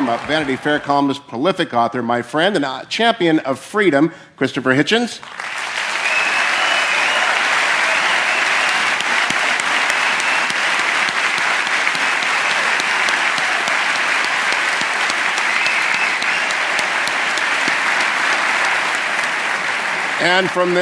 welcome a Vanity Fair columnist, prolific author, my friend, and a champion of freedom, Christopher Hitchens. And from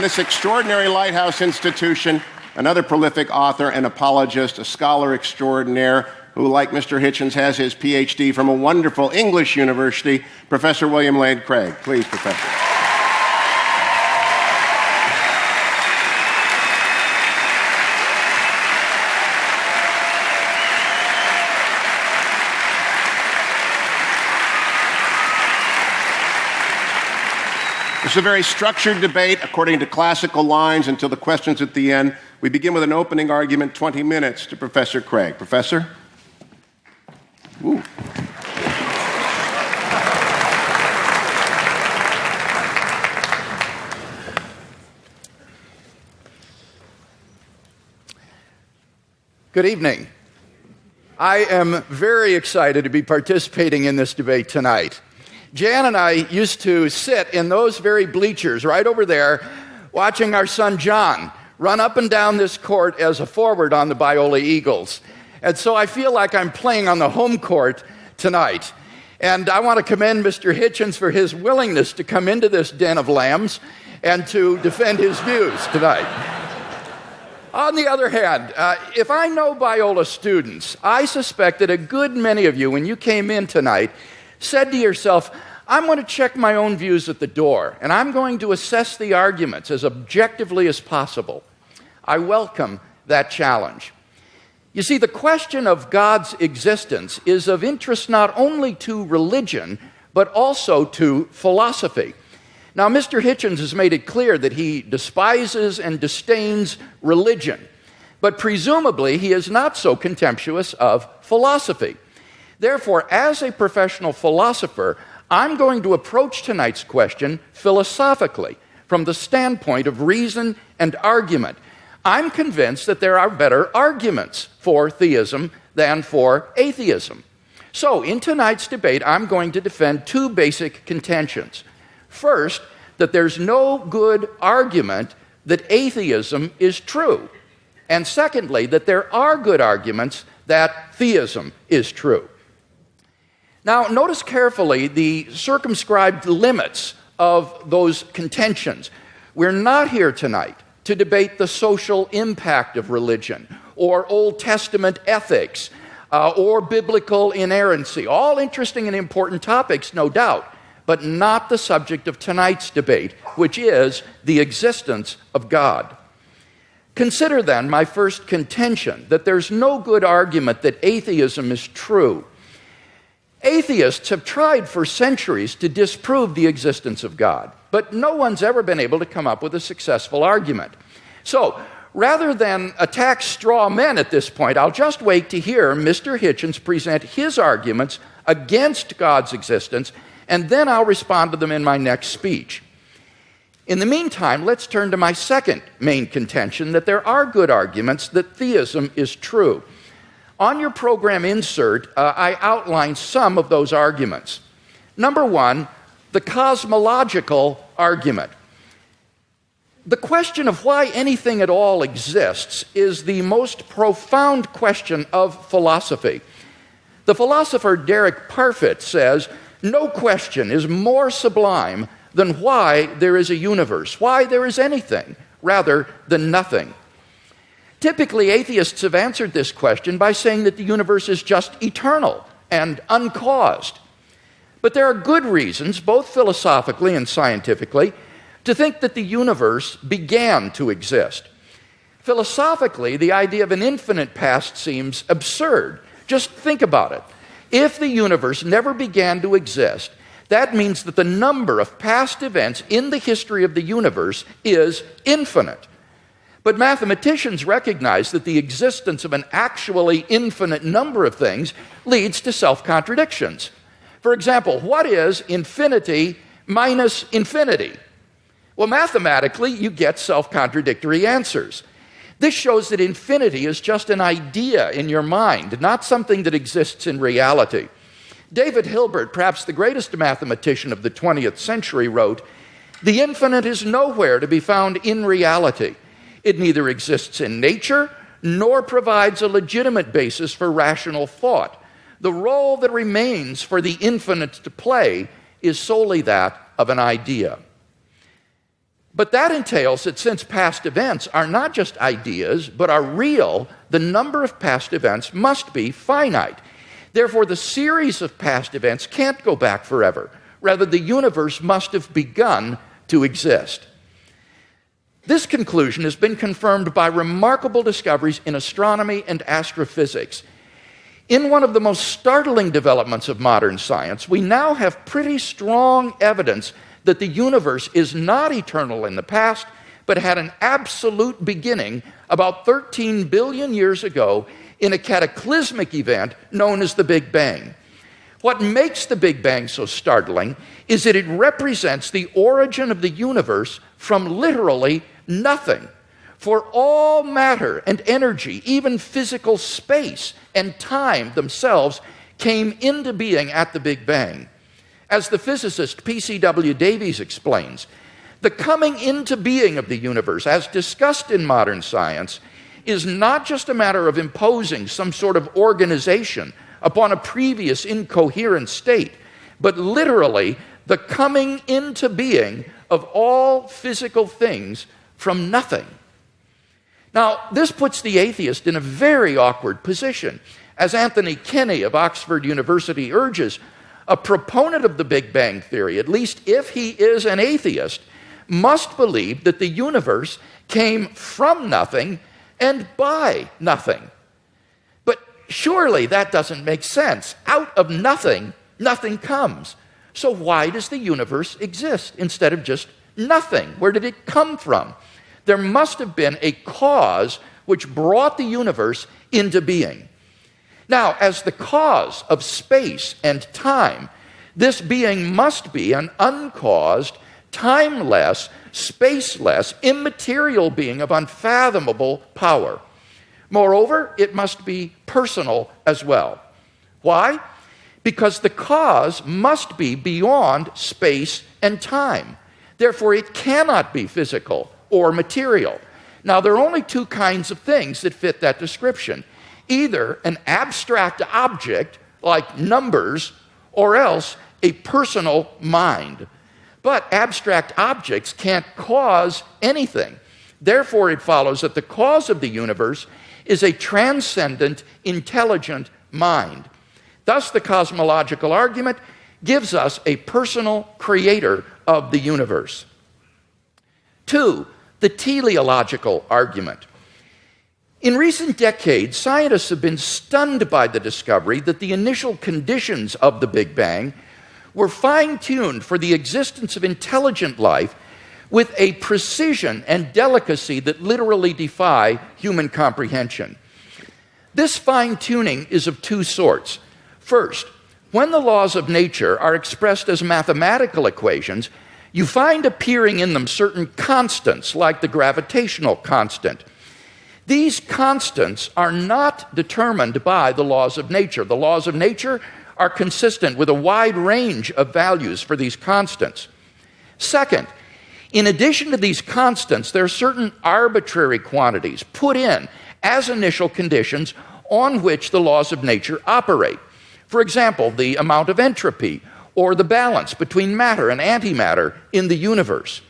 this extraordinary lighthouse institution, another prolific author and apologist, a scholar extraordinaire who, like Mr. Hitchens, has his PhD from a wonderful English university, Professor William Lane Craig. Please, Professor. This is a very structured debate according to classical lines until the questions at the end. We begin with an opening argument, 20 minutes, to Professor Craig. Professor? Ooh. Good evening. I am very excited to be participating in this debate tonight. Jan and I used to sit in those very bleachers right over there watching our son John run up and down this court as a forward on the Biola Eagles. And so I feel like I'm playing on the home court tonight. And I want to commend Mr. Hitchens for his willingness to come into this den of lambs and to defend his views tonight. On the other hand, if I know Biola students, I suspect that a good many of you, when you came in tonight, said to yourself, I'm going to check my own views at the door, and I'm going to assess the arguments as objectively as possible. I welcome that challenge. You see, the question of God's existence is of interest not only to religion, but also to philosophy. Now, Mr. Hitchens has made it clear that he despises and disdains religion, but presumably he is not so contemptuous of philosophy. Therefore, as a professional philosopher, I'm going to approach tonight's question philosophically, from the standpoint of reason and argument. I'm convinced that there are better arguments for theism than for atheism. So, in tonight's debate, I'm going to defend two basic contentions. First, that there's no good argument that atheism is true. And secondly, that there are good arguments that theism is true. Now, notice carefully the circumscribed limits of those contentions. We're not here tonight to debate the social impact of religion, or Old Testament ethics, or biblical inerrancy. All interesting and important topics, no doubt, but not the subject of tonight's debate, which is the existence of God. Consider then my first contention, that there's no good argument that atheism is true. Atheists have tried for centuries to disprove the existence of God, but no one's ever been able to come up with a successful argument. So, rather than attack straw men at this point, I'll just wait to hear Mr. Hitchens present his arguments against God's existence, and then I'll respond to them in my next speech. In the meantime, let's turn to my second main contention, that there are good arguments that theism is true. On your program insert, I outline some of those arguments. Number one, the cosmological argument. The question of why anything at all exists is the most profound question of philosophy. The philosopher Derek Parfit says, no question is more sublime than why there is a universe, why there is anything, rather than nothing. Typically, atheists have answered this question by saying that the universe is just eternal and uncaused. But there are good reasons, both philosophically and scientifically, to think that the universe began to exist. Philosophically, the idea of an infinite past seems absurd. Just think about it. If the universe never began to exist, that means that the number of past events in the history of the universe is infinite. But mathematicians recognize that the existence of an actually infinite number of things leads to self-contradictions. For example, what is infinity minus infinity? Well, mathematically, you get self-contradictory answers. This shows that infinity is just an idea in your mind, not something that exists in reality. David Hilbert, perhaps the greatest mathematician of the 20th century, wrote, "The infinite is nowhere to be found in reality. It neither exists in nature nor provides a legitimate basis for rational thought. The role that remains for the infinite to play is solely that of an idea." But that entails that since past events are not just ideas, but are real, the number of past events must be finite. Therefore, the series of past events can't go back forever. Rather, the universe must have begun to exist. This conclusion has been confirmed by remarkable discoveries in astronomy and astrophysics. In one of the most startling developments of modern science, we now have pretty strong evidence that the universe is not eternal in the past, but had an absolute beginning about 13 billion years ago in a cataclysmic event known as the Big Bang. What makes the Big Bang so startling is that it represents the origin of the universe from literally nothing. For all matter and energy, even physical space and time themselves, came into being at the Big Bang. As the physicist P.C.W. Davies explains, the coming into being of the universe, as discussed in modern science, is not just a matter of imposing some sort of organization upon a previous incoherent state, but literally the coming into being of all physical things from nothing. Now, this puts the atheist in a very awkward position. As Anthony Kinney of Oxford University urges, a proponent of the Big Bang theory, at least if he is an atheist, must believe that the universe came from nothing and by nothing. But surely that doesn't make sense. Out of nothing, nothing comes. So why does the universe exist instead of just nothing? Where did it come from? There must have been a cause which brought the universe into being. Now, as the cause of space and time, this being must be an uncaused, timeless, spaceless, immaterial being of unfathomable power. Moreover, it must be personal as well. Why? Because the cause must be beyond space and time. Therefore, it cannot be physical or material. Now, there are only two kinds of things that fit that description. Either an abstract object, like numbers, or else a personal mind. But abstract objects can't cause anything. Therefore, it follows that the cause of the universe is a transcendent, intelligent mind. Thus, the cosmological argument gives us a personal creator of the universe. 2, the teleological argument. In recent decades, scientists have been stunned by the discovery that the initial conditions of the Big Bang were fine-tuned for the existence of intelligent life with a precision and delicacy that literally defy human comprehension. This fine-tuning is of two sorts. First, when the laws of nature are expressed as mathematical equations, you find appearing in them certain constants, like the gravitational constant. These constants are not determined by the laws of nature. The laws of nature are consistent with a wide range of values for these constants. Second, in addition to these constants, there are certain arbitrary quantities put in as initial conditions on which the laws of nature operate. For example, the amount of entropy or the balance between matter and antimatter in the universe.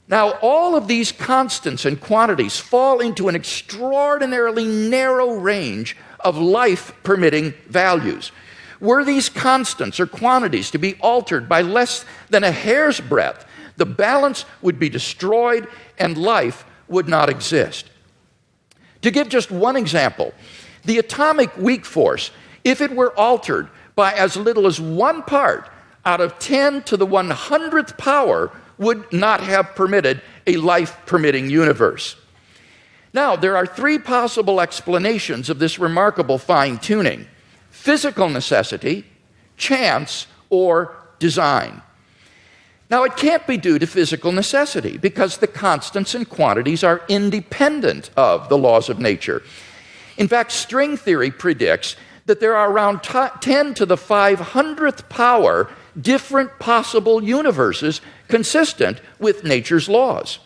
Now, all of these constants and quantities fall into an extraordinarily narrow range of life-permitting values. Were these constants or quantities to be altered by less than a hair's breadth, the balance would be destroyed and life would not exist. To give just one example, the atomic weak force, if it were altered by as little as 1 part out of 10 to the 100th power, would not have permitted a life-permitting universe. Now, there are 3 possible explanations of this remarkable fine-tuning: physical necessity, chance, or design. Now, it can't be due to physical necessity because the constants and quantities are independent of the laws of nature. In fact, string theory predicts that there are around 10 to the 500th power different possible universes consistent with nature's laws.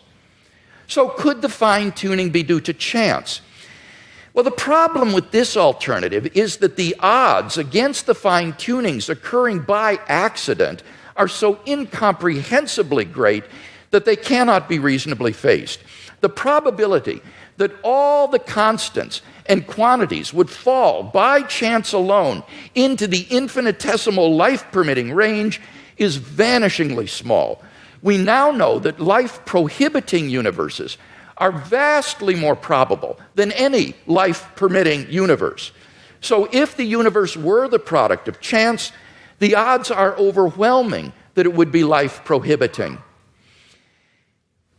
So could the fine-tuning be due to chance? Well, the problem with this alternative is that the odds against the fine-tunings occurring by accident are so incomprehensibly great that they cannot be reasonably faced. The probability that all the constants and quantities would fall by chance alone into the infinitesimal life-permitting range is vanishingly small. We now know that life-prohibiting universes are vastly more probable than any life-permitting universe. So if the universe were the product of chance, the odds are overwhelming that it would be life-prohibiting.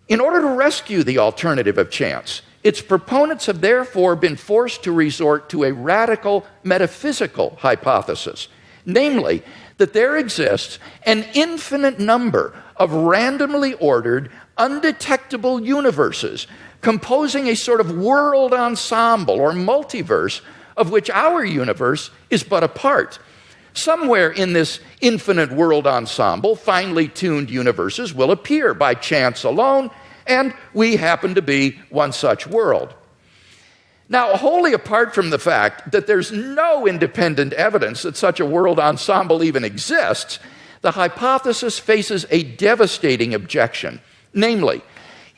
In order to rescue the alternative of chance, its proponents have therefore been forced to resort to a radical metaphysical hypothesis, namely that there exists an infinite number of randomly ordered, undetectable universes composing a sort of world ensemble or multiverse of which our universe is but a part. Somewhere in this infinite world ensemble, finely tuned universes will appear by chance alone, and we happen to be one such world. Now, wholly apart from the fact that there's no independent evidence that such a world ensemble even exists, the hypothesis faces a devastating objection. Namely,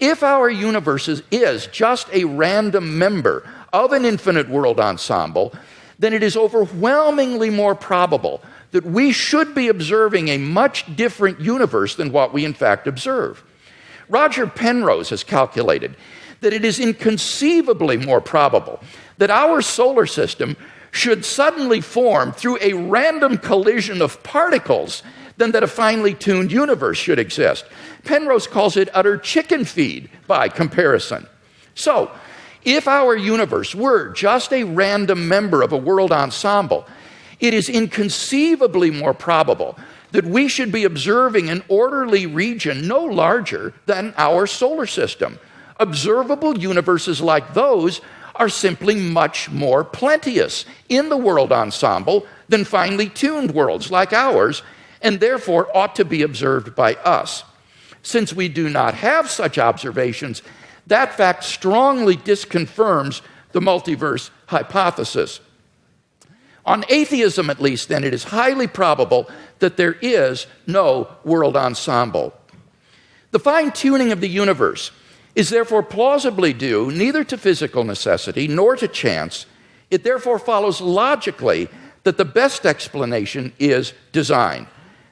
if our universe is just a random member of an infinite world ensemble, then it is overwhelmingly more probable that we should be observing a much different universe than what we in fact observe. Roger Penrose has calculated that it is inconceivably more probable that our solar system should suddenly form through a random collision of particles than that a finely tuned universe should exist. Penrose calls it utter chicken feed by comparison. So, if our universe were just a random member of a world ensemble, it is inconceivably more probable that we should be observing an orderly region no larger than our solar system. Observable universes like those are simply much more plenteous in the world ensemble than finely tuned worlds like ours, and therefore ought to be observed by us. Since we do not have such observations, that fact strongly disconfirms the multiverse hypothesis. On atheism, at least, then, it is highly probable that there is no world ensemble. The fine-tuning of the universe is therefore plausibly due neither to physical necessity nor to chance. It therefore follows logically that the best explanation is design.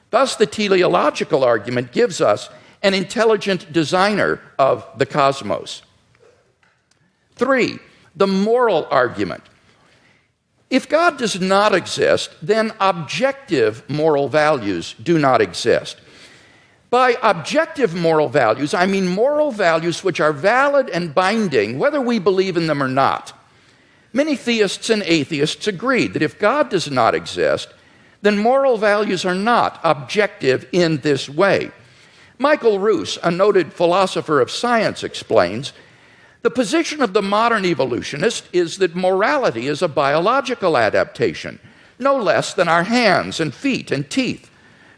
Thus, the teleological argument gives us an intelligent designer of the cosmos. 3, the moral argument. If God does not exist, then objective moral values do not exist. By objective moral values, I mean moral values which are valid and binding, whether we believe in them or not. Many theists and atheists agree that if God does not exist, then moral values are not objective in this way. Michael Roos, a noted philosopher of science, explains, the position of the modern evolutionist is that morality is a biological adaptation, no less than our hands and feet and teeth.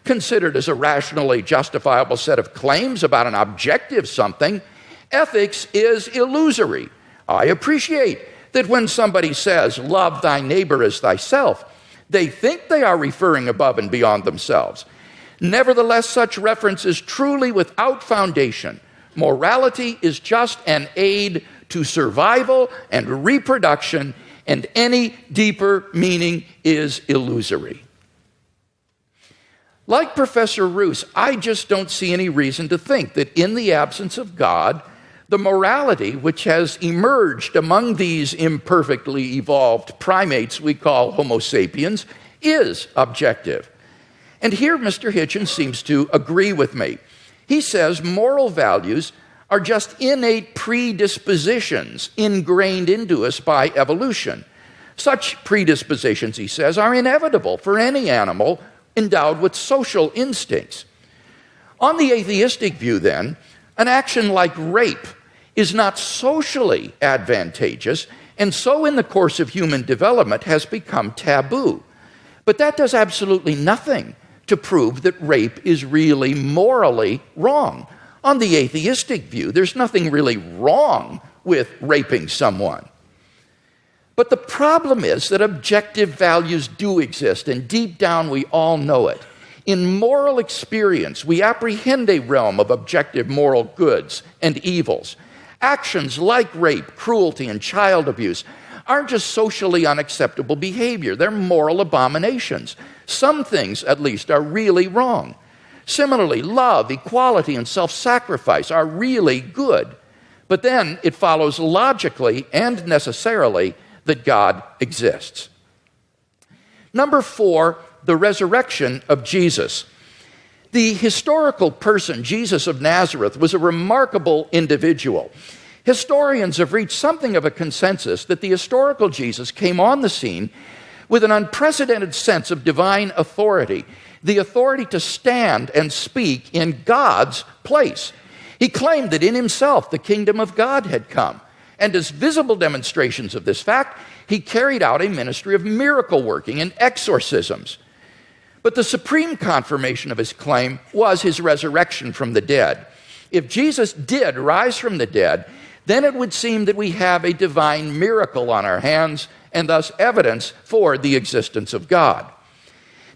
Considered as a rationally justifiable set of claims about an objective something, ethics is illusory. I appreciate that when somebody says, love thy neighbor as thyself, they think they are referring above and beyond themselves. Nevertheless, such reference is truly without foundation. Morality is just an aid to survival and reproduction, and any deeper meaning is illusory. Like Professor Roos, I just don't see any reason to think that in the absence of God, the morality which has emerged among these imperfectly evolved primates we call Homo sapiens is objective. And here Mr. Hitchens seems to agree with me. He says moral values are just innate predispositions ingrained into us by evolution. Such predispositions, he says, are inevitable for any animal endowed with social instincts. On the atheistic view, then, an action like rape is not socially advantageous, and so in the course of human development has become taboo. But that does absolutely nothing to prove that rape is really morally wrong. On the atheistic view, there's nothing really wrong with raping someone. But the problem is that objective values do exist, and deep down we all know it. In moral experience, we apprehend a realm of objective moral goods and evils. Actions like rape, cruelty, and child abuse aren't just socially unacceptable behavior, they're moral abominations. Some things, at least, are really wrong. Similarly, love, equality, and self-sacrifice are really good. But then it follows logically and necessarily that God exists. Number 4, the resurrection of Jesus. The historical person, Jesus of Nazareth, was a remarkable individual. Historians have reached something of a consensus that the historical Jesus came on the scene with an unprecedented sense of divine authority, the authority to stand and speak in God's place. He claimed that in himself the kingdom of God had come. And as visible demonstrations of this fact, he carried out a ministry of miracle working and exorcisms. But the supreme confirmation of his claim was his resurrection from the dead. If Jesus did rise from the dead, then it would seem that we have a divine miracle on our hands and thus evidence for the existence of God.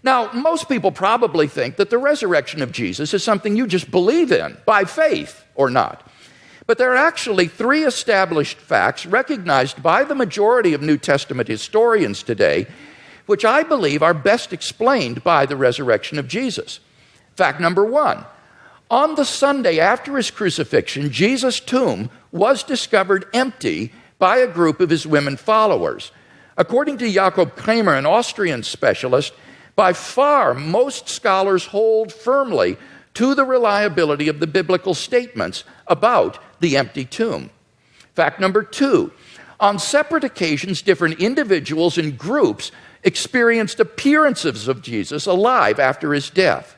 Now, most people probably think that the resurrection of Jesus is something you just believe in by faith or not. But there are actually 3 established facts recognized by the majority of New Testament historians today, which I believe are best explained by the resurrection of Jesus. Fact number 1, on the Sunday after his crucifixion, Jesus' tomb was discovered empty by a group of his women followers. According to Jakob Kramer, an Austrian specialist, by far most scholars hold firmly to the reliability of the biblical statements about the empty tomb. Fact number 2, on separate occasions, different individuals and groups experienced appearances of Jesus alive after his death.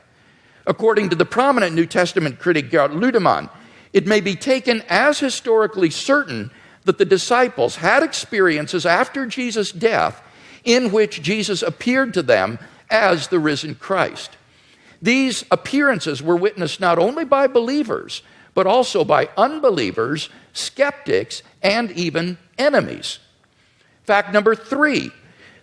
According to the prominent New Testament critic Gerd Ludemann, it may be taken as historically certain that the disciples had experiences after Jesus' death in which Jesus appeared to them as the risen Christ. These appearances were witnessed not only by believers, but also by unbelievers, skeptics, and even enemies. Fact number 3,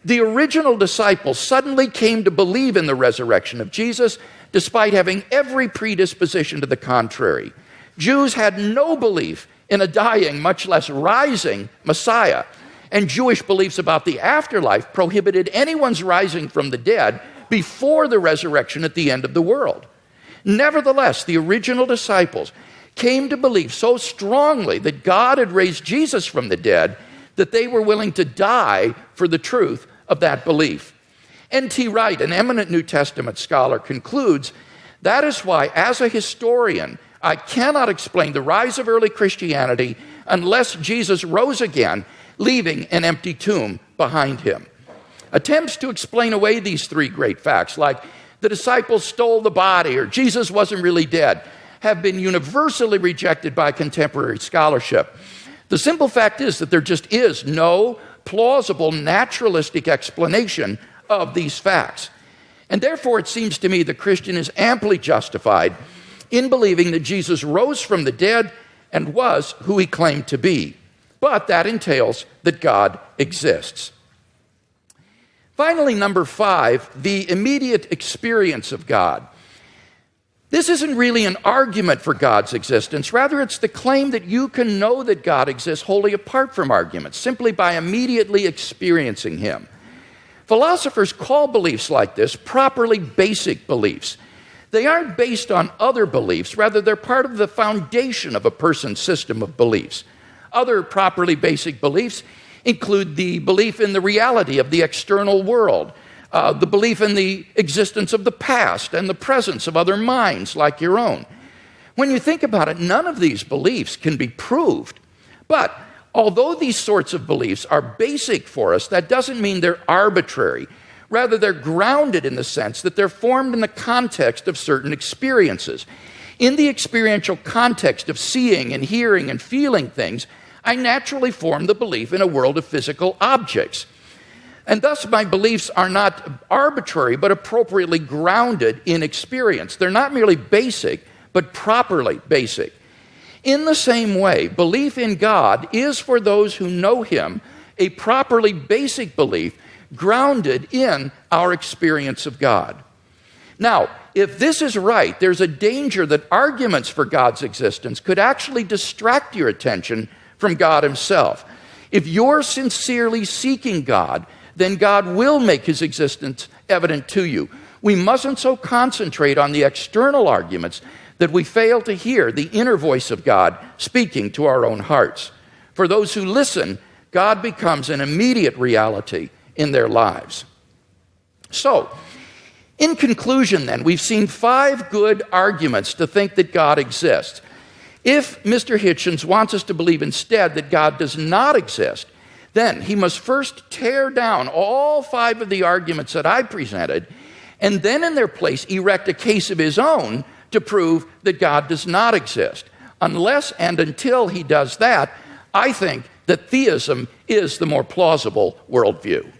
the original disciples suddenly came to believe in the resurrection of Jesus despite having every predisposition to the contrary. Jews had no belief in a dying, much less rising Messiah, and Jewish beliefs about the afterlife prohibited anyone's rising from the dead before the resurrection at the end of the world. Nevertheless, the original disciples came to believe so strongly that God had raised Jesus from the dead that they were willing to die for the truth of that belief. N.T. Wright, an eminent New Testament scholar, concludes, that is why, as a historian, I cannot explain the rise of early Christianity unless Jesus rose again, leaving an empty tomb behind him. Attempts to explain away these 3 great facts, like the disciples stole the body or Jesus wasn't really dead, have been universally rejected by contemporary scholarship. The simple fact is that there just is no plausible naturalistic explanation of these facts. And therefore, it seems to me the Christian is amply justified in believing that Jesus rose from the dead and was who he claimed to be. But that entails that God exists. Finally, number 5, the immediate experience of God. This isn't really an argument for God's existence. Rather, it's the claim that you can know that God exists wholly apart from arguments, simply by immediately experiencing him. Philosophers call beliefs like this properly basic beliefs. They aren't based on other beliefs. Rather, they're part of the foundation of a person's system of beliefs. Other properly basic beliefs include the belief in the reality of the external world, the belief in the existence of the past and the presence of other minds like your own. When you think about it, none of these beliefs can be proved. But although these sorts of beliefs are basic for us, that doesn't mean they're arbitrary. Rather, they're grounded in the sense that they're formed in the context of certain experiences. In the experiential context of seeing and hearing and feeling things, I naturally form the belief in a world of physical objects. And thus my beliefs are not arbitrary, but appropriately grounded in experience. They're not merely basic, but properly basic. In the same way, belief in God is for those who know Him a properly basic belief grounded in our experience of God. Now, if this is right, there's a danger that arguments for God's existence could actually distract your attention from God Himself. If you're sincerely seeking God, then God will make His existence evident to you. We mustn't so concentrate on the external arguments that we fail to hear the inner voice of God speaking to our own hearts. For those who listen, God becomes an immediate reality in their lives. So, in conclusion then, we've seen 5 good arguments to think that God exists. If Mr. Hitchens wants us to believe instead that God does not exist, then he must first tear down all 5 of the arguments that I presented, and then in their place erect a case of his own to prove that God does not exist. Unless and until he does that, I think that theism is the more plausible worldview.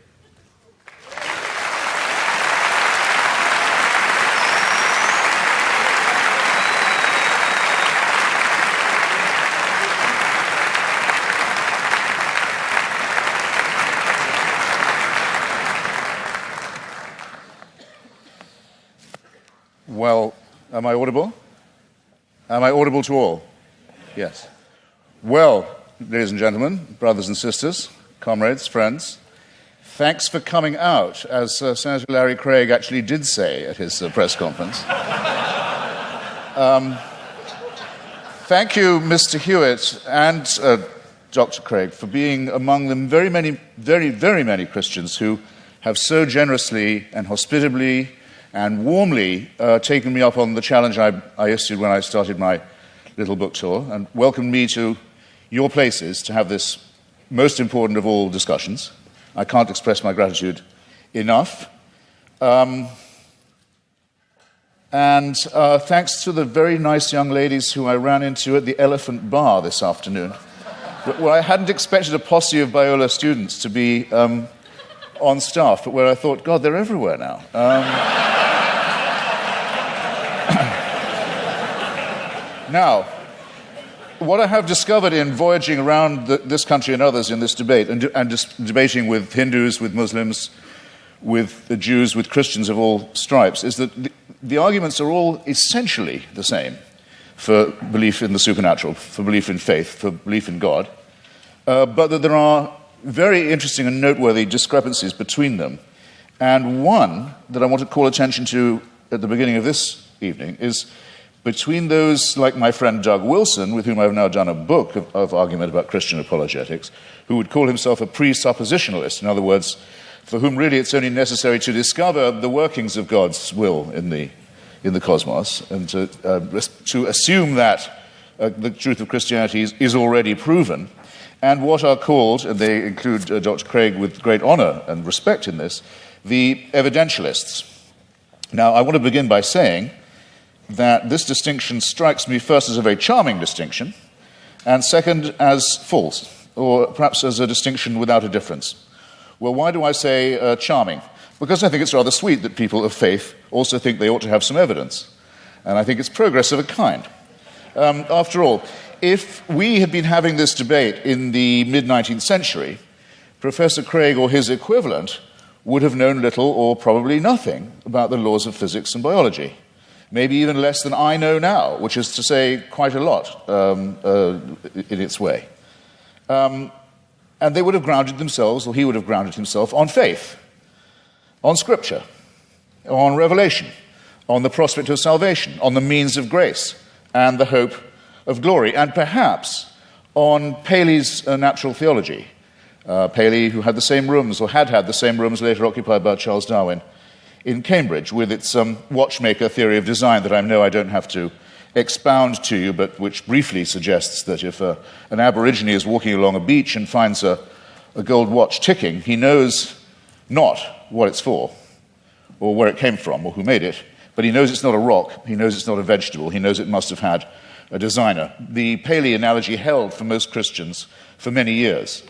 Well, am I audible? Am I audible to all? Yes. Well, ladies and gentlemen, brothers and sisters, comrades, friends, thanks for coming out, as Senator Larry Craig actually did say at his press conference. Thank you, Mr. Hewitt and Dr. Craig, for being among the very many Christians who have so generously and hospitably and warmly taken me up on the challenge I issued when I started my little book tour and welcomed me to your places to have this most important of all discussions. I can't express my gratitude enough. And thanks to the very nice young ladies who I ran into at the Elephant Bar this afternoon, where I hadn't expected a posse of Biola students to be on staff, but where I thought, God, they're everywhere now. Now, what I have discovered in voyaging around this country and others in this debate, and just debating with Hindus, with Muslims, with the Jews, with Christians of all stripes, is that the arguments are all essentially the same for belief in the supernatural, for belief in faith, for belief in God, but that there are very interesting and noteworthy discrepancies between them. And one that I want to call attention to at the beginning of this evening is between those like my friend Doug Wilson, with whom I've now done a book of argument about Christian apologetics, who would call himself a presuppositionalist, in other words, for whom really it's only necessary to discover the workings of God's will in the cosmos, and to assume that the truth of Christianity is already proven, and what are called, and they include Dr. Craig with great honor and respect in this, the evidentialists. Now, I want to begin by saying that this distinction strikes me first as a very charming distinction, and second as false, or perhaps as a distinction without a difference. Well, why do I say charming? Because I think it's rather sweet that people of faith also think they ought to have some evidence, and I think it's progress of a kind. After all, if we had been having this debate in the mid-19th century, Professor Craig or his equivalent would have known little or probably nothing about the laws of physics and biology. Maybe even less than I know now, which is to say quite a lot in its way. And they would have grounded themselves, or he would have grounded himself, on faith, on Scripture, on revelation, on the prospect of salvation, on the means of grace, and the hope of glory, and perhaps on Paley's natural theology. Paley, who had the same rooms, or had the same rooms later occupied by Charles Darwin, in Cambridge, with its watchmaker theory of design that I know I don't have to expound to you, but which briefly suggests that if an Aborigine is walking along a beach and finds a gold watch ticking, he knows not what it's for, or where it came from, or who made it, but he knows it's not a rock, he knows it's not a vegetable, he knows it must have had a designer. The paley analogy held for most Christians for many years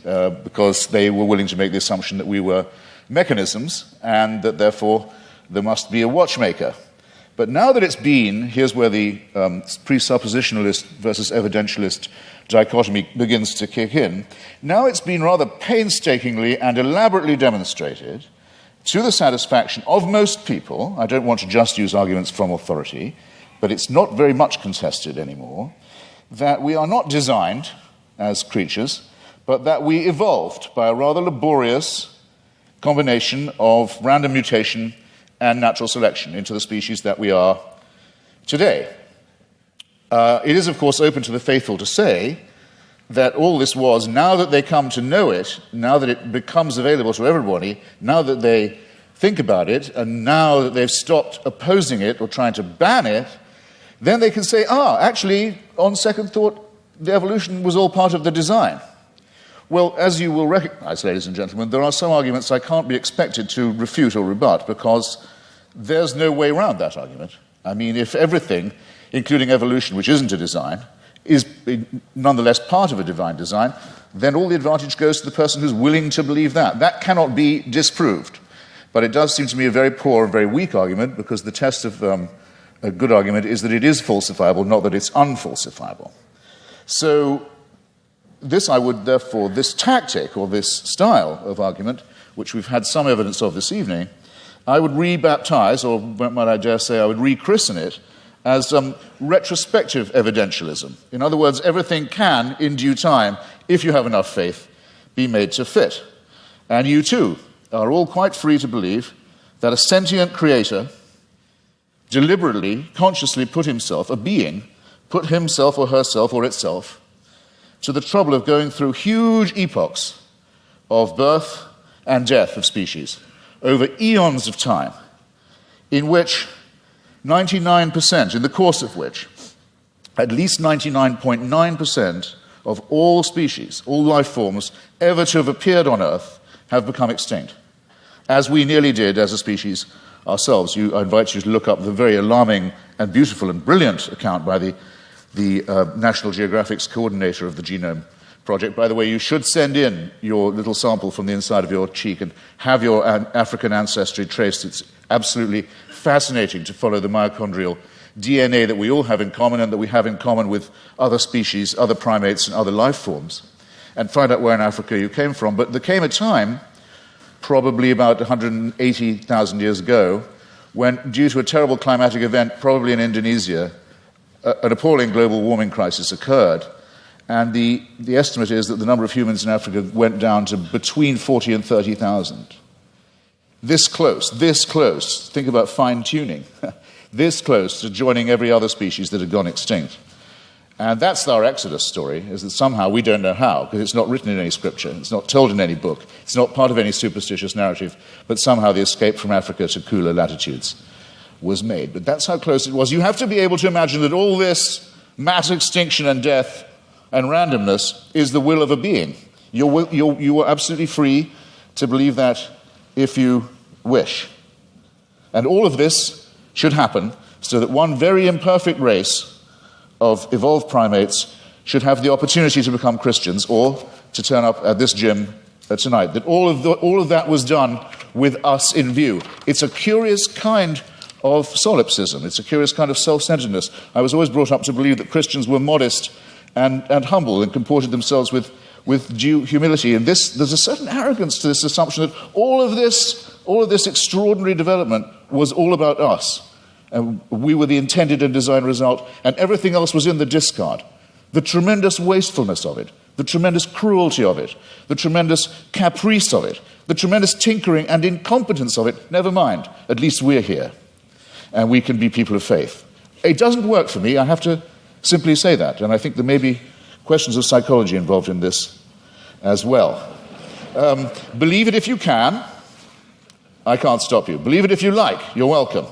because they were willing to make the assumption that we were mechanisms and that therefore there must be a watchmaker. But now that it's been, here's where the presuppositionalist versus evidentialist dichotomy begins to kick in. Now it's been rather painstakingly and elaborately demonstrated to the satisfaction of most people, I don't want to just use arguments from authority, but it's not very much contested anymore, that we are not designed as creatures, but that we evolved by a rather laborious combination of random mutation and natural selection into the species that we are today. It is, of course, open to the faithful to say that all this was, now that they come to know it, now that it becomes available to everybody, now that they think about it, and now that they've stopped opposing it or trying to ban it, then they can say, actually, on second thought, the evolution was all part of the design. Well, as you will recognize, ladies and gentlemen, there are some arguments I can't be expected to refute or rebut because there's no way around that argument. I mean, if everything, including evolution, which isn't a design, is nonetheless part of a divine design, then all the advantage goes to the person who's willing to believe that. That cannot be disproved. But it does seem to me a very poor and very weak argument because the test of a good argument is that it is falsifiable, not that it's unfalsifiable. So this tactic or this style of argument, which we've had some evidence of this evening, I would rebaptize, or might I dare say I would rechristen it, as retrospective evidentialism. In other words, everything can, in due time, if you have enough faith, be made to fit. And you too are all quite free to believe that a sentient creator deliberately, consciously put himself or herself or itself to the trouble of going through huge epochs of birth and death of species over eons of time, in which 99%, in the course of which at least 99.9% of all species, all life forms ever to have appeared on Earth have become extinct, as we nearly did as a species ourselves. I invite you to look up the very alarming and beautiful and brilliant account by the National Geographic's coordinator of the Genome Project. By the way, you should send in your little sample from the inside of your cheek and have your African ancestry traced. It's absolutely fascinating to follow the mitochondrial DNA that we all have in common and that we have in common with other species, other primates, and other life forms, and find out where in Africa you came from. But there came a time, probably about 180,000 years ago, when, due to a terrible climatic event, probably in Indonesia, an appalling global warming crisis occurred. And the estimate is that the number of humans in Africa went down to between 40 and 30,000. This close, think about fine-tuning, this close to joining every other species that had gone extinct. And that's our Exodus story, is that somehow we don't know how, because it's not written in any scripture, it's not told in any book, it's not part of any superstitious narrative, but somehow the escape from Africa to cooler latitudes was made. But that's how close it was. You have to be able to imagine that all this mass extinction and death and randomness is the will of a being. You are absolutely free to believe that if you wish. And all of this should happen so that one very imperfect race of evolved primates should have the opportunity to become Christians or to turn up at this gym tonight. That all of that was done with us in view. It's a curious kind of solipsism. It's a curious kind of self-centeredness. I was always brought up to believe that Christians were modest and humble and comported themselves with due humility. And there's a certain arrogance to this assumption that all of this extraordinary development was all about us. And we were the intended and designed result, and everything else was in the discard. The tremendous wastefulness of it, the tremendous cruelty of it, the tremendous caprice of it, the tremendous tinkering and incompetence of it, never mind. At least we're here, and we can be people of faith. It doesn't work for me, I have to simply say that, and I think there may be questions of psychology involved in this as well. Believe it if you can. I can't stop you. Believe it if you like. You're welcome.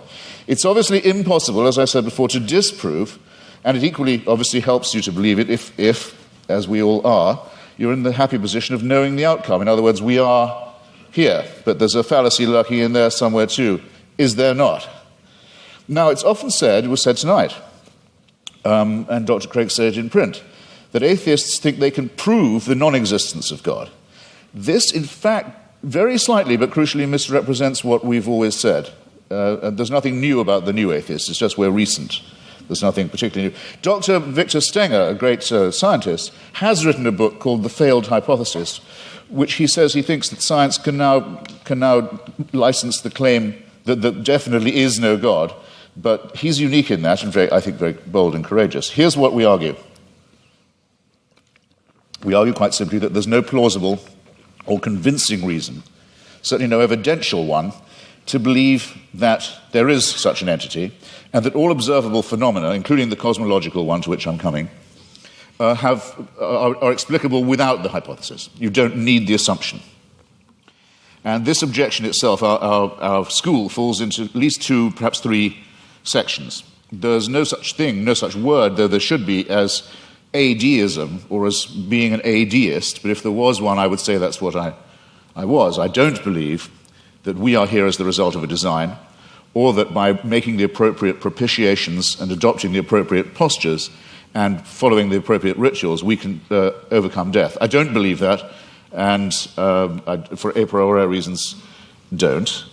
It's obviously impossible, as I said before, to disprove, and it equally obviously helps you to believe it if, as we all are, you're in the happy position of knowing the outcome. In other words, we are here, but there's a fallacy lurking in there somewhere too. Is there not? Now, it's often said, it was said tonight, and Dr. Craig said it in print, that atheists think they can prove the non-existence of God. This, in fact, very slightly but crucially misrepresents what we've always said. There's nothing new about the new atheists, it's just we're recent. There's nothing particularly new. Dr. Victor Stenger, a great scientist, has written a book called The Failed Hypothesis, which he says he thinks that science can now license the claim that there definitely is no God, but he's unique in that and I think very bold and courageous. Here's what we argue. We argue quite simply that there's no plausible or convincing reason, certainly no evidential one, to believe that there is such an entity and that all observable phenomena, including the cosmological one to which I'm coming, are explicable without the hypothesis. You don't need the assumption. And this objection itself, our school falls into at least two, perhaps three sections. There's no such thing, no such word, though there should be, as adeism or as being an adeist, but if there was one, I would say that's what I was. I don't believe that we are here as the result of a design, or that by making the appropriate propitiations and adopting the appropriate postures and following the appropriate rituals, we can overcome death. I don't believe that, and for a priori reasons, don't.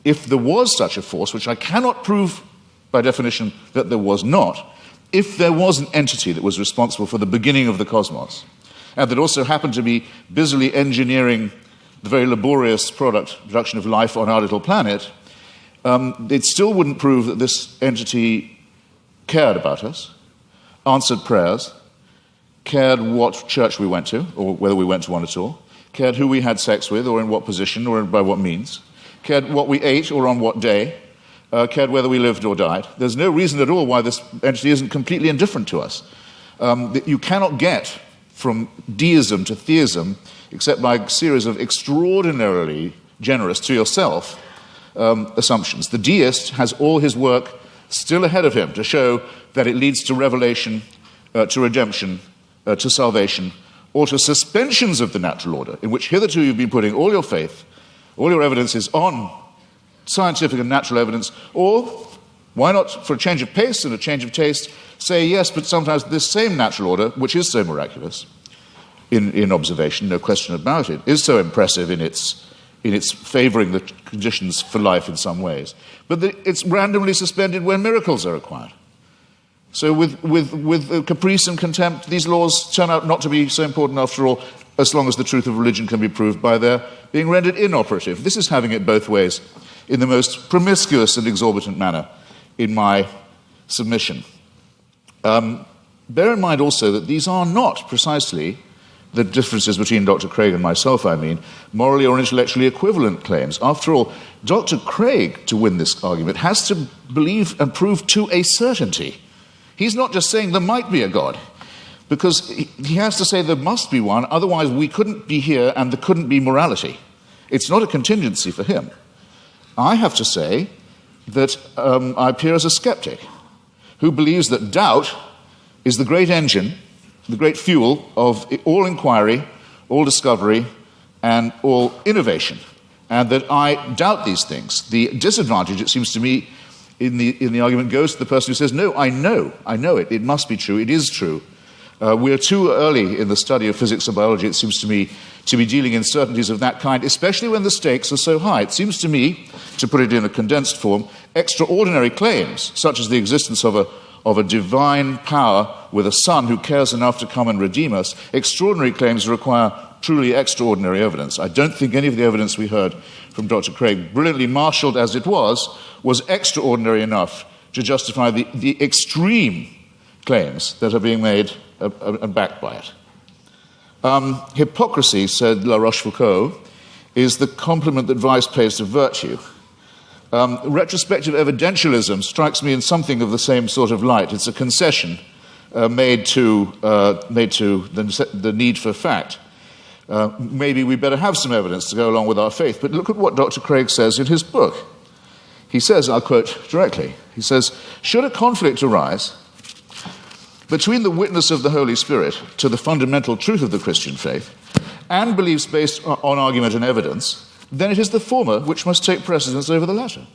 If there was such a force, which I cannot prove by definition that there was not, if there was an entity that was responsible for the beginning of the cosmos, and that also happened to be busily engineering the very laborious production of life on our little planet, it still wouldn't prove that this entity cared about us, answered prayers, cared what church we went to, or whether we went to one at all, cared who we had sex with, or in what position, or by what means, cared what we ate, or on what day, cared whether we lived or died. There's no reason at all why this entity isn't completely indifferent to us. You cannot get from deism to theism except by a series of extraordinarily generous to yourself assumptions. The deist has all his work still ahead of him to show that it leads to revelation, to redemption, to salvation, or to suspensions of the natural order, in which hitherto you've been putting all your faith, all your evidence is on scientific and natural evidence, or why not, for a change of pace and a change of taste, say yes, but sometimes this same natural order, which is so miraculous in observation, no question about it, is so impressive in its favoring the conditions for life in some ways, but it's randomly suspended when miracles are required. So with caprice and contempt, these laws turn out not to be so important after all, as long as the truth of religion can be proved by their being rendered inoperative. This is having it both ways in the most promiscuous and exorbitant manner in my submission. Bear in mind also that these are not precisely the differences between Dr. Craig and myself, I mean, morally or intellectually equivalent claims. After all, Dr. Craig, to win this argument, has to believe and prove to a certainty. He's not just saying there might be a God, because he has to say there must be one, otherwise we couldn't be here and there couldn't be morality. It's not a contingency for him. I have to say that I appear as a skeptic who believes that doubt is the great engine, the great fuel of all inquiry, all discovery, and all innovation, and that I doubt these things. The disadvantage, it seems to me, in the argument goes to the person who says, no, I know it, it must be true, it is true. We're too early in the study of physics and biology, it seems to me, to be dealing in certainties of that kind, especially when the stakes are so high. It seems to me, to put it in a condensed form, extraordinary claims, such as the existence of a divine power with a son who cares enough to come and redeem us, extraordinary claims require truly extraordinary evidence. I don't think any of the evidence we heard from Dr. Craig, brilliantly marshaled as it was extraordinary enough to justify the extreme claims that are being made and backed by it. Hypocrisy, said La Rochefoucauld, is the compliment that vice pays to virtue. Retrospective evidentialism strikes me in something of the same sort of light. It's a concession made to the need for fact. Maybe we better have some evidence to go along with our faith, but look at what Dr. Craig says in his book. He says, I'll quote directly, he says, should a conflict arise between the witness of the Holy Spirit to the fundamental truth of the Christian faith and beliefs based on argument and evidence, then it is the former which must take precedence over the latter.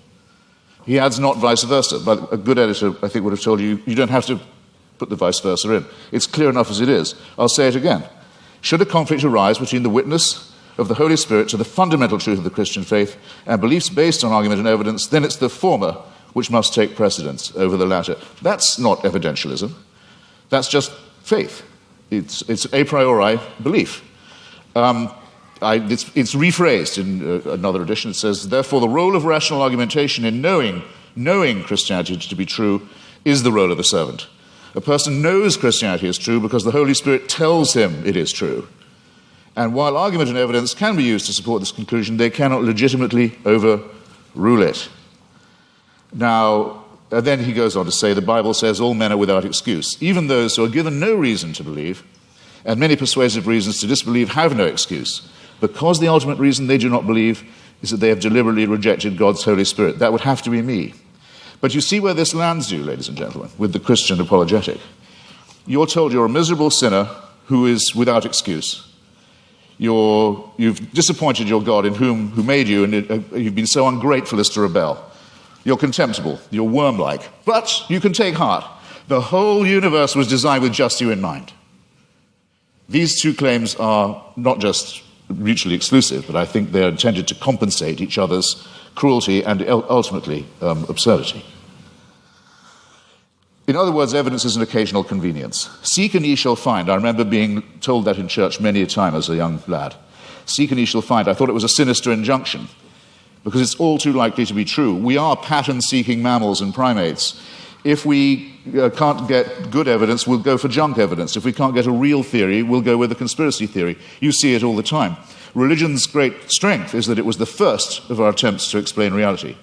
He adds not vice versa, but a good editor, I think, would have told you, you don't have to put the vice versa in. It's clear enough as it is. I'll say it again. Should a conflict arise between the witness of the Holy Spirit to the fundamental truth of the Christian faith and beliefs based on argument and evidence, then it's the former which must take precedence over the latter. That's not evidentialism. That's just faith. It's a priori belief. It's rephrased in another edition. It says, therefore, the role of rational argumentation in knowing Christianity to be true is the role of a servant. A person knows Christianity is true because the Holy Spirit tells him it is true. And while argument and evidence can be used to support this conclusion, they cannot legitimately overrule it. Now, then he goes on to say, the Bible says all men are without excuse. Even those who are given no reason to believe, and many persuasive reasons to disbelieve, have no excuse, because the ultimate reason they do not believe is that they have deliberately rejected God's Holy Spirit. That would have to be me. But you see where this lands you, ladies and gentlemen, with the Christian apologetic. You're told you're a miserable sinner who is without excuse. You've disappointed your God who made you, and you've been so ungrateful as to rebel. You're contemptible, you're worm-like, but you can take heart. The whole universe was designed with just you in mind. These two claims are not just mutually exclusive, but I think they're intended to compensate each other's cruelty and ultimately absurdity. In other words, evidence is an occasional convenience. Seek and ye shall find. I remember being told that in church many a time as a young lad. Seek and ye shall find. I thought it was a sinister injunction because it's all too likely to be true. We are pattern-seeking mammals and primates. If we can't get good evidence, we'll go for junk evidence. If we can't get a real theory, we'll go with a conspiracy theory. You see it all the time. Religion's great strength is that it was the first of our attempts to explain reality,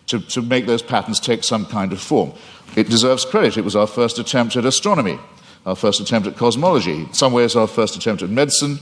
to make those patterns take some kind of form. It deserves credit. It was our first attempt at astronomy, our first attempt at cosmology, in some ways our first attempt at medicine,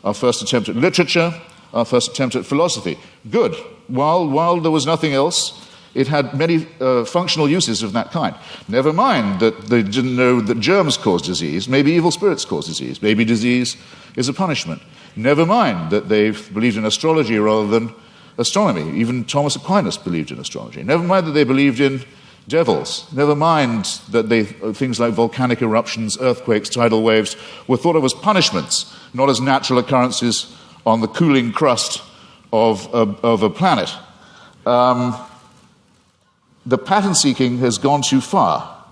our first attempt at literature, our first attempt at philosophy. Good. While there was nothing else, it had many functional uses of that kind. Never mind that they didn't know that germs cause disease. Maybe evil spirits cause disease. Maybe disease is a punishment. Never mind that they believed in astrology rather than astronomy. Even Thomas Aquinas believed in astrology. Never mind that they believed in devils. Never mind that things like volcanic eruptions, earthquakes, tidal waves were thought of as punishments, not as natural occurrences on the cooling crust of a planet. The pattern seeking has gone too far.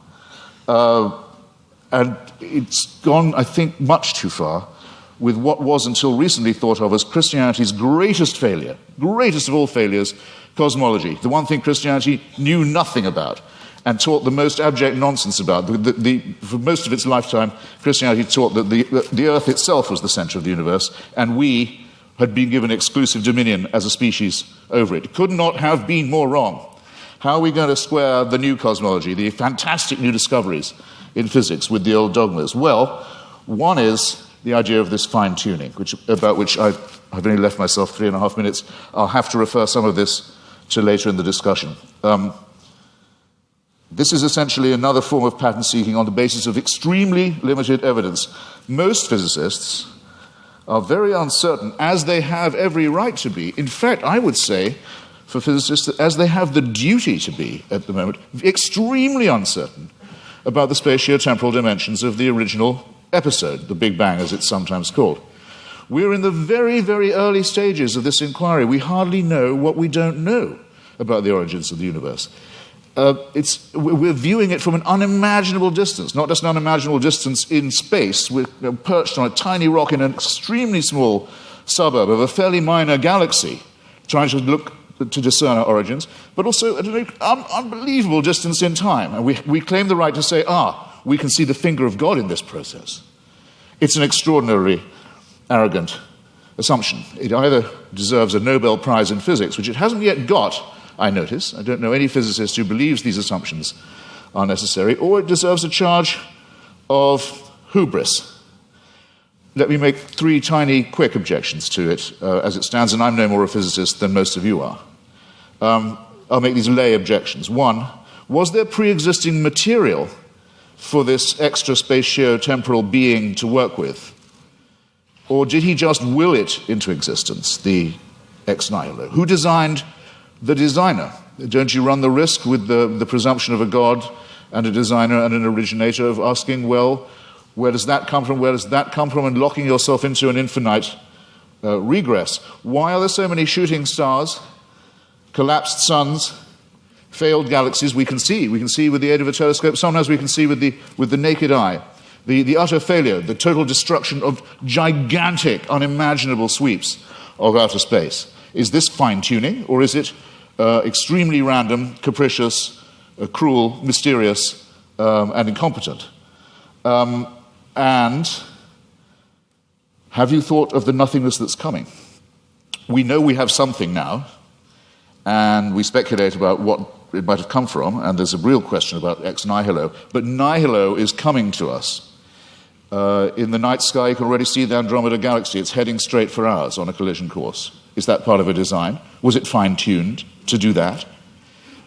And it's gone, I think, much too far with what was until recently thought of as Christianity's greatest failure, greatest of all failures, cosmology, the one thing Christianity knew nothing about and taught the most abject nonsense about. For most of its lifetime, Christianity taught that the earth itself was the center of the universe, and we had been given exclusive dominion as a species over it. It could not have been more wrong. How are we going to square the new cosmology, the fantastic new discoveries in physics with the old dogmas? Well, one is the idea of this fine-tuning, about which I've only left myself 3.5 minutes. I'll have to refer some of this to later in the discussion. This is essentially another form of pattern seeking on the basis of extremely limited evidence. Most physicists are very uncertain, as they have every right to be. In fact, I would say, for physicists, that as they have the duty to be at the moment, extremely uncertain about the spatio-temporal dimensions of the original episode, the Big Bang, as it's sometimes called. We're in the very, very early stages of this inquiry. We hardly know what we don't know about the origins of the universe. We're viewing it from an unimaginable distance, not just an unimaginable distance in space. We're perched on a tiny rock in an extremely small suburb of a fairly minor galaxy, trying to look to discern our origins, but also at an unbelievable distance in time. And we claim the right to say, we can see the finger of God in this process. It's an extraordinarily arrogant assumption. It either deserves a Nobel Prize in physics, which it hasn't yet got, I notice. I don't know any physicist who believes these assumptions are necessary, or it deserves a charge of hubris. Let me make 3 tiny, quick objections to it as it stands, and I'm no more a physicist than most of you are. I'll make these lay objections. 1, was there pre-existing material for this extra spatio-temporal being to work with? Or did he just will it into existence, the ex nihilo? Who designed the designer? Don't you run the risk with the presumption of a God and a designer and an originator of asking, well, where does that come from? Where does that come from? And locking yourself into an infinite regress. Why are there so many shooting stars, collapsed suns, failed galaxies? We can see with the aid of a telescope. Sometimes we can see with the naked eye. The utter failure, the total destruction of gigantic, unimaginable sweeps of outer space. Is this fine-tuning, or is it extremely random, capricious, cruel, mysterious, and incompetent? And have you thought of the nothingness that's coming? We know we have something now, and we speculate about what it might have come from, and there's a real question about ex nihilo, but nihilo is coming to us. In the night sky, you can already see the Andromeda Galaxy. It's heading straight for ours on a collision course. Is that part of a design? Was it fine-tuned to do that?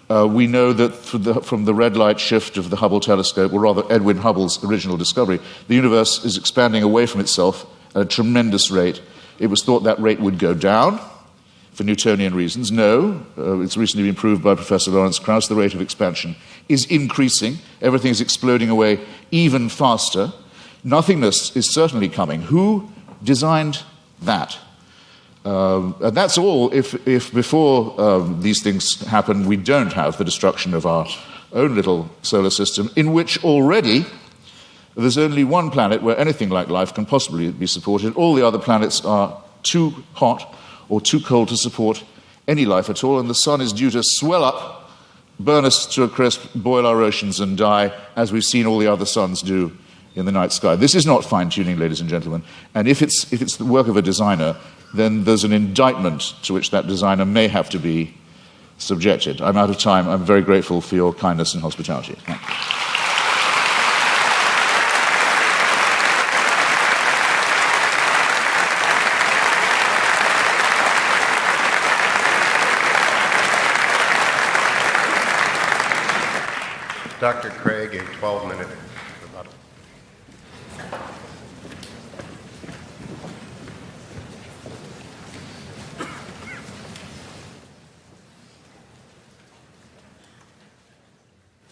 We know that from the red light shift of the Hubble telescope, or rather Edwin Hubble's original discovery, the universe is expanding away from itself at a tremendous rate. It was thought that rate would go down for Newtonian reasons. No, it's recently been proved by Professor Lawrence Krauss, the rate of expansion is increasing. Everything is exploding away even faster. Nothingness is certainly coming. Who designed that? And that's all if before these things happen, we don't have the destruction of our own little solar system, in which already there's only one planet where anything like life can possibly be supported. All the other planets are too hot or too cold to support any life at all, and the sun is due to swell up, burn us to a crisp, boil our oceans and die, as we've seen all the other suns do in the night sky. This is not fine-tuning, ladies and gentlemen, and if it's the work of a designer, then there's an indictment to which that designer may have to be subjected. I'm out of time. I'm very grateful for your kindness and hospitality. Thank you. Dr. Craig, a 12-minute rebuttal.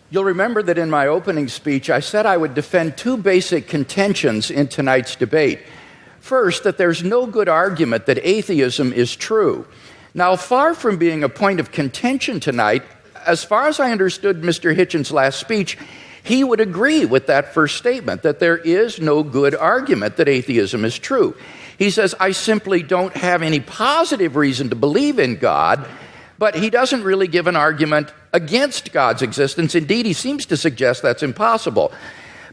You'll remember that in my opening speech, I said I would defend two basic contentions in tonight's debate. First, that there's no good argument that atheism is true. Now, far from being a point of contention tonight, as far as I understood Mr. Hitchens' last speech, he would agree with that first statement, that there is no good argument that atheism is true. He says, I simply don't have any positive reason to believe in God, but he doesn't really give an argument against God's existence. Indeed, he seems to suggest that's impossible.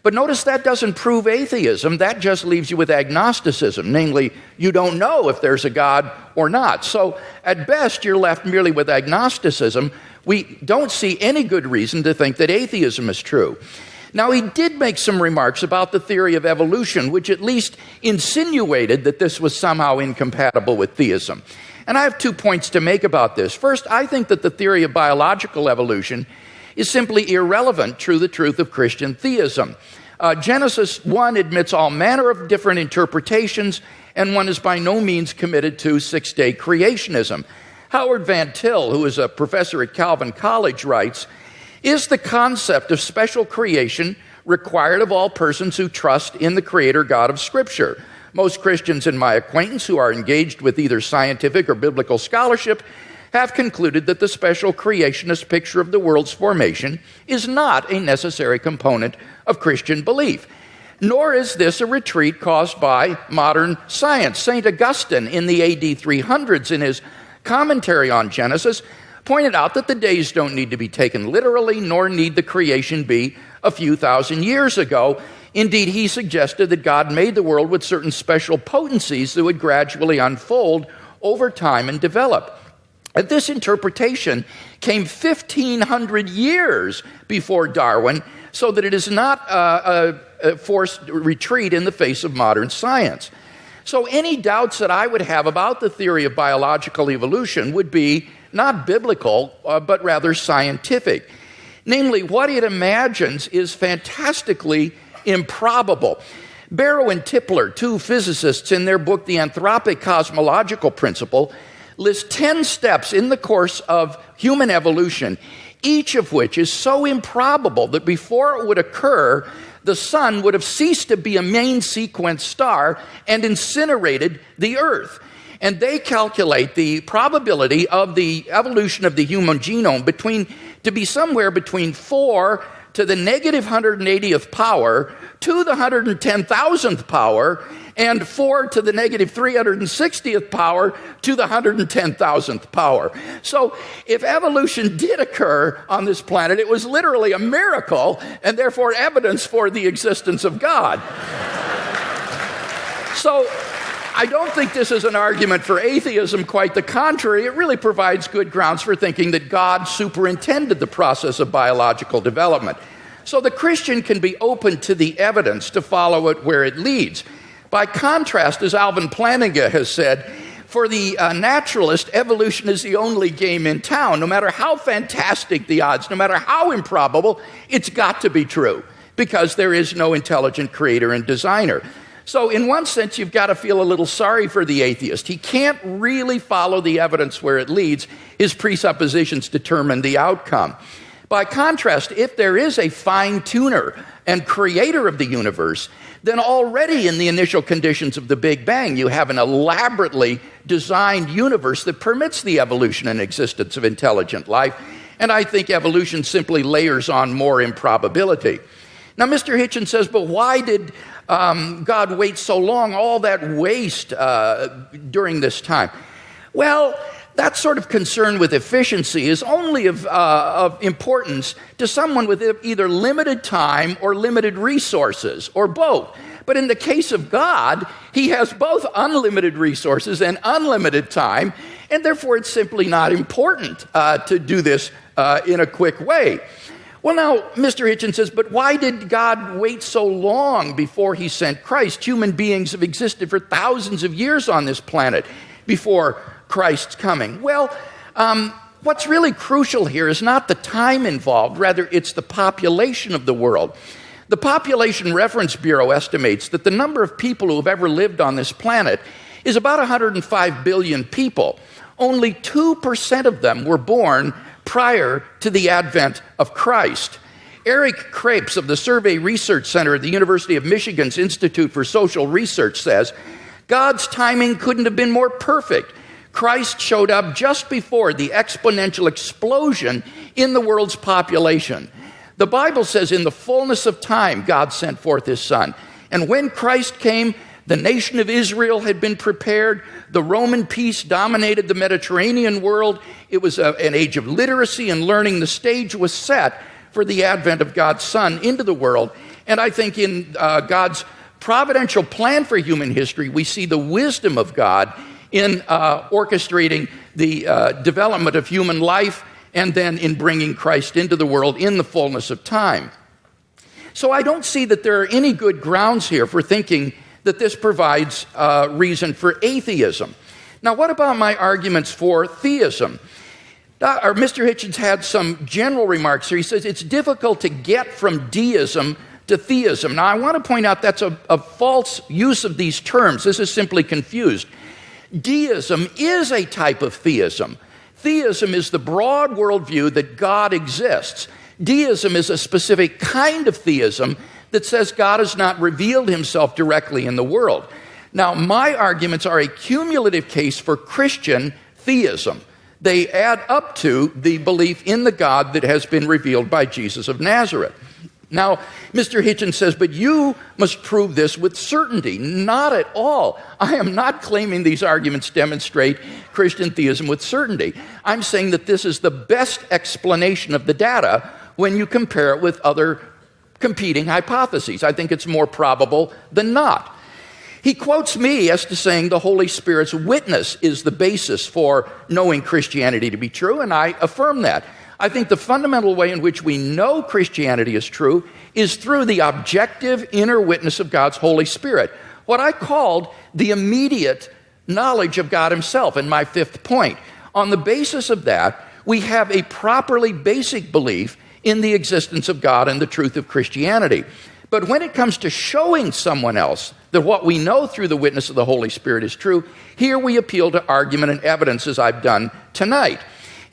But notice that doesn't prove atheism. That just leaves you with agnosticism, namely, you don't know if there's a God or not. So at best, you're left merely with agnosticism. We don't see any good reason to think that atheism is true. Now, he did make some remarks about the theory of evolution, which at least insinuated that this was somehow incompatible with theism. And I have 2 points to make about this. First, I think that the theory of biological evolution is simply irrelevant to the truth of Christian theism. Genesis 1 admits all manner of different interpretations, and one is by no means committed to six-day creationism. Howard Van Til, who is a professor at Calvin College, writes, is the concept of special creation required of all persons who trust in the Creator God of Scripture? Most Christians in my acquaintance who are engaged with either scientific or biblical scholarship have concluded that the special creationist picture of the world's formation is not a necessary component of Christian belief. Nor is this a retreat caused by modern science. St. Augustine in the AD 300s in his commentary on Genesis pointed out that the days don't need to be taken literally, nor need the creation be a few thousand years ago. Indeed, he suggested that God made the world with certain special potencies that would gradually unfold over time and develop. And this interpretation came 1,500 years before Darwin, so that it is not a forced retreat in the face of modern science. So any doubts that I would have about the theory of biological evolution would be not biblical, but rather scientific. Namely, what it imagines is fantastically improbable. Barrow and Tipler, two physicists, in their book, The Anthropic Cosmological Principle, lists 10 steps in the course of human evolution, each of which is so improbable that before it would occur, the sun would have ceased to be a main sequence star and incinerated the earth. And they calculate the probability of the evolution of the human genome to be somewhere between 4 to the negative 180th power to the 110,000th power, and 4 to the negative 360th power to the 110,000th power. So if evolution did occur on this planet, it was literally a miracle and therefore evidence for the existence of God. So I don't think this is an argument for atheism. Quite the contrary, it really provides good grounds for thinking that God superintended the process of biological development. So the Christian can be open to the evidence to follow it where it leads. By contrast, as Alvin Plantinga has said, for the naturalist, evolution is the only game in town. No matter how fantastic the odds, no matter how improbable, it's got to be true because there is no intelligent creator and designer. So in one sense, you've got to feel a little sorry for the atheist. He can't really follow the evidence where it leads. His presuppositions determine the outcome. By contrast, if there is a fine-tuner and creator of the universe, then already in the initial conditions of the Big Bang, you have an elaborately designed universe that permits the evolution and existence of intelligent life. And I think evolution simply layers on more improbability. Now, Mr. Hitchens says, but why did God wait so long, all that waste during this time? Well, that sort of concern with efficiency is only of importance to someone with either limited time or limited resources, or both. But in the case of God, he has both unlimited resources and unlimited time, and therefore it's simply not important to do this in a quick way. Well, now, Mr. Hitchens says, but why did God wait so long before he sent Christ? Human beings have existed for thousands of years on this planet before Christ's coming. Well, what's really crucial here is not the time involved, rather it's the population of the world. The Population Reference Bureau estimates that the number of people who have ever lived on this planet is about 105 billion people. Only 2% of them were born prior to the advent of Christ. Eric Krapes of the Survey Research Center at the University of Michigan's Institute for Social Research says, God's timing couldn't have been more perfect. Christ showed up just before the exponential explosion in the world's population. The Bible says in the fullness of time, God sent forth his Son. And when Christ came, the nation of Israel had been prepared. The Roman peace dominated the Mediterranean world. It was an age of literacy and learning. The stage was set for the advent of God's Son into the world. And I think in God's providential plan for human history, we see the wisdom of God in orchestrating the development of human life and then in bringing Christ into the world in the fullness of time. So I don't see that there are any good grounds here for thinking that this provides reason for atheism. Now, what about my arguments for theism? Mr. Hitchens had some general remarks here. He says it's difficult to get from deism to theism. Now, I want to point out that's a false use of these terms. This is simply confused. Deism is a type of theism. Theism is the broad worldview that God exists. Deism is a specific kind of theism that says God has not revealed himself directly in the world. Now, my arguments are a cumulative case for Christian theism. They add up to the belief in the God that has been revealed by Jesus of Nazareth. Now, Mr. Hitchens says, but you must prove this with certainty. Not at all. I am not claiming these arguments demonstrate Christian theism with certainty. I'm saying that this is the best explanation of the data when you compare it with other competing hypotheses. I think it's more probable than not. He quotes me as to saying the Holy Spirit's witness is the basis for knowing Christianity to be true, and I affirm that. I think the fundamental way in which we know Christianity is true is through the objective inner witness of God's Holy Spirit, what I called the immediate knowledge of God himself in my fifth point. On the basis of that, we have a properly basic belief in the existence of God and the truth of Christianity. But when it comes to showing someone else that what we know through the witness of the Holy Spirit is true, here we appeal to argument and evidence as I've done tonight.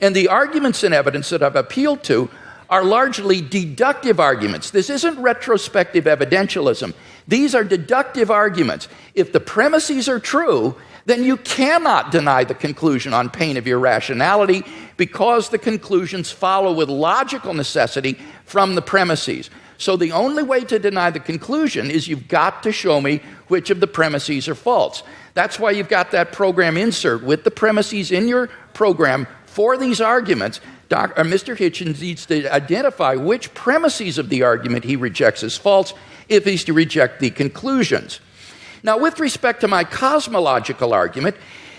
And the arguments and evidence that I've appealed to are largely deductive arguments. This isn't retrospective evidentialism. These are deductive arguments. If the premises are true, then you cannot deny the conclusion on pain of irrationality because the conclusions follow with logical necessity from the premises. So the only way to deny the conclusion is you've got to show me which of the premises are false. That's why you've got that program insert with the premises in your program for these arguments. Mr. Hitchens needs to identify which premises of the argument he rejects as false if he's to reject the conclusions. Now, with respect to my cosmological argument,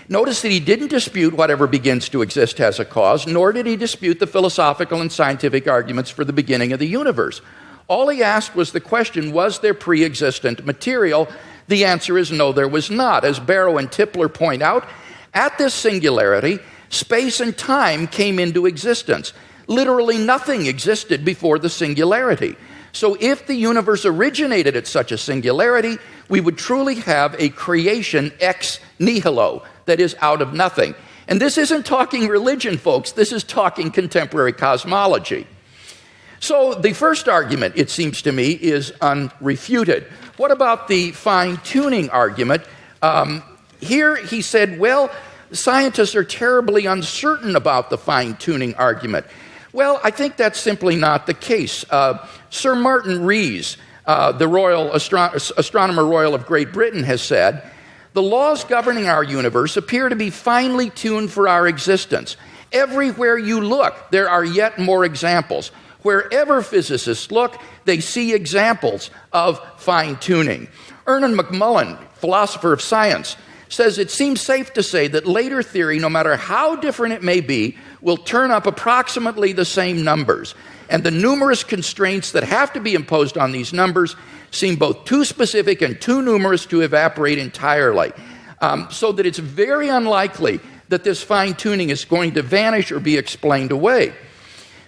notice that he didn't dispute whatever begins to exist has a cause, nor did he dispute the philosophical and scientific arguments for the beginning of the universe. All he asked was the question, was there pre-existent material? The answer is no, there was not. As Barrow and Tipler point out, at this singularity, space and time came into existence. Literally nothing existed before the singularity. So if the universe originated at such a singularity, we would truly have a creation ex nihilo, that is, out of nothing. And this isn't talking religion, folks. This is talking contemporary cosmology. So the first argument, it seems to me, is unrefuted. What about the fine-tuning argument? Here he said, well, scientists are terribly uncertain about the fine-tuning argument. Well, I think that's simply not the case. Sir Martin Rees, the Royal Astronomer Royal of Great Britain, has said, the laws governing our universe appear to be finely tuned for our existence. Everywhere you look, there are yet more examples. Wherever physicists look, they see examples of fine-tuning. Ernan McMullen, philosopher of science, says it seems safe to say that later theory, no matter how different it may be, will turn up approximately the same numbers. And the numerous constraints that have to be imposed on these numbers seem both too specific and too numerous to evaporate entirely. So that it's very unlikely that this fine-tuning is going to vanish or be explained away.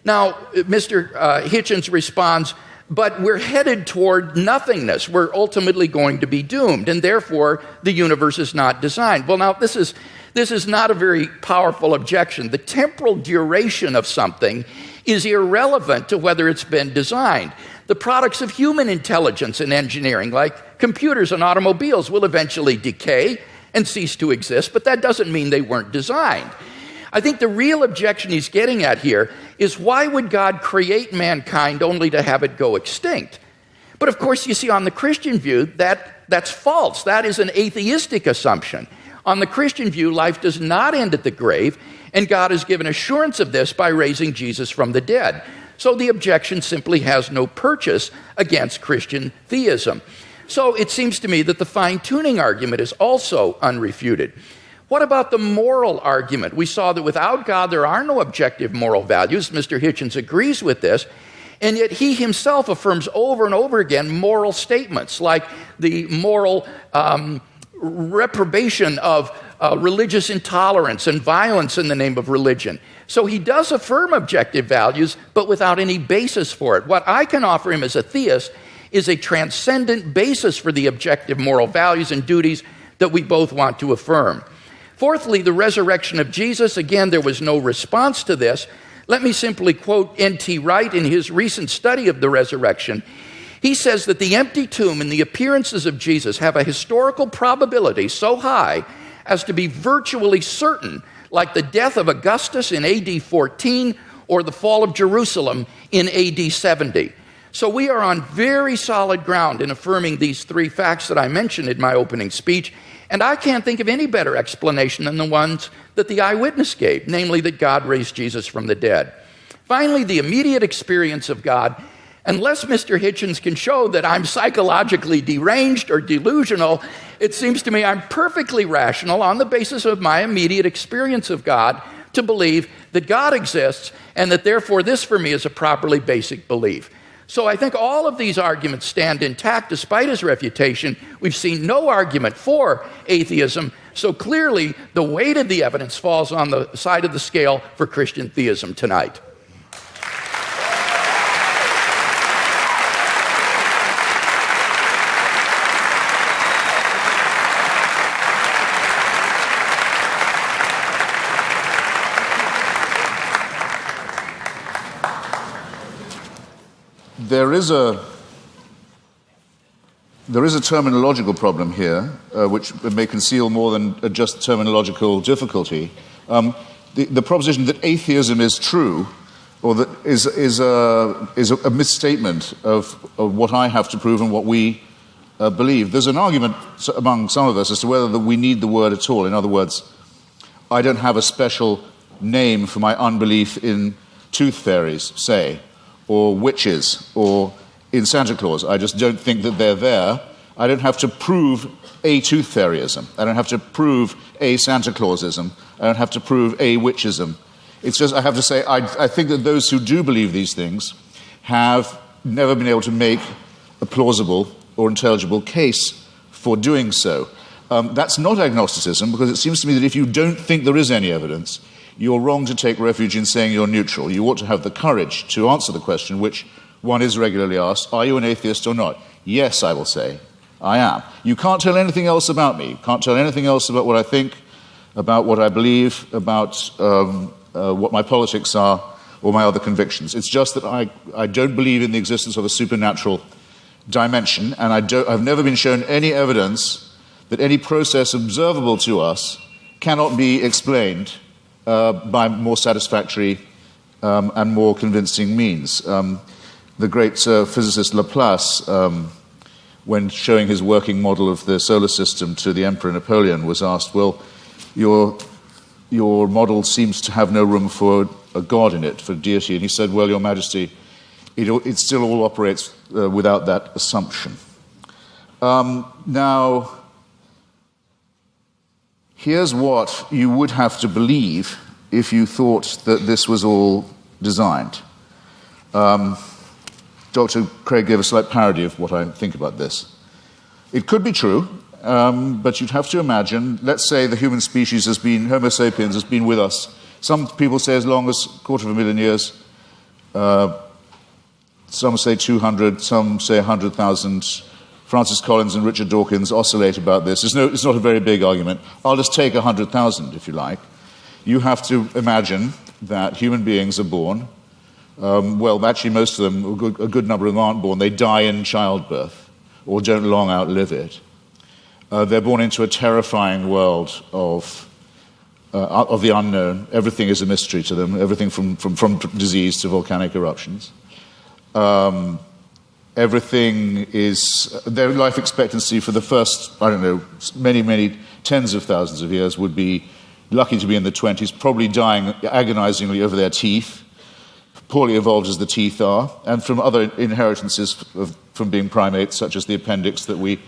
Now, Mr. Hitchens responds, but we're headed toward nothingness. We're ultimately going to be doomed, and therefore the universe is not designed. Well, now, this is not a very powerful objection. The temporal duration of something is irrelevant to whether it's been designed. The products of human intelligence and engineering, like computers and automobiles, will eventually decay and cease to exist, but that doesn't mean they weren't designed. I think the real objection he's getting at here is why would God create mankind only to have it go extinct? But of course, you see, on the Christian view, that's false. That is an atheistic assumption. On the Christian view, life does not end at the grave, and God has given assurance of this by raising Jesus from the dead. So the objection simply has no purchase against Christian theism. So it seems to me that the fine-tuning argument is also unrefuted. What about the moral argument? We saw that without God, there are no objective moral values. Mr. Hitchens agrees with this, and yet he himself affirms over and over again moral statements, like the moral reprobation of religious intolerance and violence in the name of religion. So he does affirm objective values, but without any basis for it. What I can offer him as a theist is a transcendent basis for the objective moral values and duties that we both want to affirm. Fourthly, the resurrection of Jesus. Again, there was no response to this. Let me simply quote N.T. Wright in his recent study of the resurrection. He says that the empty tomb and the appearances of Jesus have a historical probability so high as to be virtually certain, like the death of Augustus in AD 14 or the fall of Jerusalem in AD 70. So we are on very solid ground in affirming these three facts that I mentioned in my opening speech. And I can't think of any better explanation than the ones that the eyewitness gave, namely that God raised Jesus from the dead. Finally, the immediate experience of God. Unless Mr. Hitchens can show that I'm psychologically deranged or delusional, it seems to me I'm perfectly rational on the basis of my immediate experience of God to believe that God exists and that therefore this for me is a properly basic belief. So I think all of these arguments stand intact despite his refutation. We've seen no argument for atheism, so clearly the weight of the evidence falls on the side of the scale for Christian theism tonight. there is a terminological problem here, which may conceal more than a just terminological difficulty. The proposition that atheism is true, or that is a misstatement of what I have to prove and what we believe. There's an argument among some of us as to whether we need the word at all. In other words, I don't have a special name for my unbelief in tooth fairies, say, or witches, or in Santa Claus. I just don't think that they're there. I don't have to prove a tooth fairyism. I don't have to prove a Santa Clausism. I don't have to prove a witchism. It's just, I have to say, I think that those who do believe these things have never been able to make a plausible or intelligible case for doing so. That's not agnosticism, because it seems to me that if you don't think there is any evidence, you're wrong to take refuge in saying you're neutral. You ought to have the courage to answer the question, which one is regularly asked: are you an atheist or not? Yes, I will say, I am. You can't tell anything else about me. You can't tell anything else about what I think, about what I believe, about what my politics are, or my other convictions. It's just that I don't believe in the existence of a supernatural dimension, and I've never been shown any evidence that any process observable to us cannot be explained by more satisfactory and more convincing means. The great physicist Laplace, when showing his working model of the solar system to the Emperor Napoleon, was asked, well, your model seems to have no room for a god in it, for deity. And he said, well, Your Majesty, it still all operates without that assumption. Now, here's what you would have to believe if you thought that this was all designed. Dr. Craig gave a slight parody of what I think about this. It could be true, but you'd have to imagine, let's say the human species has been, Homo sapiens has been with us, some people say as long as 250,000 years, some say 200, some say 100,000. Francis Collins and Richard Dawkins oscillate about this. It's not a very big argument. I'll just take 100,000, if you like. You have to imagine that human beings are born. Well, actually, most of them, a good number of them aren't born. They die in childbirth or don't long outlive it. They're born into a terrifying world of the unknown. Everything is a mystery to them, everything from disease to volcanic eruptions. Everything is, their life expectancy for the first, I don't know, many tens of thousands of years would be lucky to be in the 20s, probably dying agonizingly over their teeth, poorly evolved as the teeth are, and from other inheritances from being primates, such as the appendix that we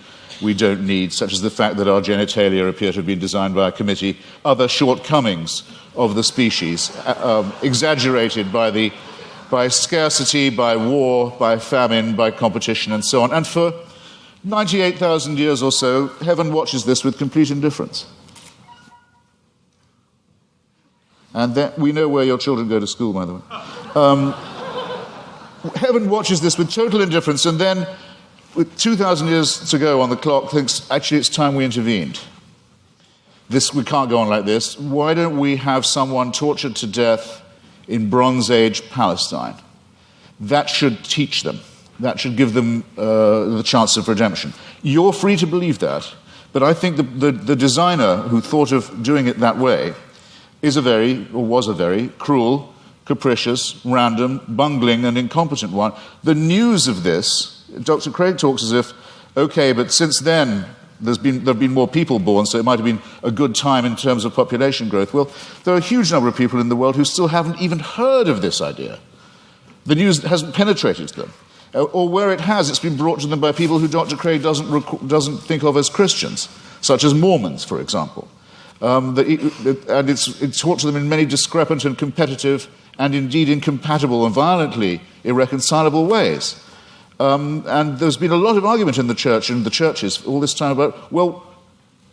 don't need, such as the fact that our genitalia appear to have been designed by a committee, other shortcomings of the species, exaggerated by scarcity, by war, by famine, by competition, and so on. And for 98,000 years or so, heaven watches this with complete indifference. And then, we know where your children go to school, by the way. Heaven watches this with total indifference, and then, with 2,000 years to go on the clock, thinks, actually, it's time we intervened. We can't go on like this. Why don't we have someone tortured to death in Bronze Age Palestine? That should teach them. That should give them the chance of redemption. You're free to believe that, but I think the designer who thought of doing it that way was a very cruel, capricious, random, bungling, and incompetent one. The news of this, Dr. Craig talks as if, okay, but since then there have been more people born, so it might have been a good time in terms of population growth. Well, there are a huge number of people in the world who still haven't even heard of this idea. The news hasn't penetrated to them. Or where it has, it's been brought to them by people who Dr. Craig doesn't think of as Christians, such as Mormons, for example. And it's taught to them in many discrepant and competitive and indeed incompatible and violently irreconcilable ways. And there's been a lot of argument in the church and the churches all this time about, well,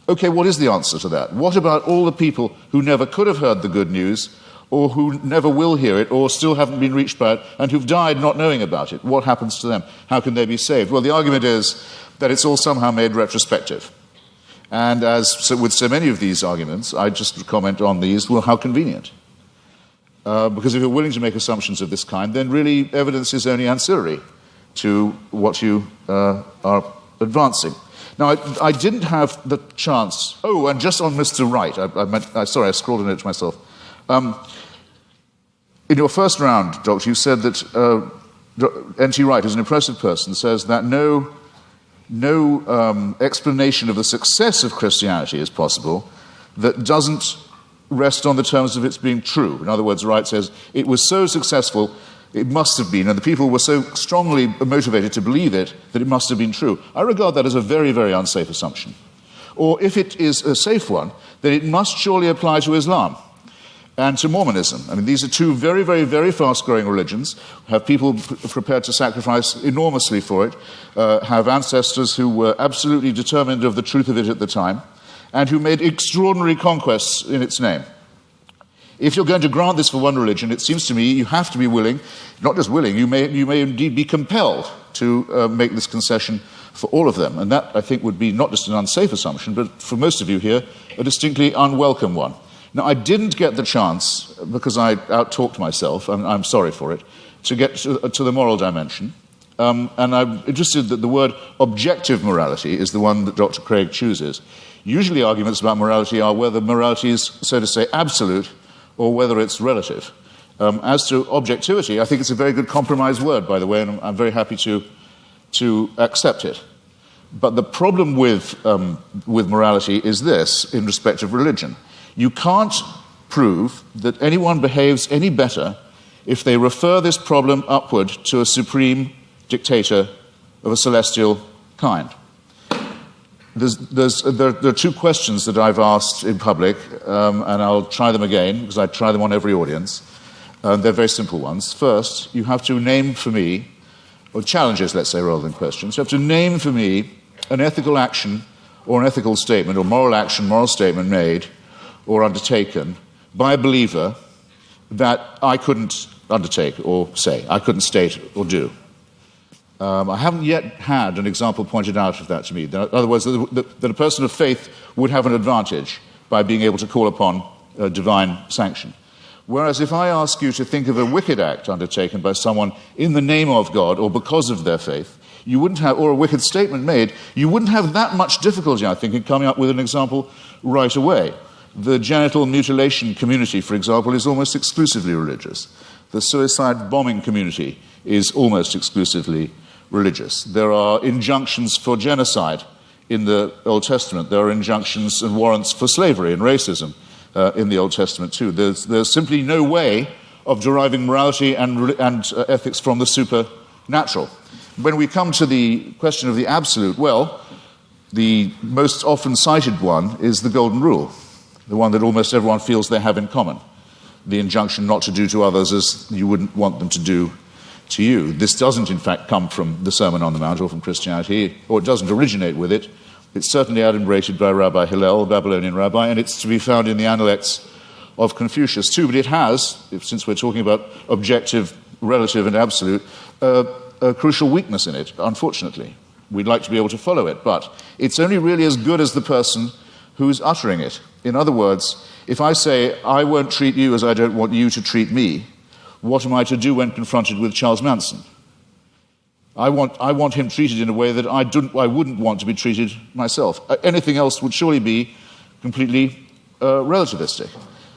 okay, what is the answer to that? What about all the people who never could have heard the good news, or who never will hear it, or still haven't been reached by it, and who've died not knowing about it? What happens to them? How can they be saved? Well, the argument is that it's all somehow made retrospective. And with so many of these arguments, I just comment on these, well, how convenient. Because if you're willing to make assumptions of this kind, then really evidence is only ancillary. to what you are advancing. Now, I didn't have the chance. Oh, and just on Mr. Wright, sorry, I scrawled a note to myself. In your first round, Doctor, you said that N.T. Wright, who's an impressive person, says that no explanation of the success of Christianity is possible that doesn't rest on the terms of its being true. In other words, Wright says it was so successful, it must have been, and the people were so strongly motivated to believe it that it must have been true. I regard that as a very, very unsafe assumption. Or if it is a safe one, then it must surely apply to Islam and to Mormonism. I mean, these are two very, very, very fast-growing religions, have people prepared to sacrifice enormously for it, have ancestors who were absolutely determined of the truth of it at the time, and who made extraordinary conquests in its name. If you're going to grant this for one religion, it seems to me you have to be willing, not just willing, you may indeed be compelled to make this concession for all of them. And that, I think, would be not just an unsafe assumption, but for most of you here, a distinctly unwelcome one. Now, I didn't get the chance, because I out-talked myself, and I'm sorry for it, to get to the moral dimension. And I'm interested that the word objective morality is the one that Dr. Craig chooses. Usually arguments about morality are whether morality is, so to say, absolute, or whether it's relative. As to objectivity, I think it's a very good compromise word, by the way, and I'm very happy to accept it. But the problem with morality is this, in respect of religion. You can't prove that anyone behaves any better if they refer this problem upward to a supreme dictator of a celestial kind. There are two questions that I've asked in public, and I'll try them again, because I try them on every audience. They're very simple ones. First, you have to name for me, or challenges, let's say, rather than questions. You have to name for me an ethical action or an ethical statement, or moral action, moral statement made or undertaken by a believer that I couldn't undertake or say, I couldn't state or do. I haven't yet had an example pointed out of that to me. In other words, that a person of faith would have an advantage by being able to call upon divine sanction. Whereas if I ask you to think of a wicked act undertaken by someone in the name of God or because of their faith, you wouldn't have, or a wicked statement made, you wouldn't have that much difficulty, I think, in coming up with an example right away. The genital mutilation community, for example, is almost exclusively religious. The suicide bombing community is almost exclusively religious. There are injunctions for genocide in the Old Testament. There are injunctions and warrants for slavery and racism in the Old Testament too. There's simply no way of deriving morality and ethics from the supernatural. When we come to the question of the absolute, well, the most often cited one is the Golden Rule, the one that almost everyone feels they have in common. The injunction not to do to others as you wouldn't want them to do to you. This doesn't, in fact, come from the Sermon on the Mount or from Christianity, or it doesn't originate with it. It's certainly adumbrated by Rabbi Hillel, a Babylonian rabbi, and it's to be found in the Analects of Confucius too. But it has, since we're talking about objective, relative, and absolute, a crucial weakness in it, unfortunately. We'd like to be able to follow it, but it's only really as good as the person who's uttering it. In other words, if I say, I won't treat you as I don't want you to treat me, what am I to do when confronted with Charles Manson? I want him treated in a way that I wouldn't want to be treated myself. Anything else would surely be completely relativistic.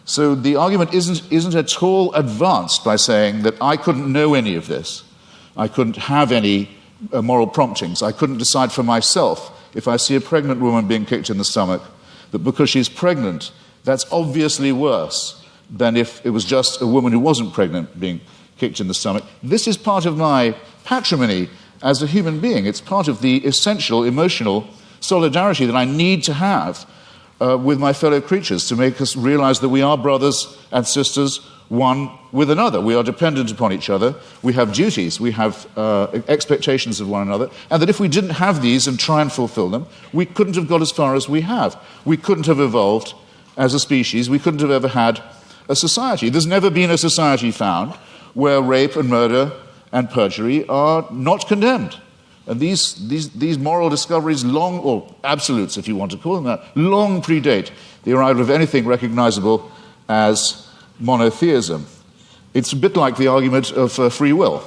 So the argument isn't at all advanced by saying that I couldn't know any of this. I couldn't have any moral promptings. I couldn't decide for myself if I see a pregnant woman being kicked in the stomach, that because she's pregnant, that's obviously worse than if it was just a woman who wasn't pregnant being kicked in the stomach. This is part of my patrimony as a human being. It's part of the essential emotional solidarity that I need to have with my fellow creatures to make us realize that we are brothers and sisters, one with another. We are dependent upon each other. We have duties. We have expectations of one another. And that if we didn't have these and try and fulfill them, we couldn't have got as far as we have. We couldn't have evolved as a species. We couldn't have ever had a society. There's never been a society found where rape and murder and perjury are not condemned. And these moral discoveries long, or absolutes if you want to call them that, long predate the arrival of anything recognizable as monotheism. It's a bit like the argument of free will.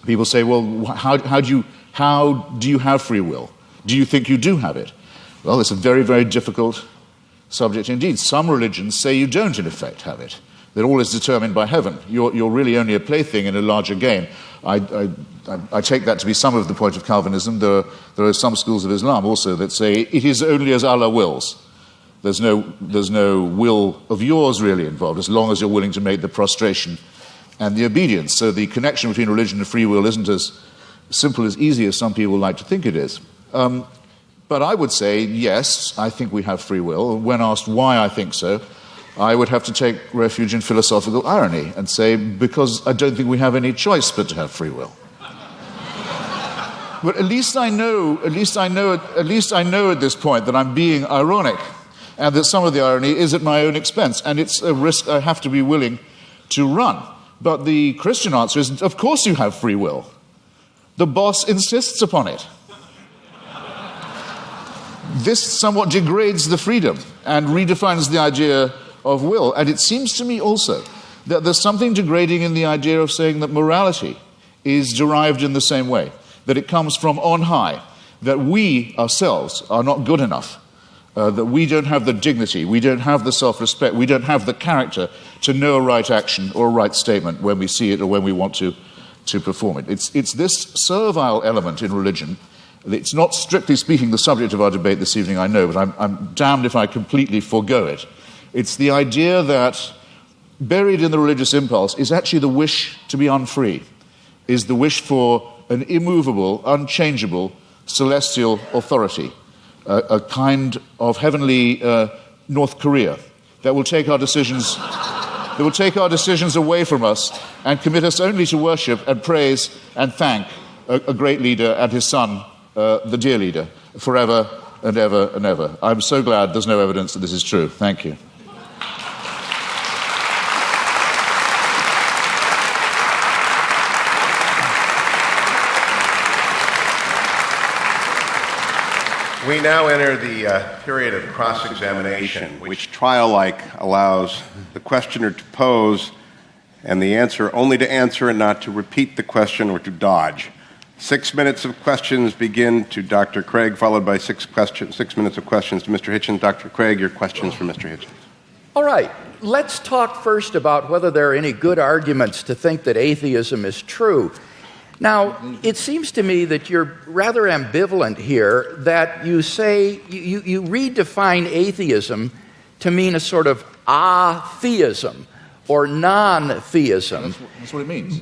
People say, well, how do you have free will? Do you think you do have it? Well, it's a very, very difficult subject indeed. Some religions say you don't, in effect, have it, that all is determined by heaven. You're really only a plaything in a larger game. I take that to be some of the point of Calvinism. There are some schools of Islam also that say it is only as Allah wills. There's no will of yours really involved, as long as you're willing to make the prostration and the obedience. So the connection between religion and free will isn't as simple, as easy as some people like to think it is. But I would say, yes, I think we have free will. When asked why I think so, I would have to take refuge in philosophical irony and say, because I don't think we have any choice but to have free will. But at least I know at this point that I'm being ironic, and that some of the irony is at my own expense, and it's a risk I have to be willing to run. But the Christian answer is, of course you have free will. The boss insists upon it. This somewhat degrades the freedom and redefines the idea of will. And it seems to me also that there's something degrading in the idea of saying that morality is derived in the same way, that it comes from on high, that we ourselves are not good enough, that we don't have the dignity, we don't have the self-respect, we don't have the character to know a right action or a right statement when we see it or when we want to perform it. It's this servile element in religion. It's not, strictly speaking, the subject of our debate this evening, I know, but I'm damned if I completely forego it. It's the idea that buried in the religious impulse is actually the wish to be unfree, is the wish for an immovable, unchangeable, celestial authority, a kind of heavenly North Korea that will take our decisions away from us and commit us only to worship and praise and thank a great leader and his son, the dear leader, forever and ever and ever. I'm so glad there's no evidence that this is true. Thank you. We now enter the period of cross-examination, which trial-like allows the questioner to pose and the answer only to answer and not to repeat the question or to dodge. 6 minutes of questions begin to Dr. Craig, followed by 6 minutes of questions to Mr. Hitchens. Dr. Craig, your questions for Mr. Hitchens. All right, let's talk first about whether there are any good arguments to think that atheism is true. Now, it seems to me that you're rather ambivalent here, that you say, you redefine atheism to mean a sort of atheism or non-theism. That's what it means.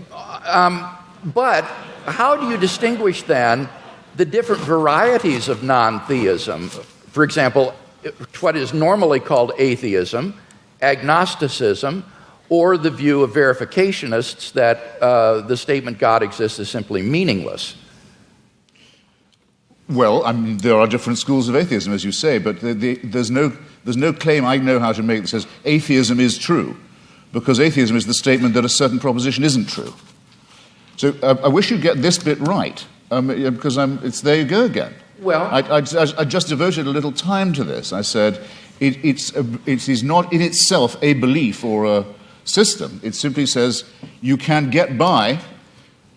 But how do you distinguish then the different varieties of non-theism? For example, what is normally called atheism, agnosticism, or the view of verificationists that the statement God exists is simply meaningless? Well, I mean, there are different schools of atheism, as you say, but there's no claim I know how to make that says atheism is true, because atheism is the statement that a certain proposition isn't true. So I wish you'd get this bit right, because it's there you go again. Well, I just devoted a little time to this. I said it is not in itself a belief or a system. It simply says you can get by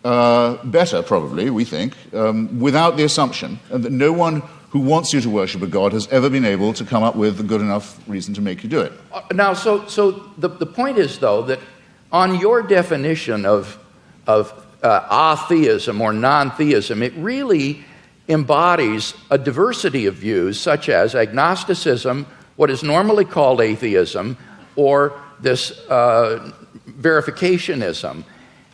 better, probably, we think, without the assumption that no one who wants you to worship a God has ever been able to come up with a good enough reason to make you do it. Now, so the point is, though, that on your definition of atheism or non-theism, it really embodies a diversity of views, such as agnosticism, what is normally called atheism, or this verificationism.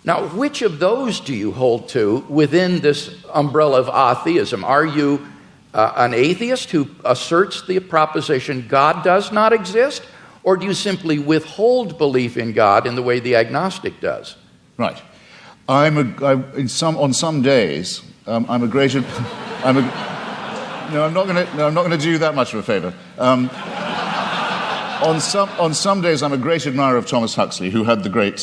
Now, which of those do you hold to within this umbrella of atheism? Are you an atheist who asserts the proposition God does not exist, or do you simply withhold belief in God in the way the agnostic does? Right. On some days, I'm a great. No, I'm not going to do you that much of a favor. On some days, I'm a great admirer of Thomas Huxley, who had the great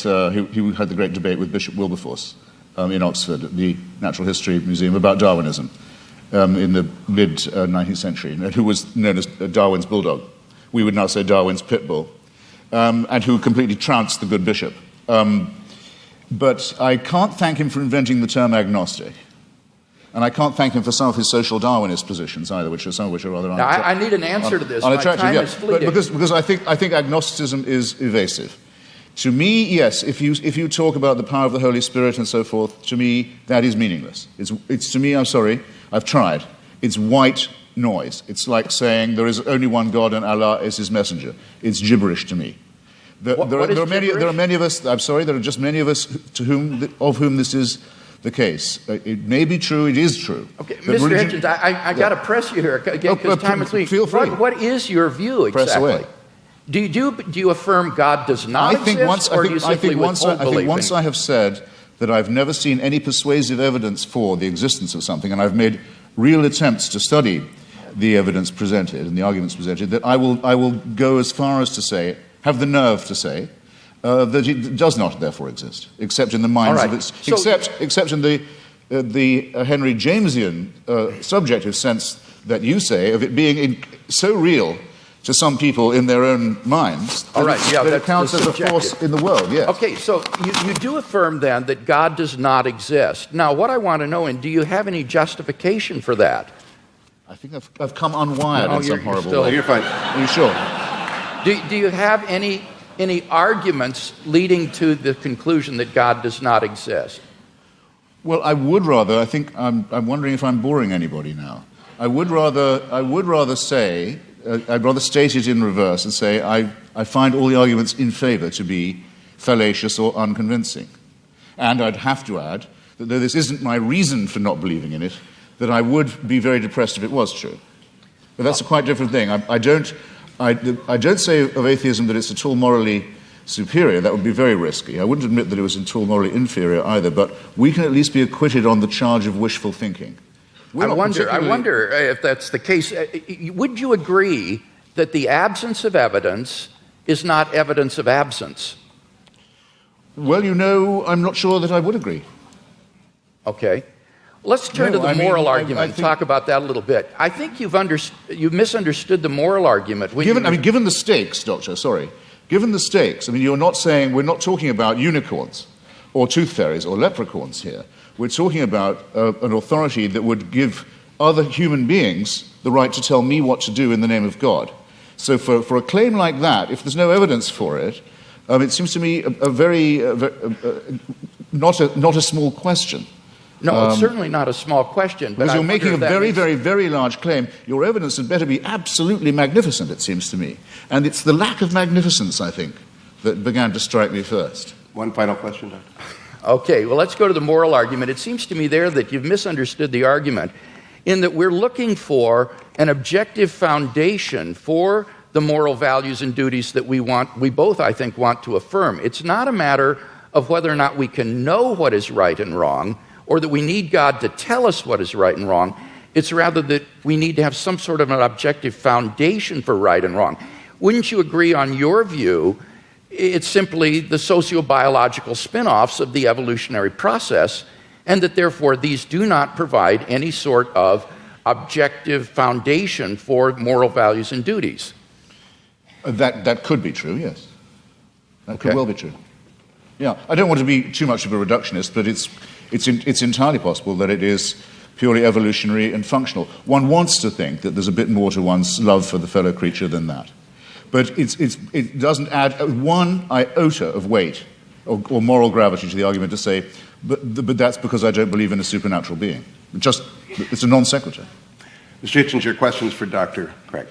debate with Bishop Wilberforce in Oxford at the Natural History Museum about Darwinism in the mid-19th century, and who was known as Darwin's bulldog. We would now say Darwin's pit bull, and who completely trounced the good bishop. But I can't thank him for inventing the term agnostic. And I can't thank him for some of his social Darwinist positions either, some of which are rather now, I need an answer to this. unattractive. My time is fleeting. Because I think agnosticism is evasive. To me, yes, if you talk about the power of the Holy Spirit and so forth, to me, that is meaningless. It's to me, I'm sorry, I've tried. It's white noise. It's like saying there is only one God and Allah is his messenger. It's gibberish to me. There are many of us, I'm sorry, there are just many of us of whom this is the case. It may be true, it is true. Okay, Mr. Hitchens, I got to press you here because time is fleeting. Feel free. What is your view exactly? Press away. Do you affirm God does not exist, or do you simply withhold belief? I think once I have said that I've never seen any persuasive evidence for the existence of something, and I've made real attempts to study the evidence presented and the arguments presented, that I will go as far as to say, have the nerve to say, that it does not therefore exist, except in the minds of its, except in the Henry Jamesian subjective sense that you say of it being so real to some people in their own minds that it counts as a force in the world. Yes. Okay, so you do affirm then that God does not exist. Now, what I want to know, and do you have any justification for that? I think I've come unwired in some horrible way. You're fine. Are you sure? Do you have any arguments leading to the conclusion that God does not exist? Well, I would rather. I think I'm wondering if I'm boring anybody now. I would rather say. I'd rather state it in reverse and say I find all the arguments in favor to be fallacious or unconvincing. And I'd have to add that though this isn't my reason for not believing in it, that I would be very depressed if it was true. But that's a quite different thing. I don't say of atheism that it's at all morally superior. That would be very risky. I wouldn't admit that it was at all morally inferior either, but we can at least be acquitted on the charge of wishful thinking. I wonder if that's the case. Would you agree that the absence of evidence is not evidence of absence? Well, I'm not sure that I would agree. Okay. Let's turn to the moral argument and talk about that a little bit. I think you've misunderstood the moral argument. Given the stakes, Doctor, given the stakes, we're not talking about unicorns or tooth fairies or leprechauns here. We're talking about an authority that would give other human beings the right to tell me what to do in the name of God. So for a claim like that, if there's no evidence for it, it seems to me not a small question. No, it's certainly not a small question. Because you're making a very, very, very large claim. Your evidence had better be absolutely magnificent, it seems to me. And it's the lack of magnificence, I think, that began to strike me first. One final question, Doctor. Okay, well, let's go to the moral argument. It seems to me there that you've misunderstood the argument in that we're looking for an objective foundation for the moral values and duties that we both, I think, want to affirm. It's not a matter of whether or not we can know what is right and wrong, or that we need God to tell us what is right and wrong. It's rather that we need to have some sort of an objective foundation for right and wrong. Wouldn't you agree on your view? It's simply the sociobiological spin-offs of the evolutionary process, and that therefore these do not provide any sort of objective foundation for moral values and duties. That could be true, yes. That could well be true. Yeah, I don't want to be too much of a reductionist, but it's entirely possible that it is purely evolutionary and functional. One wants to think that there's a bit more to one's love for the fellow creature than that. But it doesn't add one iota of weight or moral gravity to the argument to say, but that's because I don't believe in a supernatural being. It's a non sequitur. Mr. Hitchens, your questions for Dr. Craig.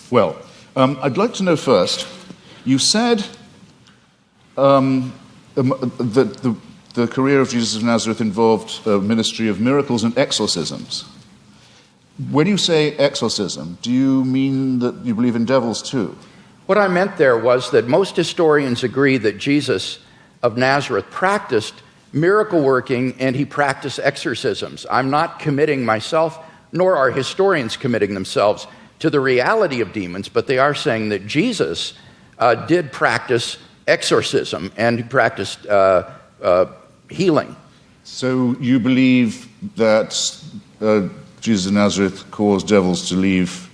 Well, I'd like to know first, you said that the career of Jesus of Nazareth involved a ministry of miracles and exorcisms. When you say exorcism, do you mean that you believe in devils too? What I meant there was that most historians agree that Jesus of Nazareth practiced miracle working and he practiced exorcisms. I'm not committing myself, nor are historians committing themselves to the reality of demons, but they are saying that Jesus did practice exorcism and he practiced healing. So you believe that Jesus of Nazareth caused devils to leave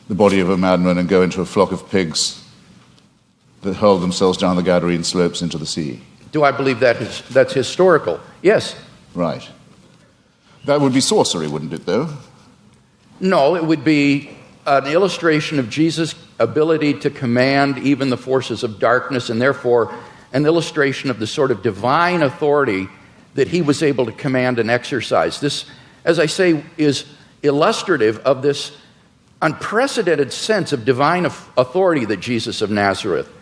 the body of a madman and go into a flock of pigs that hurled themselves down the Gadarene slopes into the sea? Do I believe that's historical? Yes. Right. That would be sorcery, wouldn't it, though? No, it would be an illustration of Jesus' ability to command even the forces of darkness, and therefore an illustration of the sort of divine authority that he was able to command and exercise. This, as I say, is illustrative of this unprecedented sense of divine authority that Jesus of Nazareth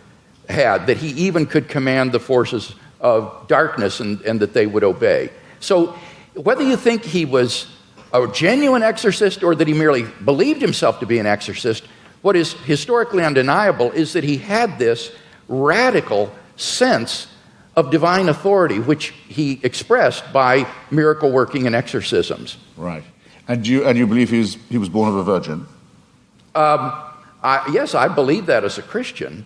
had, that he even could command the forces of darkness and that they would obey. So whether you think he was a genuine exorcist or that he merely believed himself to be an exorcist, what is historically undeniable is that he had this radical sense of divine authority, which he expressed by miracle working and exorcisms. Right. And you believe he was born of a virgin? Yes, I believe that as a Christian.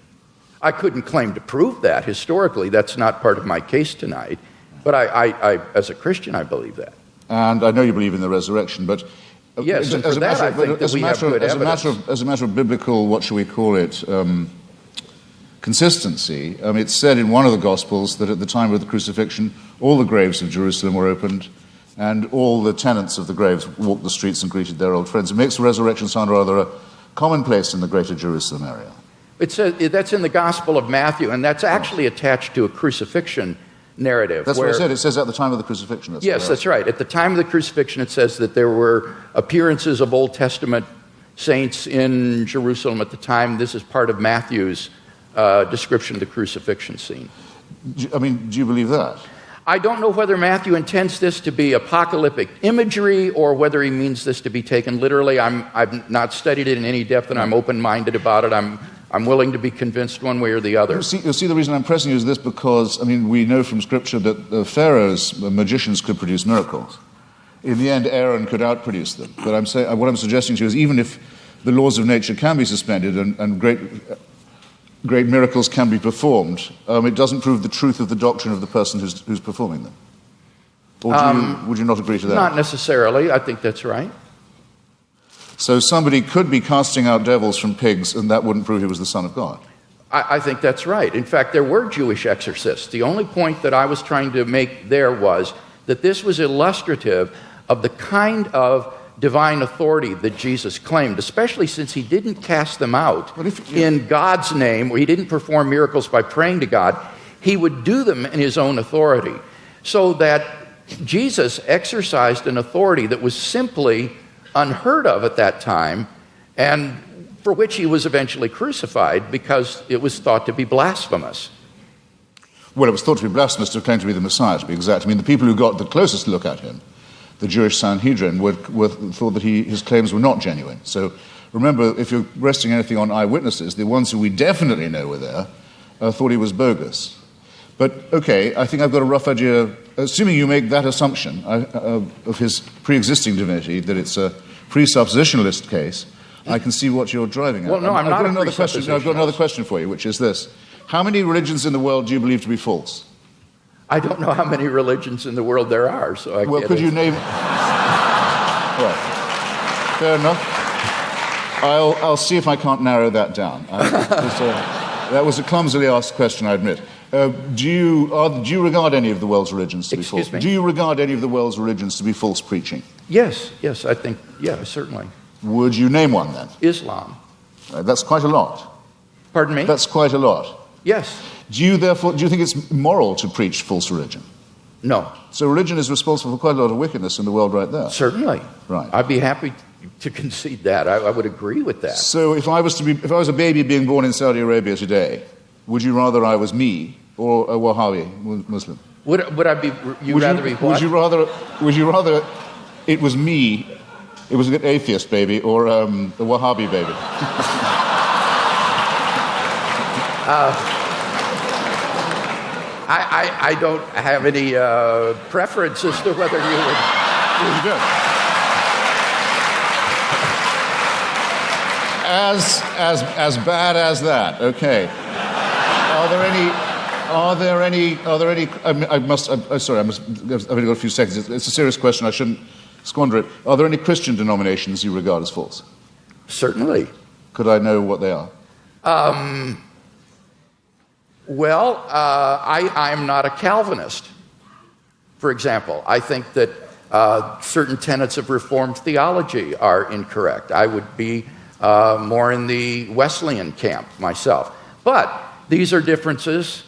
I couldn't claim to prove that historically. That's not part of my case tonight. But I as a Christian, I believe that. And I know you believe in the resurrection, but yes, and for that I think that we have good evidence. As a matter of biblical, what shall we call it, consistency, it's said in one of the Gospels that at the time of the crucifixion, all the graves of Jerusalem were opened, and all the tenants of the graves walked the streets and greeted their old friends. It makes the resurrection sound rather commonplace in the greater Jerusalem area. That's in the Gospel of Matthew, and that's actually attached to a crucifixion narrative. That's what I said. It says at the time of the crucifixion. That's right. At the time of the crucifixion, it says that there were appearances of Old Testament saints in Jerusalem at the time. This is part of Matthew's description of the crucifixion scene. Do you believe that? I don't know whether Matthew intends this to be apocalyptic imagery or whether he means this to be taken literally. I've not studied it in any depth, and I'm open-minded about it. I'm willing to be convinced one way or the other. You'll see the reason I'm pressing you is this because, we know from Scripture that the Pharaoh's magicians could produce miracles. In the end, Aaron could outproduce them. But what I'm suggesting to you is even if the laws of nature can be suspended and great miracles can be performed, it doesn't prove the truth of the doctrine of the person who's performing them. Or would you not agree to that? Not necessarily. I think that's right. So somebody could be casting out devils from pigs, and that wouldn't prove he was the Son of God. I think that's right. In fact, there were Jewish exorcists. The only point that I was trying to make there was that this was illustrative of the kind of divine authority that Jesus claimed, especially since he didn't cast them out in God's name, or he didn't perform miracles by praying to God. He would do them in his own authority. So that Jesus exercised an authority that was simply unheard of at that time, and for which he was eventually crucified because it was thought to be blasphemous. Well, it was thought to be blasphemous to claim to be the Messiah, to be exact. The people who got the closest look at him, the Jewish Sanhedrin, thought that his claims were not genuine. So remember, if you're resting anything on eyewitnesses, the ones who we definitely know were there thought he was bogus. But, okay, I think I've got a rough idea, assuming you make that assumption of his pre-existing divinity, that it's a presuppositionalist case, I can see what you're driving at. Well, no, I've got another question for you, which is this. How many religions in the world do you believe to be false? I don't know how many religions in the world there are, so I Well, could you name... Well, fair enough. I'll see if I can't narrow that down. That was a clumsily asked question, I admit. Do you regard any of the world's religions to be false? Me? Do you regard any of the world's religions to be false preaching? Yes, I think, certainly. Would you name one, then? Islam. That's quite a lot. Pardon me? That's quite a lot. Yes. Do you think it's moral to preach false religion? No. So religion is responsible for quite a lot of wickedness in the world right there. Certainly. Right. I'd be happy to concede that. I would agree with that. So if I was a baby being born in Saudi Arabia today, would you rather I was me or a Wahhabi Muslim? Would I be? You'd rather be what? Would you rather it was me? It was an atheist baby or a Wahhabi baby? I don't have any preference as to whether you would. You do. As bad as that. Okay. Are there any? Sorry, I've only got a few seconds. It's a serious question. I shouldn't squander it. Are there any Christian denominations you regard as false? Certainly. Could I know what they are? Well, I'm not a Calvinist, for example. I think that certain tenets of Reformed theology are incorrect. I would be more in the Wesleyan camp myself. But these are differences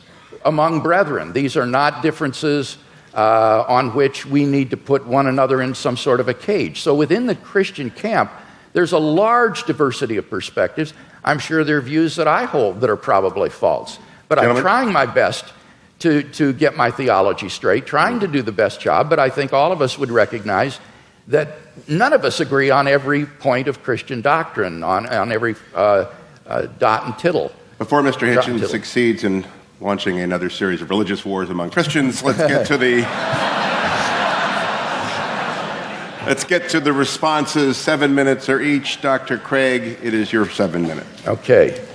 among brethren. These are not differences on which we need to put one another in some sort of a cage. So within the Christian camp, there's a large diversity of perspectives. I'm sure there are views that I hold that are probably false. But I'm trying my best to get my theology straight, trying to do the best job. But I think all of us would recognize that none of us agree on every point of Christian doctrine, on every dot and tittle. Before Mr. Hitchens succeeds in launching another series of religious wars among Christians, let's get to the responses. 7 minutes are each. Dr. Craig, it is your 7 minutes. Okay.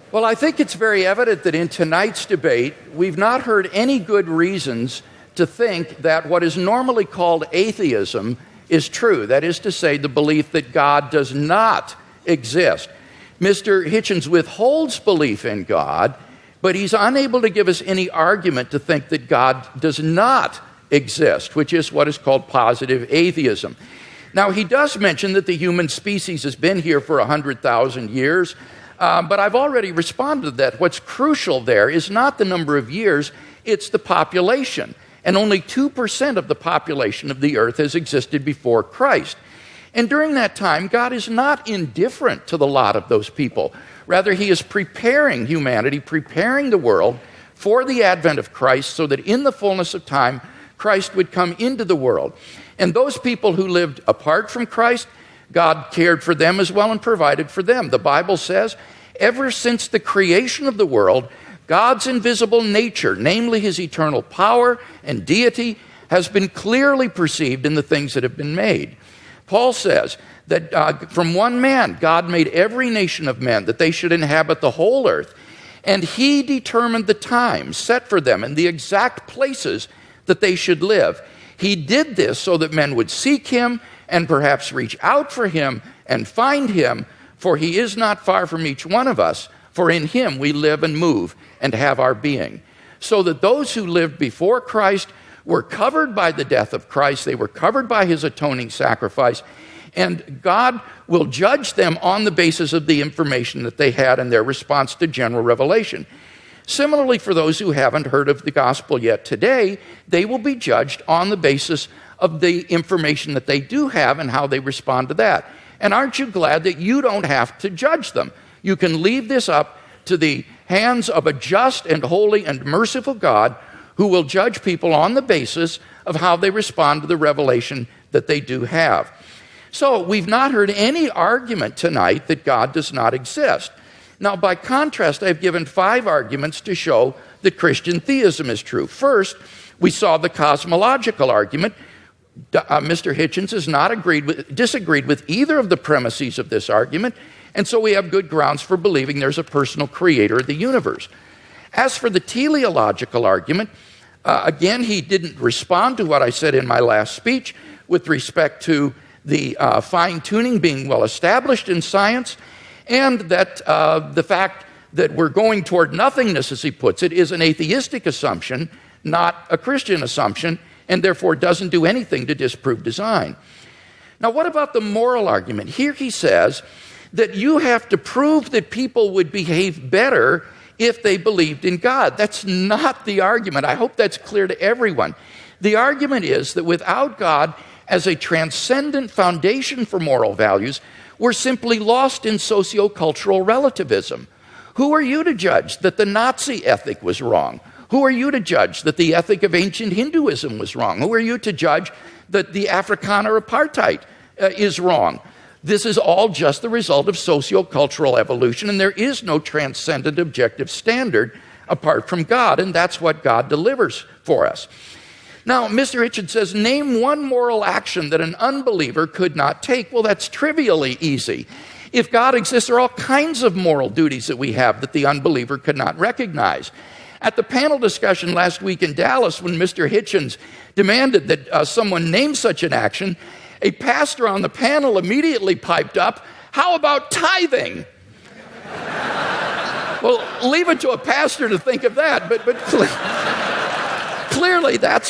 Well, I think it's very evident that in tonight's debate, we've not heard any good reasons to think that what is normally called atheism is true. That is to say, the belief that God does not exist. Mr. Hitchens withholds belief in God, but he's unable to give us any argument to think that God does not exist, which is what is called positive atheism. Now, he does mention that the human species has been here for 100,000 years, but I've already responded to that. What's crucial there is not the number of years, it's the population. And only 2% of the population of the earth has existed before Christ. And during that time, God is not indifferent to the lot of those people. Rather, he is preparing humanity, preparing the world for the advent of Christ so that in the fullness of time, Christ would come into the world. And those people who lived apart from Christ, God cared for them as well and provided for them. The Bible says, ever since the creation of the world, God's invisible nature, namely his eternal power and deity, has been clearly perceived in the things that have been made. Paul says that from one man, God made every nation of men, that they should inhabit the whole earth. And he determined the time set for them and the exact places that they should live. He did this so that men would seek him and perhaps reach out for him and find him, for he is not far from each one of us, for in him we live and move and have our being. So that those who lived before Christ were covered by the death of Christ, they were covered by his atoning sacrifice, and God will judge them on the basis of the information that they had in their response to general revelation. Similarly, for those who haven't heard of the gospel yet today, they will be judged on the basis of the information that they do have and how they respond to that. And aren't you glad that you don't have to judge them? You can leave this up to the hands of a just and holy and merciful God who will judge people on the basis of how they respond to the revelation that they do have. So we've not heard any argument tonight that God does not exist. Now, by contrast, I've given 5 arguments to show that Christian theism is true. First, we saw the cosmological argument. Mr. Hitchens has not disagreed with either of the premises of this argument, and so we have good grounds for believing there's a personal creator of the universe. As for the teleological argument, again, he didn't respond to what I said in my last speech with respect to the fine-tuning being well established in science, and that the fact that we're going toward nothingness, as he puts it, is an atheistic assumption, not a Christian assumption, and therefore doesn't do anything to disprove design. Now, what about the moral argument? Here he says that you have to prove that people would behave better if they believed in God. That's not the argument. I hope that's clear to everyone. The argument is that without God as a transcendent foundation for moral values, we're simply lost in sociocultural relativism. Who are you to judge that the Nazi ethic was wrong? Who are you to judge that the ethic of ancient Hinduism was wrong? Who are you to judge that the Afrikaner apartheid is wrong? This is all just the result of sociocultural evolution, and there is no transcendent objective standard apart from God, and that's what God delivers for us. Now, Mr. Hitchens says, name one moral action that an unbeliever could not take. Well, that's trivially easy. If God exists, there are all kinds of moral duties that we have that the unbeliever could not recognize. At the panel discussion last week in Dallas, when Mr. Hitchens demanded that someone name such an action, a pastor on the panel immediately piped up, "How about tithing?" Well, leave it to a pastor to think of that, but clearly that's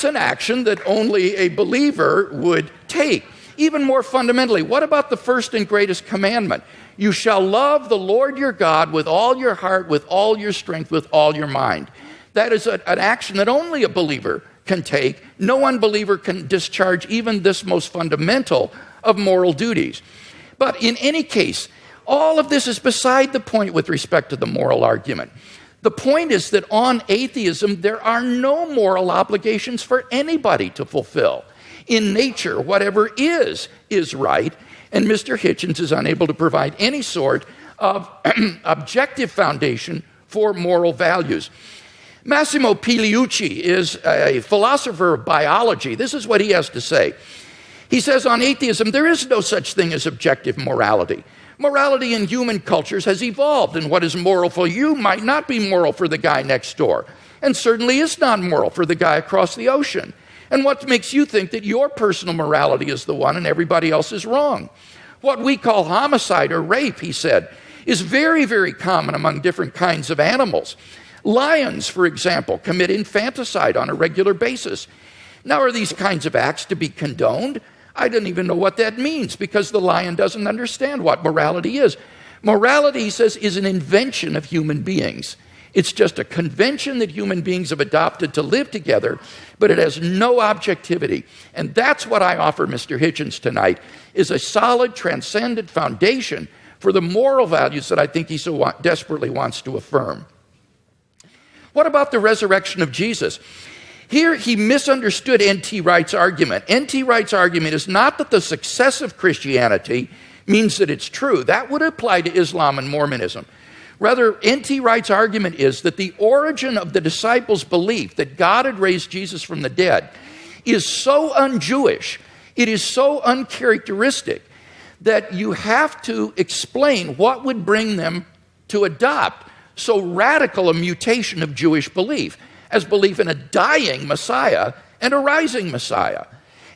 an action that only a believer would take. Even more fundamentally, what about the first and greatest commandment? You shall love the Lord your God with all your heart, with all your strength, with all your mind. That is an action that only a believer can take. No unbeliever can discharge even this most fundamental of moral duties. But in any case, all of this is beside the point with respect to the moral argument. The point is that on atheism, there are no moral obligations for anybody to fulfill. In nature, whatever is right, and Mr. Hitchens is unable to provide any sort of objective foundation for moral values. Massimo Pigliucci is a philosopher of biology. This is what he has to say. He says, on atheism, there is no such thing as objective morality. Morality in human cultures has evolved, and what is moral for you might not be moral for the guy next door, and certainly is not moral for the guy across the ocean. And what makes you think that your personal morality is the one and everybody else is wrong? What we call homicide or rape, he said, is very, very common among different kinds of animals. Lions, for example, commit infanticide on a regular basis. Now, are these kinds of acts to be condoned? I don't even know what that means, because the lion doesn't understand what morality is. Morality, he says, is an invention of human beings. It's just a convention that human beings have adopted to live together, but it has no objectivity. And that's what I offer Mr. Hitchens tonight, is a solid, transcendent foundation for the moral values that I think he so desperately wants to affirm. What about the resurrection of Jesus? Here he misunderstood N.T. Wright's argument. N.T. Wright's argument is not that the success of Christianity means that it's true. That would apply to Islam and Mormonism. Rather, N.T. Wright's argument is that the origin of the disciples' belief that God had raised Jesus from the dead is so un-Jewish, it is so uncharacteristic, that you have to explain what would bring them to adopt so radical a mutation of Jewish belief as belief in a dying Messiah and a rising Messiah.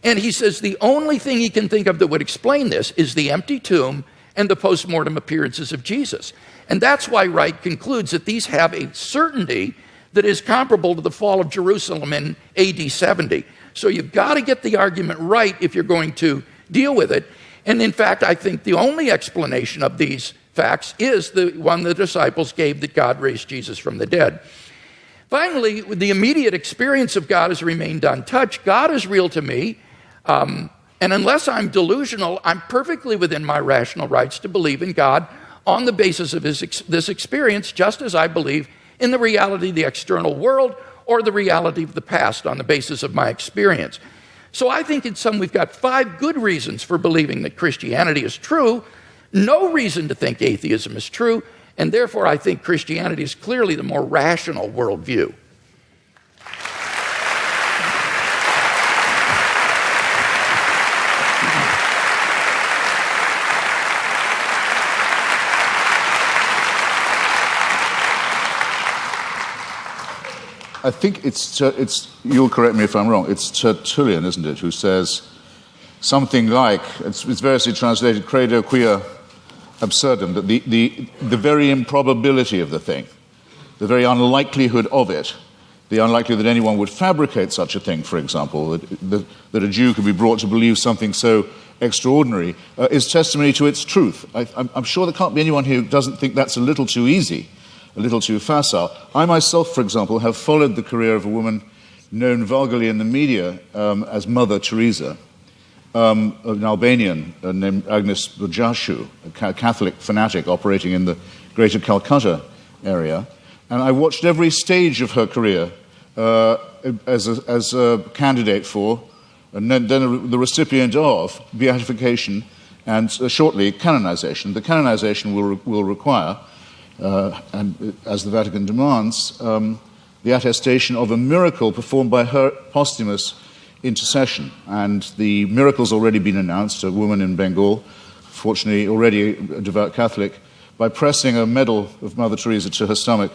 And he says the only thing he can think of that would explain this is the empty tomb and the post-mortem appearances of Jesus. And that's why Wright concludes that these have a certainty that is comparable to the fall of Jerusalem in AD 70. So you've got to get the argument right if you're going to deal with it. And in fact, I think the only explanation of these facts is the one the disciples gave, that God raised Jesus from the dead. Finally, the immediate experience of God has remained untouched. God is real to me, and unless I'm delusional, I'm perfectly within my rational rights to believe in God on the basis of this experience, just as I believe in the reality of the external world or the reality of the past on the basis of my experience. So I think in sum we've got 5 good reasons for believing that Christianity is true, no reason to think atheism is true, and therefore I think Christianity is clearly the more rational worldview. I think it's you'll correct me if I'm wrong, it's Tertullian, isn't it, who says something like, it's variously translated, credo quia absurdum, that the very improbability of the thing, the very unlikelihood of it, the unlikelihood that anyone would fabricate such a thing, for example, that a Jew could be brought to believe something so extraordinary, is testimony to its truth. I'm sure there can't be anyone who doesn't think that's a little too easy, a little too facile. I myself, for example, have followed the career of a woman known vulgarly in the media as Mother Teresa, an Albanian named Agnes Bujashu, a Catholic fanatic operating in the greater Calcutta area. And I watched every stage of her career as a candidate for, and then the recipient of, beatification and shortly canonization. The canonization will require, and as the Vatican demands, the attestation of a miracle performed by her posthumous intercession. And the miracle's already been announced. A woman in Bengal fortunately already a devout Catholic, by pressing a medal of Mother Teresa to her stomach,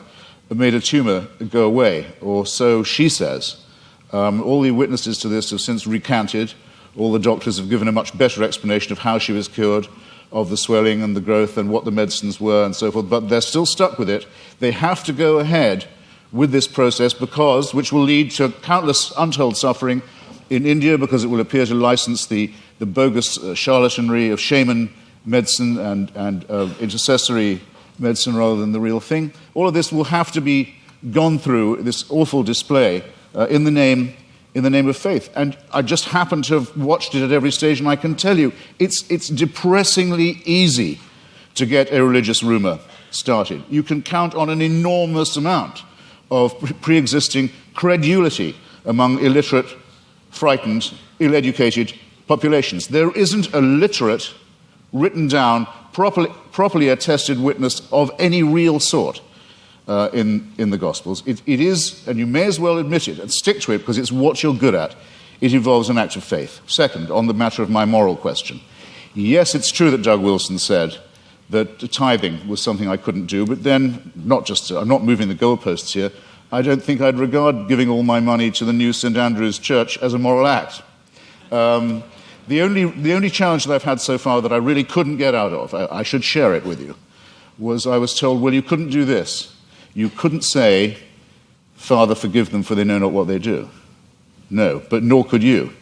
made a tumor go away, or so she says. All the witnesses to this have since recanted. All the doctors have given a much better explanation of how she was cured, of the swelling and the growth and what the medicines were and so forth, but they're still stuck with it. They have to go ahead with this process which will lead to countless untold suffering in India, because it will appear to license the bogus charlatanry of shaman medicine and intercessory medicine rather than the real thing. All of this will have to be gone through, this awful display, in the name of faith. And I just happen to have watched it at every stage, and I can tell you, it's depressingly easy to get a religious rumor started. You can count on an enormous amount of pre-existing credulity among illiterate, frightened, ill-educated populations. There isn't a literate, written down, properly attested witness of any real sort in the Gospels. It is, and you may as well admit it and stick to it because it's what you're good at, it involves an act of faith. Second, on the matter of my moral question, yes, it's true that Doug Wilson said that tithing was something I couldn't do, but then, I'm not moving the goalposts here, I don't think I'd regard giving all my money to the new St. Andrew's Church as a moral act. The only challenge that I've had so far that I really couldn't get out of, I should share it with you, was I was told, well, you couldn't do this. You couldn't say, Father, forgive them for they know not what they do. No, but nor could you,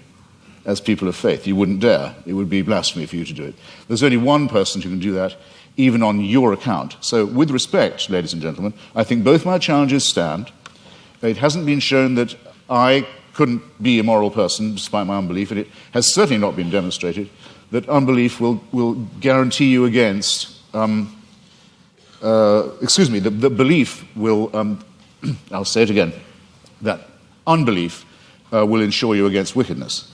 as people of faith. You wouldn't dare. It would be blasphemy for you to do it. There's only one person who can do that, even on your account. So with respect, ladies and gentlemen, I think both my challenges stand. It hasn't been shown that I couldn't be a moral person despite my unbelief, and it has certainly not been demonstrated that unbelief will guarantee you against, the belief will, I'll say it again, that unbelief will ensure you against wickedness.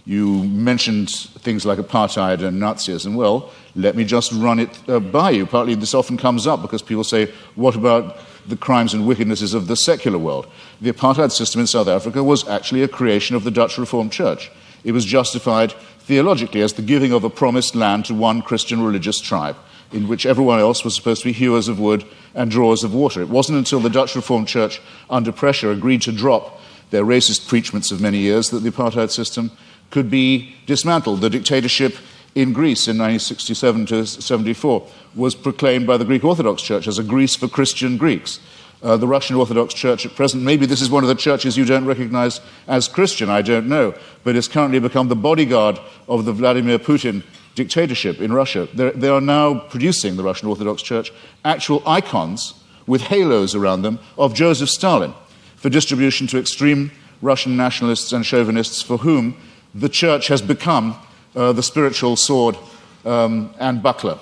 You mentioned things like apartheid and Nazism. Well, let me just run it by you. Partly this often comes up because people say, what about the crimes and wickednesses of the secular world? The apartheid system in South Africa was actually a creation of the Dutch Reformed Church. It was justified theologically as the giving of a promised land to one Christian religious tribe, in which everyone else was supposed to be hewers of wood and drawers of water. It wasn't until the Dutch Reformed Church, under pressure, agreed to drop their racist preachments of many years that the apartheid system could be dismantled. The dictatorship in Greece in 1967 to 74 was proclaimed by the Greek Orthodox Church as a Greece for Christian Greeks. The Russian Orthodox Church at present, maybe this is one of the churches you don't recognize as Christian, I don't know, but it's currently become the bodyguard of the Vladimir Putin dictatorship in Russia. They are now producing, the Russian Orthodox Church, actual icons with halos around them of Joseph Stalin for distribution to extreme Russian nationalists and chauvinists for whom the church has become the spiritual sword and buckler.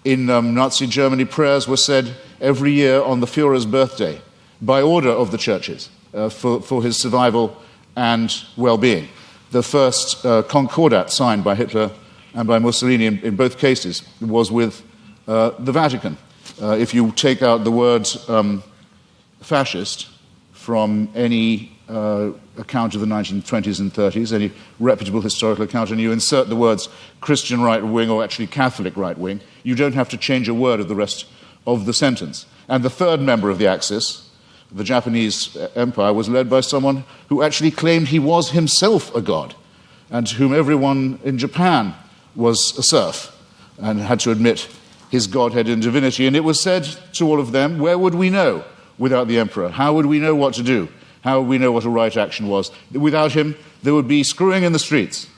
In Nazi Germany, prayers were said every year on the Führer's birthday by order of the churches for his survival and well-being. The first concordat signed by Hitler and by Mussolini in both cases was with the Vatican. If you take out the word fascist from any account of the 1920s and 30s, any reputable historical account, and you insert the words Christian right wing or actually Catholic right wing, you don't have to change a word of the rest of the sentence. And the third member of the Axis, the Japanese Empire, was led by someone who actually claimed he was himself a god, and to whom everyone in Japan was a serf and had to admit his godhead and divinity. And it was said to all of them, where would we know without the emperor? How would we know what to do? How would we know what a right action was? Without him, there would be screwing in the streets.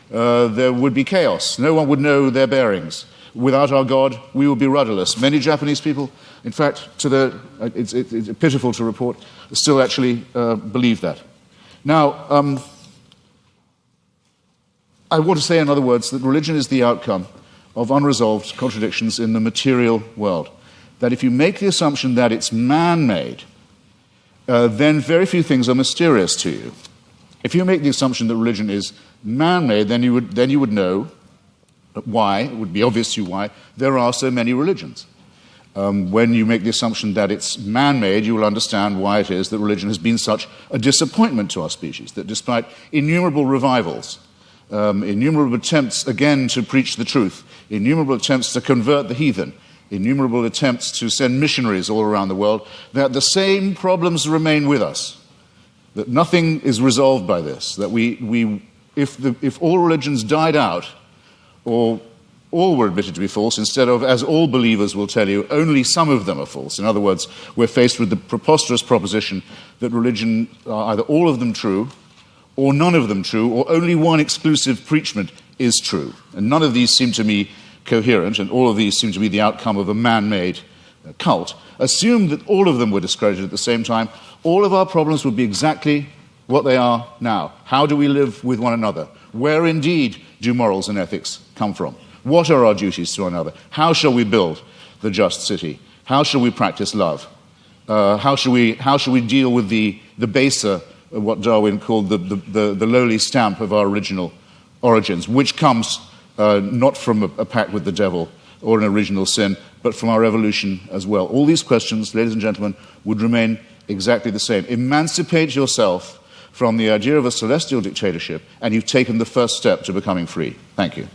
There would be chaos. No one would know their bearings. Without our God, we would be rudderless. Many Japanese people, in fact, it's pitiful to report, still actually believe that. Now, I want to say, in other words, that religion is the outcome of unresolved contradictions in the material world. That if you make the assumption that it's man-made, then very few things are mysterious to you. If you make the assumption that religion is man-made, then you would know why, it would be obvious to you why, there are so many religions. When you make the assumption that it's man-made, you will understand why it is that religion has been such a disappointment to our species, that despite innumerable revivals innumerable attempts again to preach the truth, innumerable attempts to convert the heathen, innumerable attempts to send missionaries all around the world, that the same problems remain with us, that nothing is resolved by this, that if all religions died out, or all were admitted to be false, instead of, as all believers will tell you, only some of them are false. In other words, we're faced with the preposterous proposition that religion are either all of them true, or none of them true, or only one exclusive preachment is true. And none of these seem to me coherent, and all of these seem to be the outcome of a man-made cult. Assume that all of them were discredited at the same time, all of our problems would be exactly what they are now. How do we live with one another? Where indeed do morals and ethics come from? What are our duties to one another? How shall we build the just city? How shall we practice love? How shall we deal with the baser, what Darwin called the lowly stamp of our original origins, which comes not from a pact with the devil or an original sin, but from our evolution as well. All these questions, ladies and gentlemen, would remain exactly the same. Emancipate yourself from the idea of a celestial dictatorship, and you've taken the first step to becoming free. Thank you.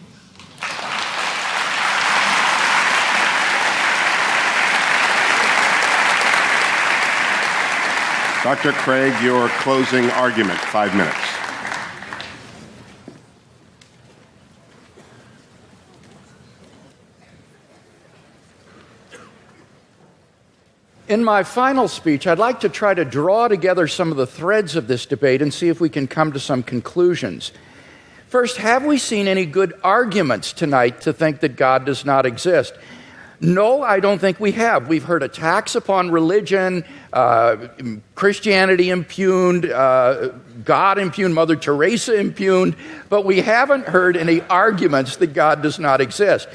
Dr. Craig, your closing argument, 5 minutes. In my final speech, I'd like to try to draw together some of the threads of this debate and see if we can come to some conclusions. First, have we seen any good arguments tonight to think that God does not exist? No, I don't think we have. We've heard attacks upon religion, Christianity impugned, God impugned, Mother Teresa impugned, but we haven't heard any arguments that God does not exist.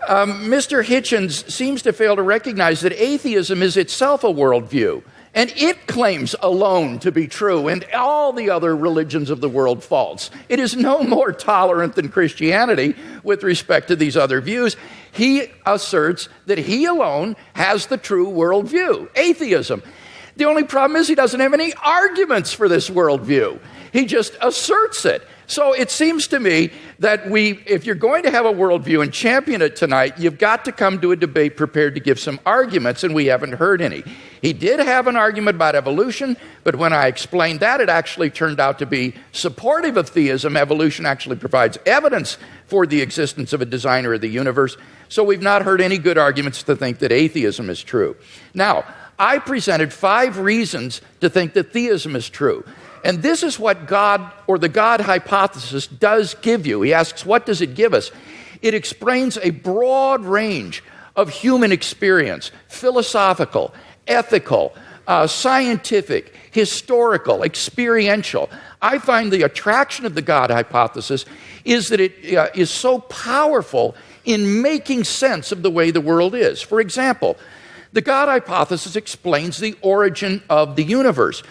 Mr. Hitchens seems to fail to recognize that atheism is itself a worldview, and it claims alone to be true, and all the other religions of the world false. It is no more tolerant than Christianity with respect to these other views. He asserts that he alone has the true worldview, atheism. The only problem is he doesn't have any arguments for this worldview. He just asserts it. So it seems to me that if you're going to have a worldview and champion it tonight, you've got to come to a debate prepared to give some arguments, and we haven't heard any. He did have an argument about evolution, but when I explained that, it actually turned out to be supportive of theism. Evolution actually provides evidence for the existence of a designer of the universe. So we've not heard any good arguments to think that atheism is true. Now, I presented 5 reasons to think that theism is true. And this is what God, or the God hypothesis, does give you. He asks, what does it give us? It explains a broad range of human experience, philosophical, ethical, scientific, historical, experiential. I find the attraction of the God hypothesis is that it is so powerful in making sense of the way the world is. For example, the God hypothesis explains the origin of the universe.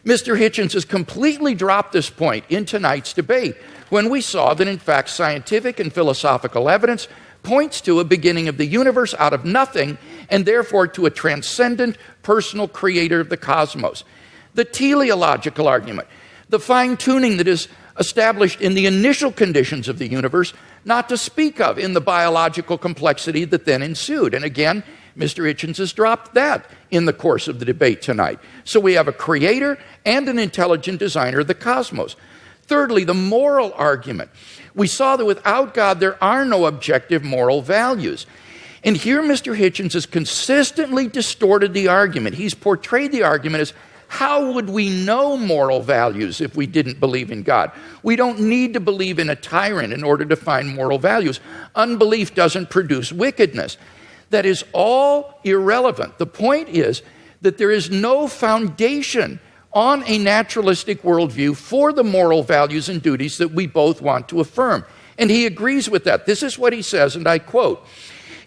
Mr. Hitchens has completely dropped this point in tonight's debate when we saw that, in fact, scientific and philosophical evidence points to a beginning of the universe out of nothing and therefore to a transcendent personal creator of the cosmos. The teleological argument, the fine-tuning that is established in the initial conditions of the universe, not to speak of in the biological complexity that then ensued. And again, Mr. Hitchens has dropped that in the course of the debate tonight. So we have a creator and an intelligent designer of the cosmos. Thirdly, the moral argument. We saw that without God, there are no objective moral values. And here Mr. Hitchens has consistently distorted the argument. He's portrayed the argument as, how would we know moral values if we didn't believe in God? We don't need to believe in a tyrant in order to find moral values. Unbelief doesn't produce wickedness. That is all irrelevant. The point is that there is no foundation on a naturalistic worldview for the moral values and duties that we both want to affirm. And he agrees with that. This is what he says, and I quote.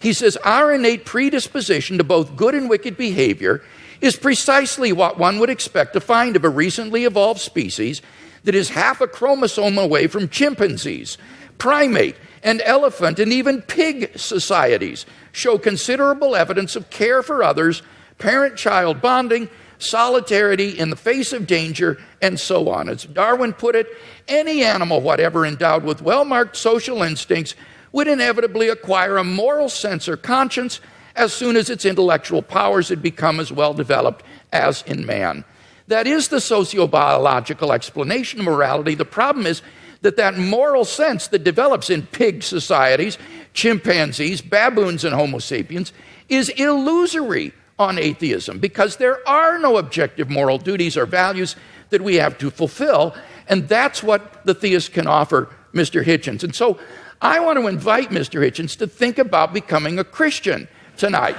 He says, our innate predisposition to both good and wicked behavior is precisely what one would expect to find of a recently evolved species that is half a chromosome away from chimpanzees, primate, and elephant, and even pig societies show considerable evidence of care for others, parent-child bonding, solidarity in the face of danger, and so on. As Darwin put it, any animal whatever endowed with well-marked social instincts would inevitably acquire a moral sense or conscience as soon as its intellectual powers had become as well developed as in man. That is the sociobiological explanation of morality. The problem is that moral sense that develops in pig societies, chimpanzees, baboons, and Homo sapiens is illusory on atheism, because there are no objective moral duties or values that we have to fulfill, and that's what the theist can offer Mr. Hitchens. And so I want to invite Mr. Hitchens to think about becoming a Christian tonight.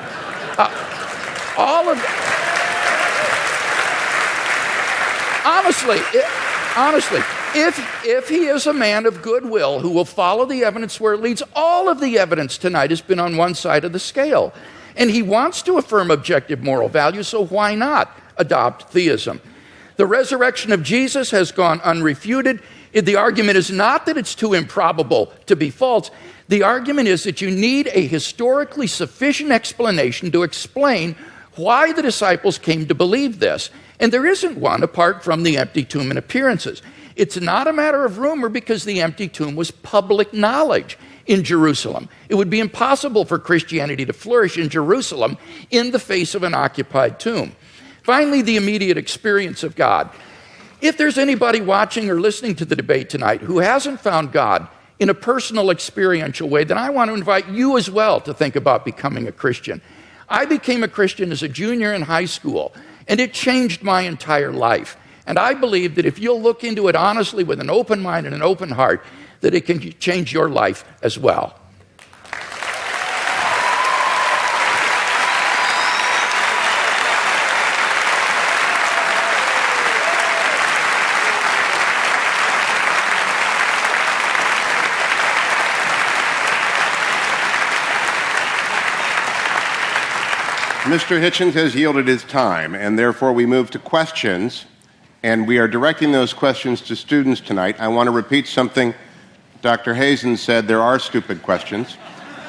Honestly, if he is a man of goodwill who will follow the evidence where it leads, all of the evidence tonight has been on one side of the scale. And he wants to affirm objective moral values, so why not adopt theism? The resurrection of Jesus has gone unrefuted. The argument is not that it's too improbable to be false. The argument is that you need a historically sufficient explanation to explain why the disciples came to believe this. And there isn't one apart from the empty tomb and appearances. It's not a matter of rumor, because the empty tomb was public knowledge in Jerusalem. It would be impossible for Christianity to flourish in Jerusalem in the face of an occupied tomb. Finally, the immediate experience of God. If there's anybody watching or listening to the debate tonight who hasn't found God in a personal, experiential way, then I want to invite you as well to think about becoming a Christian. I became a Christian as a junior in high school, and it changed my entire life. And I believe that if you'll look into it honestly with an open mind and an open heart, that it can change your life as well. Mr. Hitchens has yielded his time, and therefore we move to questions, and we are directing those questions to students tonight. I want to repeat something Dr. Hazen said: there are stupid questions.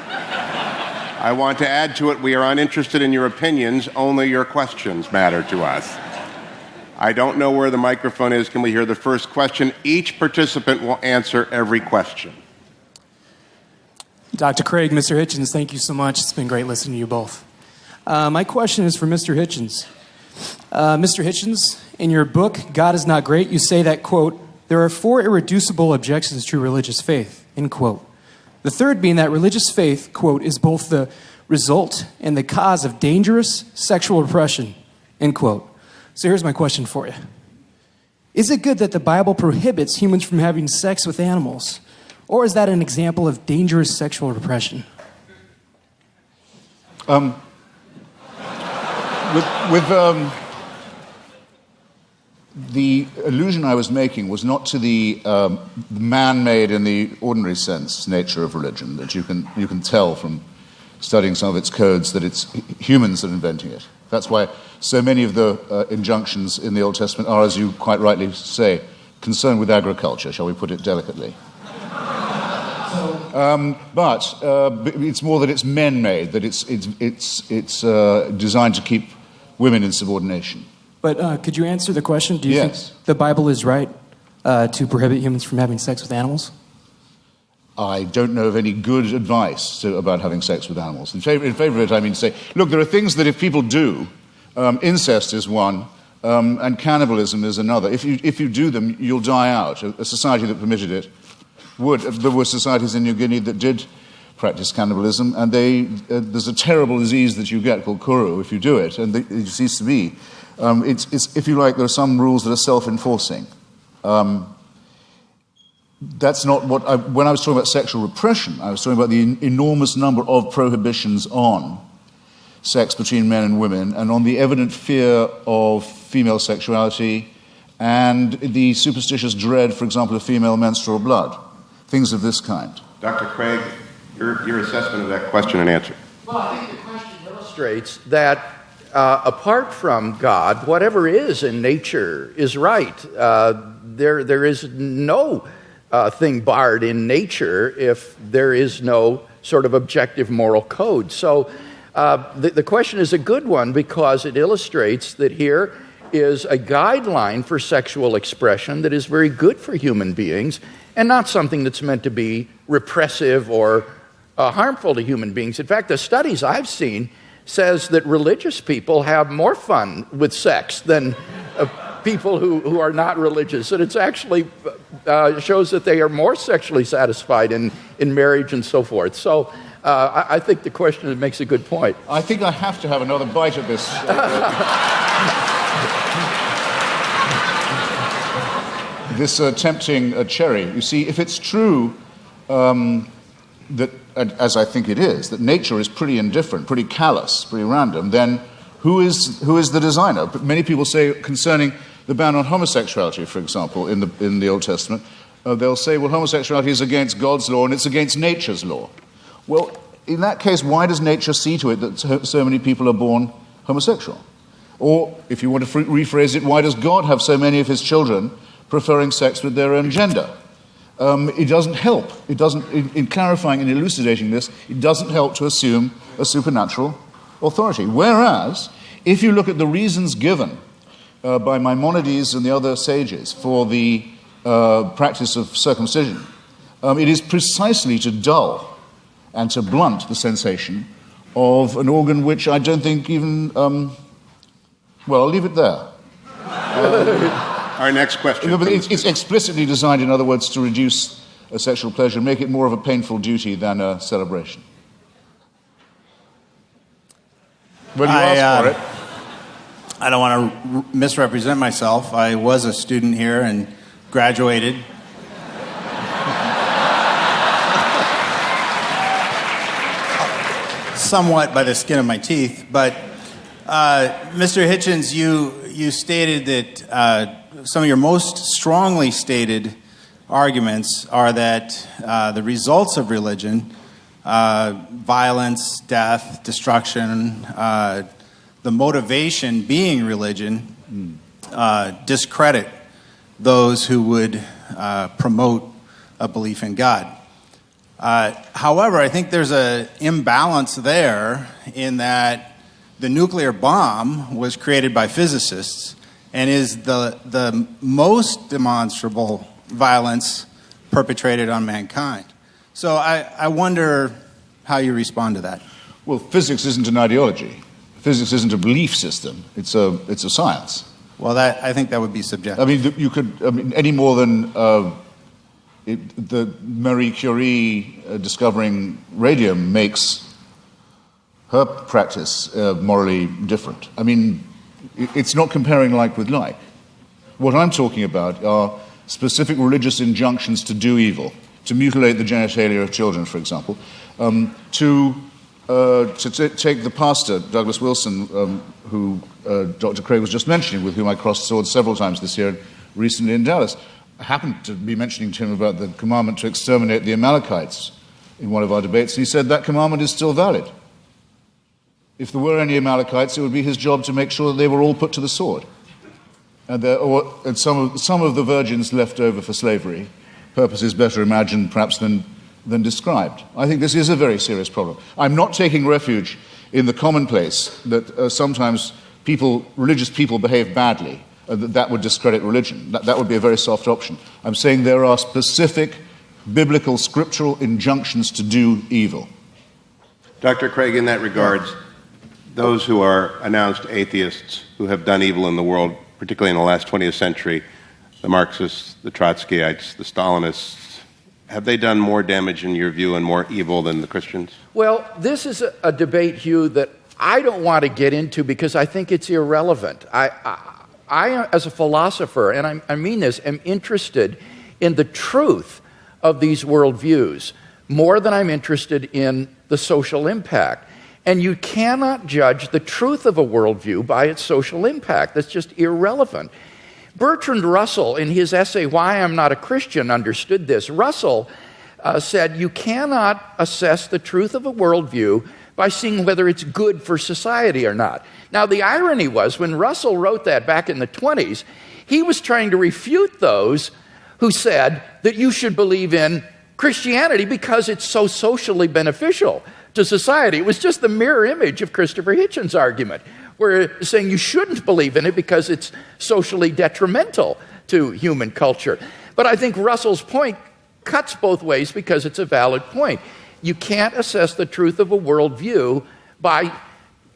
I want to add to it, we are uninterested in your opinions, only your questions matter to us. I don't know where the microphone is. Can we hear the first question? Each participant will answer every question. Dr. Craig, Mr. Hitchens, thank you so much. It's been great listening to you both. My question is for Mr. Hitchens. Mr. Hitchens, in your book, God is Not Great, you say that, quote, there are 4 irreducible objections to religious faith, end quote. The third being that religious faith, quote, is both the result and the cause of dangerous sexual repression, end quote. So here's my question for you. Is it good that the Bible prohibits humans from having sex with animals? Or is that an example of dangerous sexual repression? The allusion I was making was not to the man-made in the ordinary sense nature of religion, that you can tell from studying some of its codes that it's humans that are inventing it. That's why so many of the injunctions in the Old Testament are, as you quite rightly say, concerned with agriculture, shall we put it delicately. But it's more that it's men-made, that it's designed to keep women in subordination. But could you answer the question? Do you Yes. think the Bible is right to prohibit humans from having sex with animals? I don't know of any good advice about having sex with animals. In favor of it, I mean to say, look, there are things that if people do, incest is one, and cannibalism is another. If you do them, you'll die out. A society that permitted it would. There were societies in New Guinea that did practice cannibalism, and there's a terrible disease that you get called kuru if you do it, and it seems to be. It's, if you like, there are some rules that are self-enforcing. That's not what when I was talking about sexual repression, I was talking about the enormous number of prohibitions on sex between men and women, and on the evident fear of female sexuality, and the superstitious dread, for example, of female menstrual blood, things of this kind. Dr. Craig, your assessment of that question and answer. Well, I think the question illustrates that apart from God, whatever is in nature is right. There is no thing barred in nature if there is no sort of objective moral code. So The question is a good one because it illustrates that here is a guideline for sexual expression that is very good for human beings and not something that's meant to be repressive or harmful to human beings. In fact, the studies I've seen says that religious people have more fun with sex than people who are not religious. And it's actually shows that they are more sexually satisfied in marriage and so forth. So I think the question makes a good point. I think I have to have another bite at this. This tempting cherry. You see, if it's true that, as I think it is, that nature is pretty indifferent, pretty callous, pretty random, then who is the designer? But many people say concerning the ban on homosexuality, for example, in the Old Testament, they'll say, well, homosexuality is against God's law and it's against nature's law. Well, in that case, why does nature see to it that so many people are born homosexual? Or, if you want to rephrase it, why does God have so many of his children preferring sex with their own gender? It doesn't help. It doesn't, in clarifying and elucidating this, it doesn't help to assume a supernatural authority. Whereas, if you look at the reasons given by Maimonides and the other sages for the practice of circumcision, it is precisely to dull and to blunt the sensation of an organ which I don't think even... well, I'll leave it there. Our next question. It's explicitly designed, in other words, to reduce sexual pleasure, make it more of a painful duty than a celebration. Well, you asked for it. I don't want to misrepresent myself. I was a student here and graduated. Somewhat by the skin of my teeth, but Mr. Hitchens, you stated that some of your most strongly stated arguments are that the results of religion, violence, death, destruction, the motivation being religion, discredit those who would promote a belief in God. However, I think there's an imbalance there in that the nuclear bomb was created by physicists and is the most demonstrable violence perpetrated on mankind. So I wonder how you respond to that. Well, physics isn't an ideology. Physics isn't a belief system. It's a science. Well, I think that would be subjective. I mean, you could any more than the Marie Curie discovering radium makes her practice morally different. I mean, it's not comparing like with like. What I'm talking about are specific religious injunctions to do evil, to mutilate the genitalia of children, for example, to take the pastor, Douglas Wilson, who Dr. Craig was just mentioning, with whom I crossed swords several times this year, recently in Dallas. I happened to be mentioning to him about the commandment to exterminate the Amalekites in one of our debates, and he said that commandment is still valid. If there were any Amalekites, it would be his job to make sure that they were all put to the sword. And some of the virgins left over for slavery, purposes better imagined perhaps than described. I think this is a very serious problem. I'm not taking refuge in the commonplace that sometimes religious people behave badly, that would discredit religion. That would be a very soft option. I'm saying there are specific biblical, scriptural injunctions to do evil. Dr. Craig, in that regards, those who are announced atheists who have done evil in the world, particularly in the last 20th century, the Marxists, the Trotskyites, the Stalinists, have they done more damage in your view and more evil than the Christians? Well, this is a debate, Hugh, that I don't want to get into because I think it's irrelevant. I as a philosopher, and I mean this, am interested in the truth of these worldviews more than I'm interested in the social impact. And you cannot judge the truth of a worldview by its social impact. That's just irrelevant. Bertrand Russell, in his essay, Why I'm Not a Christian, understood this. Russell said, you cannot assess the truth of a worldview by seeing whether it's good for society or not. Now, the irony was, when Russell wrote that back in the 20s, he was trying to refute those who said that you should believe in Christianity because it's so socially beneficial. to society. It was just the mirror image of Christopher Hitchens' argument, where saying you shouldn't believe in it because it's socially detrimental to human culture. But I think Russell's point cuts both ways because it's a valid point. You can't assess the truth of a worldview by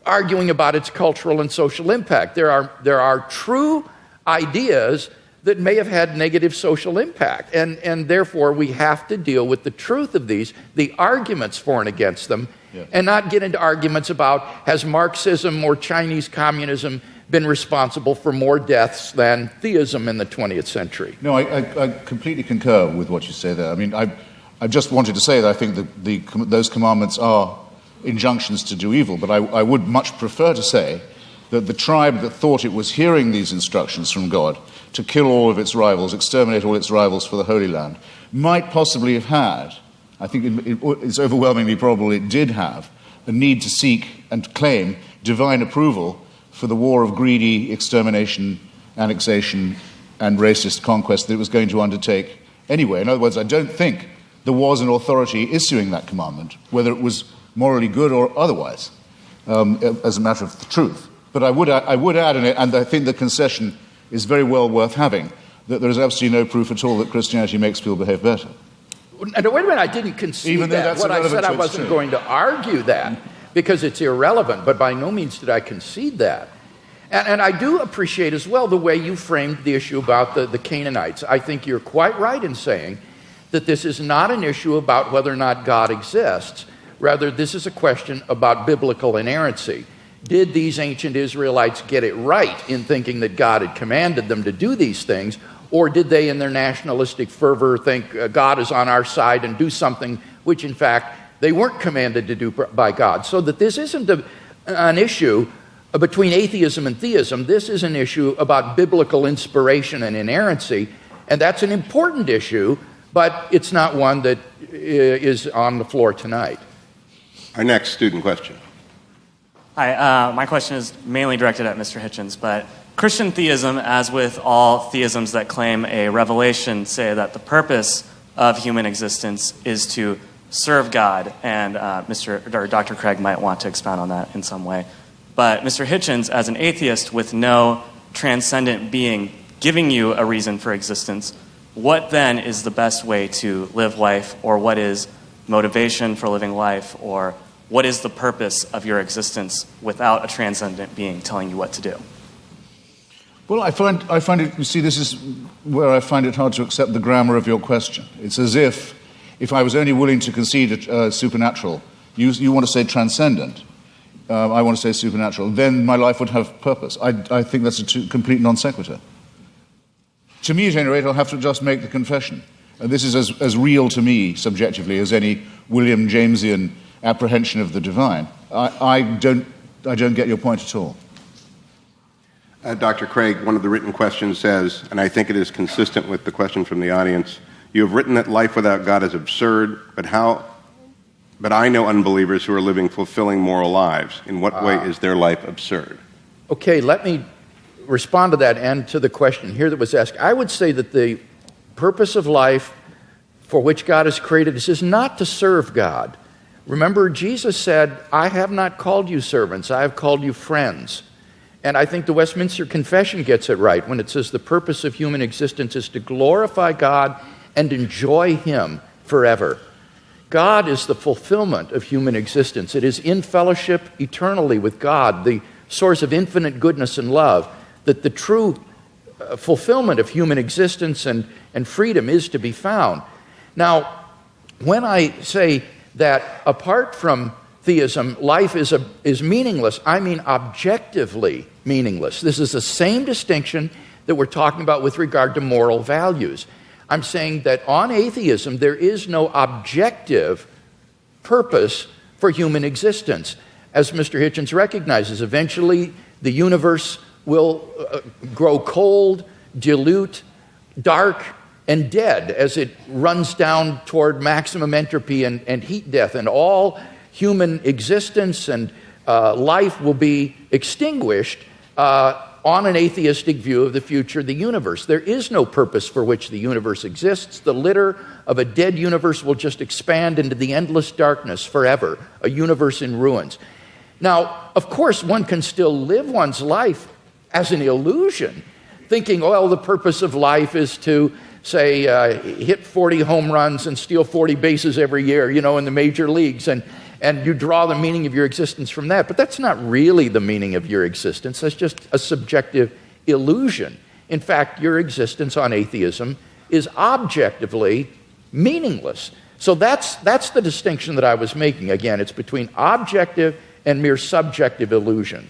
arguing about its cultural and social impact. There are true ideas that may have had negative social impact, and therefore we have to deal with the truth of these, the arguments for and against them, and not get into arguments about has Marxism or Chinese communism been responsible for more deaths than theism in the 20th century. No, I completely concur with what you say there. I mean, I just wanted to say that I think that those commandments are injunctions to do evil, but I would much prefer to say that the tribe that thought it was hearing these instructions from God to kill all of its rivals, exterminate all its rivals for the Holy Land, might possibly have had, I think it's overwhelmingly probable it did have, a need to seek and claim divine approval for the war of greedy extermination, annexation, and racist conquest that it was going to undertake anyway. In other words, I don't think there was an authority issuing that commandment, whether it was morally good or otherwise, as a matter of the truth. But I would add, and I think the concession is very well worth having, that there is absolutely no proof at all that Christianity makes people behave better. And wait a minute, I didn't concede that. What I said, I wasn't going to argue that because it's irrelevant, but by no means did I concede that. And I do appreciate as well the way you framed the issue about the Canaanites. I think you're quite right in saying that this is not an issue about whether or not God exists. Rather, this is a question about biblical inerrancy. Did these ancient Israelites get it right in thinking that God had commanded them to do these things, or did they, in their nationalistic fervor, think God is on our side and do something which, in fact, they weren't commanded to do by God? So that this isn't an issue between atheism and theism. This is an issue about biblical inspiration and inerrancy, and that's an important issue, but it's not one that is on the floor tonight. Our next student question. Hi, my question is mainly directed at Mr. Hitchens, but Christian theism, as with all theisms that claim a revelation, say that the purpose of human existence is to serve God, and Dr. Craig might want to expound on that in some way. But Mr. Hitchens, as an atheist with no transcendent being giving you a reason for existence, what then is the best way to live life, or what is motivation for living life, or what is the purpose of your existence without a transcendent being telling you what to do? Well, I find it, you see, this is where I find it hard to accept the grammar of your question. It's as if I was only willing to concede supernatural, you want to say transcendent, I want to say supernatural, then my life would have purpose. I think that's a complete non sequitur. To me, at any rate, I'll have to just make the confession. And this is as real to me, subjectively, as any William Jamesian apprehension of the divine. I don't get your point at all. Dr. Craig, one of the written questions says, and I think it is consistent with the question from the audience, you have written that life without God is absurd, but I know unbelievers who are living fulfilling moral lives. In what way is their life absurd? Okay, let me respond to that and to the question here that was asked. I would say that the purpose of life for which God has created us is not to serve God. Remember, Jesus said, I have not called you servants, I have called you friends. And I think the Westminster Confession gets it right when it says the purpose of human existence is to glorify God and enjoy Him forever. God is the fulfillment of human existence. It is in fellowship eternally with God, the source of infinite goodness and love, that the true fulfillment of human existence and freedom is to be found. Now, when I say that apart from theism, life is meaningless, I mean objectively meaningless. This is the same distinction that we're talking about with regard to moral values. I'm saying that on atheism, there is no objective purpose for human existence. As Mr. Hitchens recognizes, eventually the universe will grow cold, dilute, dark, and dead as it runs down toward maximum entropy and heat death, and all human existence and life will be extinguished on an atheistic view of the future of the universe. There is no purpose for which the universe exists. The litter of a dead universe will just expand into the endless darkness forever, a universe in ruins. Now, of course, one can still live one's life as an illusion, thinking, well, the purpose of life is to, say, hit 40 home runs and steal 40 bases every year, in the major leagues, and you draw the meaning of your existence from that. But that's not really the meaning of your existence. That's just a subjective illusion. In fact, your existence on atheism is objectively meaningless. So that's the distinction that I was making. Again, it's between objective and mere subjective illusion.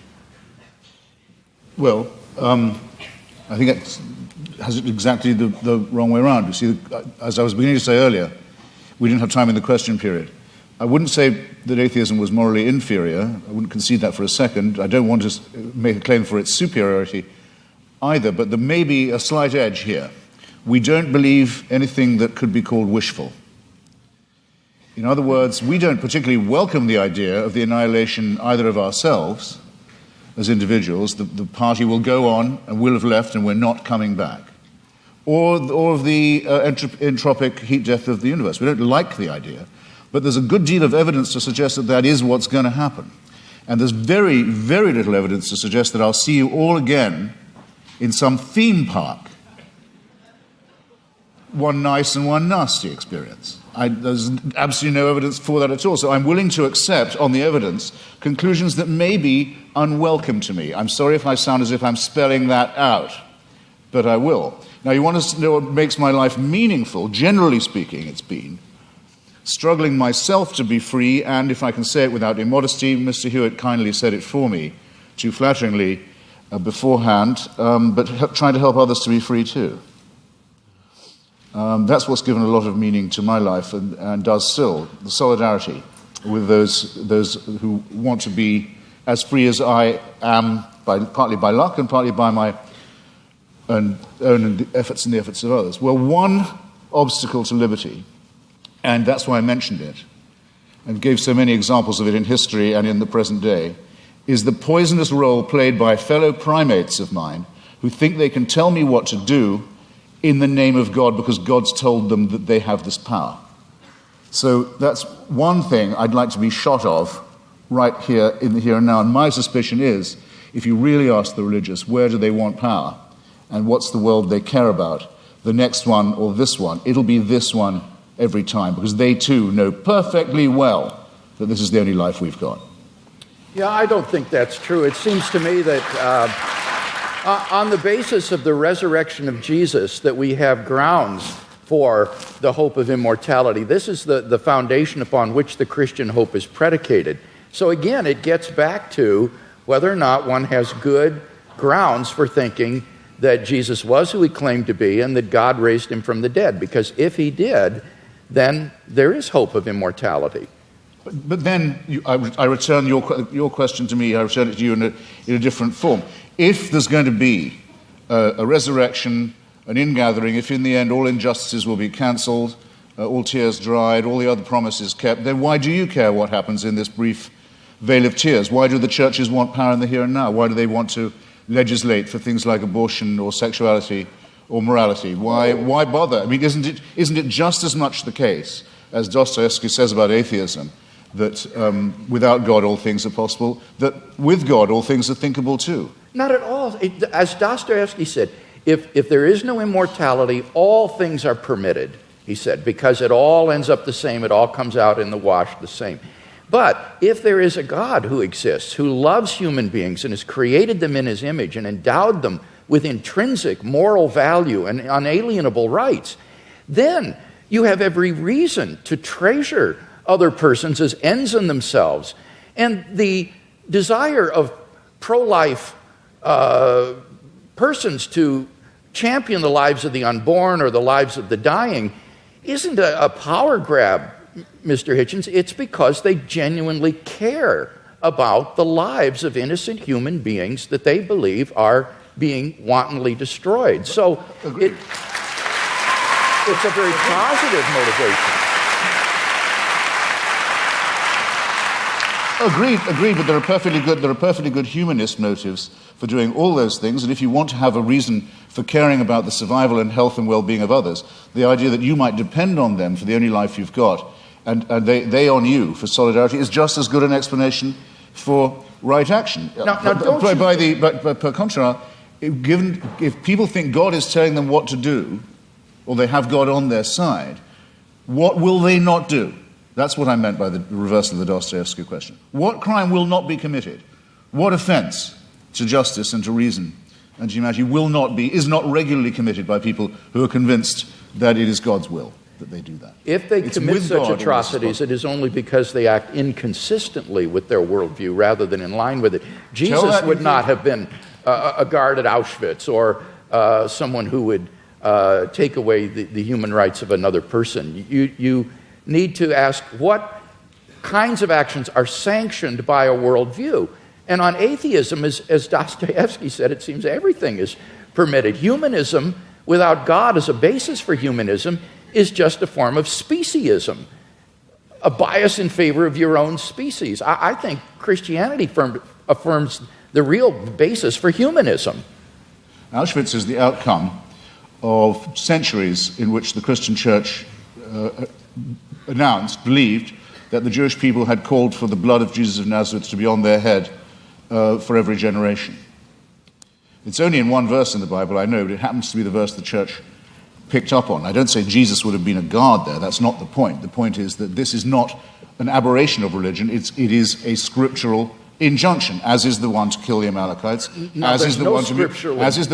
Well, I think it has it exactly the wrong way around. You see, as I was beginning to say earlier, we didn't have time in the question period. I wouldn't say that atheism was morally inferior. I wouldn't concede that for a second. I don't want to make a claim for its superiority either, but there may be a slight edge here. We don't believe anything that could be called wishful. In other words, we don't particularly welcome the idea of the annihilation either of ourselves as individuals, the party will go on and we'll have left and we're not coming back, or of the entropic heat death of the universe. We don't like the idea, but there's a good deal of evidence to suggest that that is what's going to happen. And there's very, very little evidence to suggest that I'll see you all again in some theme park. One nice and one nasty experience. There's absolutely no evidence for that at all. So I'm willing to accept, on the evidence, conclusions that may be unwelcome to me. I'm sorry if I sound as if I'm spelling that out, but I will. Now, you want to know what makes my life meaningful? Generally speaking, it's been struggling myself to be free, and if I can say it without immodesty, Mr. Hewitt kindly said it for me, too flatteringly beforehand, but trying to help others to be free too. That's what's given a lot of meaning to my life and does still, the solidarity with those who want to be as free as I am, partly by luck and partly by my own efforts and the efforts of others. Well, one obstacle to liberty, and that's why I mentioned it, and gave so many examples of it in history and in the present day, is the poisonous role played by fellow primates of mine who think they can tell me what to do in the name of God because God's told them that they have this power. So that's one thing I'd like to be shot of right here in the here and now. And my suspicion is, if you really ask the religious, where do they want power? And what's the world they care about? The next one or this one? It'll be this one every time, because they too know perfectly well that this is the only life we've got. Yeah, I don't think that's true. It seems to me that on the basis of the resurrection of Jesus, that we have grounds for the hope of immortality. This is the foundation upon which the Christian hope is predicated. So again, it gets back to whether or not one has good grounds for thinking that Jesus was who he claimed to be and that God raised him from the dead. Because if he did, then there is hope of immortality. But then I return your question to me, I return it to you in a different form. If there's going to be a resurrection, an ingathering, if in the end all injustices will be cancelled, all tears dried, all the other promises kept, then why do you care what happens in this brief veil of tears? Why do the churches want power in the here and now? Why do they want to legislate for things like abortion or sexuality or morality? Why bother? I mean, isn't it just as much the case, as Dostoevsky says about atheism, that without God all things are possible, that with God all things are thinkable too? Not at all. As Dostoevsky said, if there is no immortality, all things are permitted, he said, because it all ends up the same, it all comes out in the wash the same. But if there is a God who exists, who loves human beings and has created them in his image and endowed them with intrinsic moral value and unalienable rights, then you have every reason to treasure other persons as ends in themselves. And the desire of pro-life persons to champion the lives of the unborn or the lives of the dying isn't a power grab, Mr. Hitchens. It's because they genuinely care about the lives of innocent human beings that they believe are being wantonly destroyed. So it's a very positive motivation. Agreed, but there are perfectly good humanist motives for doing all those things, and if you want to have a reason for caring about the survival and health and well-being of others, the idea that you might depend on them for the only life you've got, and they on you for solidarity, is just as good an explanation for right action. Per contra, if people think God is telling them what to do, or they have God on their side, what will they not do? That's what I meant by the reversal of the Dostoevsky question. What crime will not be committed? What offense to justice and to reason and to humanity is not regularly committed by people who are convinced that it is God's will that they do that? If they commit such atrocities, it is only because they act inconsistently with their worldview rather than in line with it. Jesus would not have been a guard at Auschwitz or someone who would take away the human rights of another person. You need to ask what kinds of actions are sanctioned by a worldview. And on atheism, as Dostoevsky said, it seems everything is permitted. Humanism, without God as a basis for humanism, is just a form of speciesism, a bias in favor of your own species. I think Christianity affirms the real basis for humanism. Auschwitz is the outcome of centuries in which the Christian church believed that the Jewish people had called for the blood of Jesus of Nazareth to be on their head for every generation. It's only in one verse in the Bible, I know, but it happens to be the verse the church picked up on. I don't say Jesus would have been a guard there. That's not the point. The point is that this is not an aberration of religion. It is a scriptural injunction, as is the one to kill the Amalekites, as is the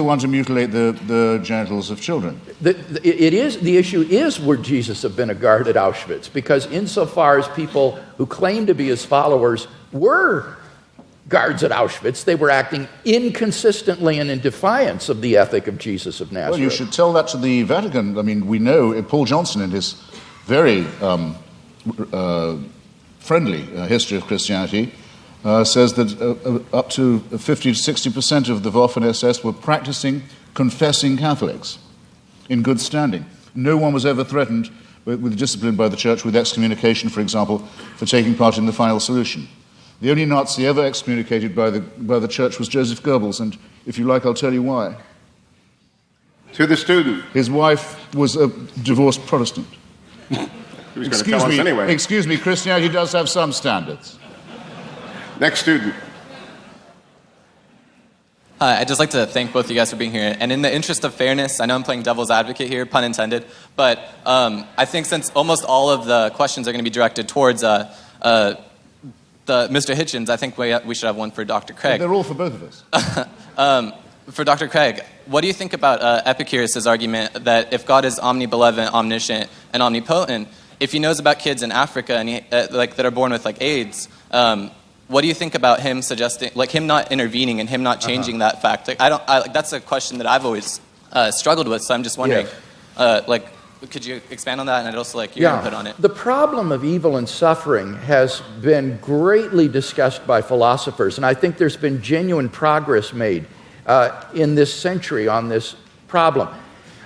one to mutilate the genitals of children. The issue is, would Jesus have been a guard at Auschwitz? Because insofar as people who claim to be his followers were guards at Auschwitz, they were acting inconsistently and in defiance of the ethic of Jesus of Nazareth. Well, you should tell that to the Vatican. I mean, we know Paul Johnson, in his very friendly history of Christianity, says that up to 50 to 60% of the Waffen-SS were practicing, confessing Catholics in good standing. No one was ever threatened with discipline by the church, with excommunication, for example, for taking part in the final solution. The only Nazi ever excommunicated by the church was Joseph Goebbels, and if you like, I'll tell you why. To the student. His wife was a divorced Protestant. He was going to tell us anyway. Excuse me, Christianity does have some standards. Next student. I'd just like to thank both of you guys for being here. And in the interest of fairness, I know I'm playing devil's advocate here, pun intended, but I think since almost all of the questions are going to be directed towards Mr. Hitchens, I think we should have one for Dr. Craig. They're all for both of us. For Dr. Craig, what do you think about Epicurus' argument that if God is omnibenevolent, omniscient, and omnipotent, if he knows about kids in Africa and that are born with AIDS, what do you think about him suggesting, him not intervening and him not changing that fact? That's a question that I've always struggled with. So I'm just wondering, could you expand on that? And I'd also like your input on it. The problem of evil and suffering has been greatly discussed by philosophers, and I think there's been genuine progress made in this century on this problem.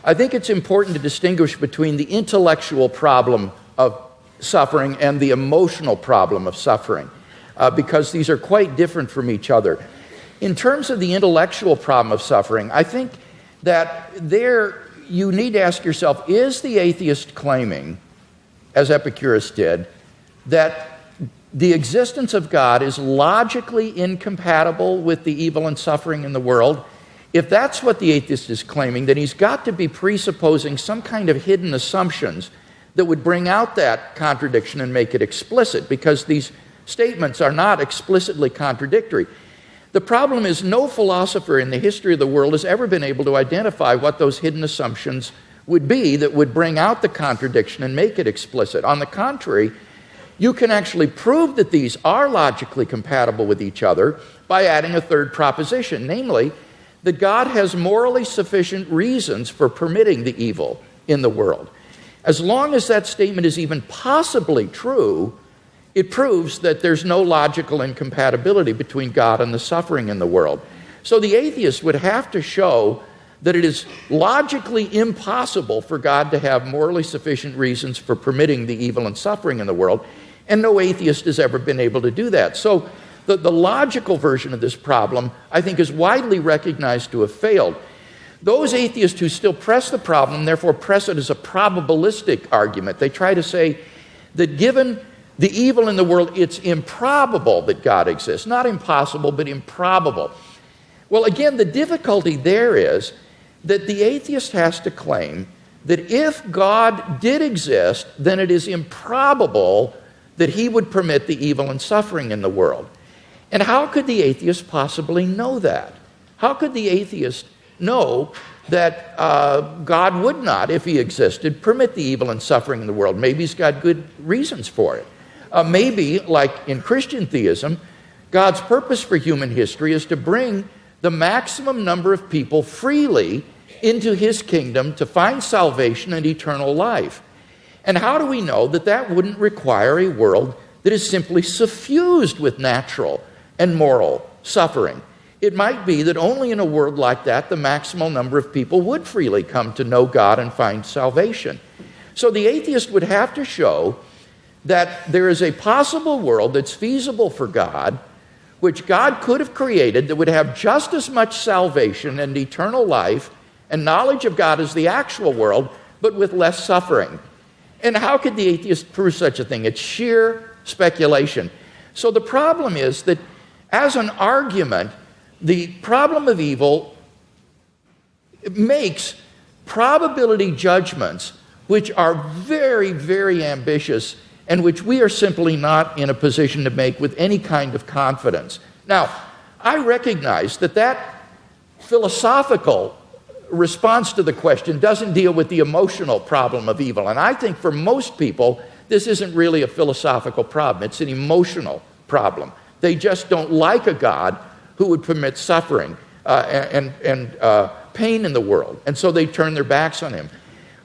I think it's important to distinguish between the intellectual problem of suffering and the emotional problem of suffering, because these are quite different from each other. In terms of the intellectual problem of suffering, I think that you need to ask yourself, is the atheist claiming, as Epicurus did, that the existence of God is logically incompatible with the evil and suffering in the world? If that's what the atheist is claiming, then he's got to be presupposing some kind of hidden assumptions that would bring out that contradiction and make it explicit, because these statements are not explicitly contradictory. The problem is no philosopher in the history of the world has ever been able to identify what those hidden assumptions would be that would bring out the contradiction and make it explicit. On the contrary, you can actually prove that these are logically compatible with each other by adding a third proposition, namely, that God has morally sufficient reasons for permitting the evil in the world. As long as that statement is even possibly true, it proves that there's no logical incompatibility between God and the suffering in the world. So the atheist would have to show that it is logically impossible for God to have morally sufficient reasons for permitting the evil and suffering in the world. And no atheist has ever been able to do that. So the logical version of this problem, I think, is widely recognized to have failed. Those atheists who still press the problem, therefore press it as a probabilistic argument. They try to say that given the evil in the world, it's improbable that God exists. Not impossible, but improbable. Well, again, the difficulty there is that the atheist has to claim that if God did exist, then it is improbable that he would permit the evil and suffering in the world. And how could the atheist possibly know that? How could the atheist know that God would not, if he existed, permit the evil and suffering in the world? Maybe he's got good reasons for it. Maybe, like in Christian theism, God's purpose for human history is to bring the maximum number of people freely into his kingdom to find salvation and eternal life. And how do we know that that wouldn't require a world that is simply suffused with natural and moral suffering? It might be that only in a world like that the maximal number of people would freely come to know God and find salvation. So the atheist would have to show that there is a possible world that's feasible for God, which God could have created, that would have just as much salvation and eternal life and knowledge of God as the actual world, but with less suffering. And how could the atheist prove such a thing? It's sheer speculation. So the problem is that as an argument, the problem of evil makes probability judgments which are very, very ambitious and which we are simply not in a position to make with any kind of confidence. Now, I recognize that that philosophical response to the question doesn't deal with the emotional problem of evil. And I think for most people, this isn't really a philosophical problem. It's an emotional problem. They just don't like a God who would permit suffering and pain in the world. And so they turn their backs on him.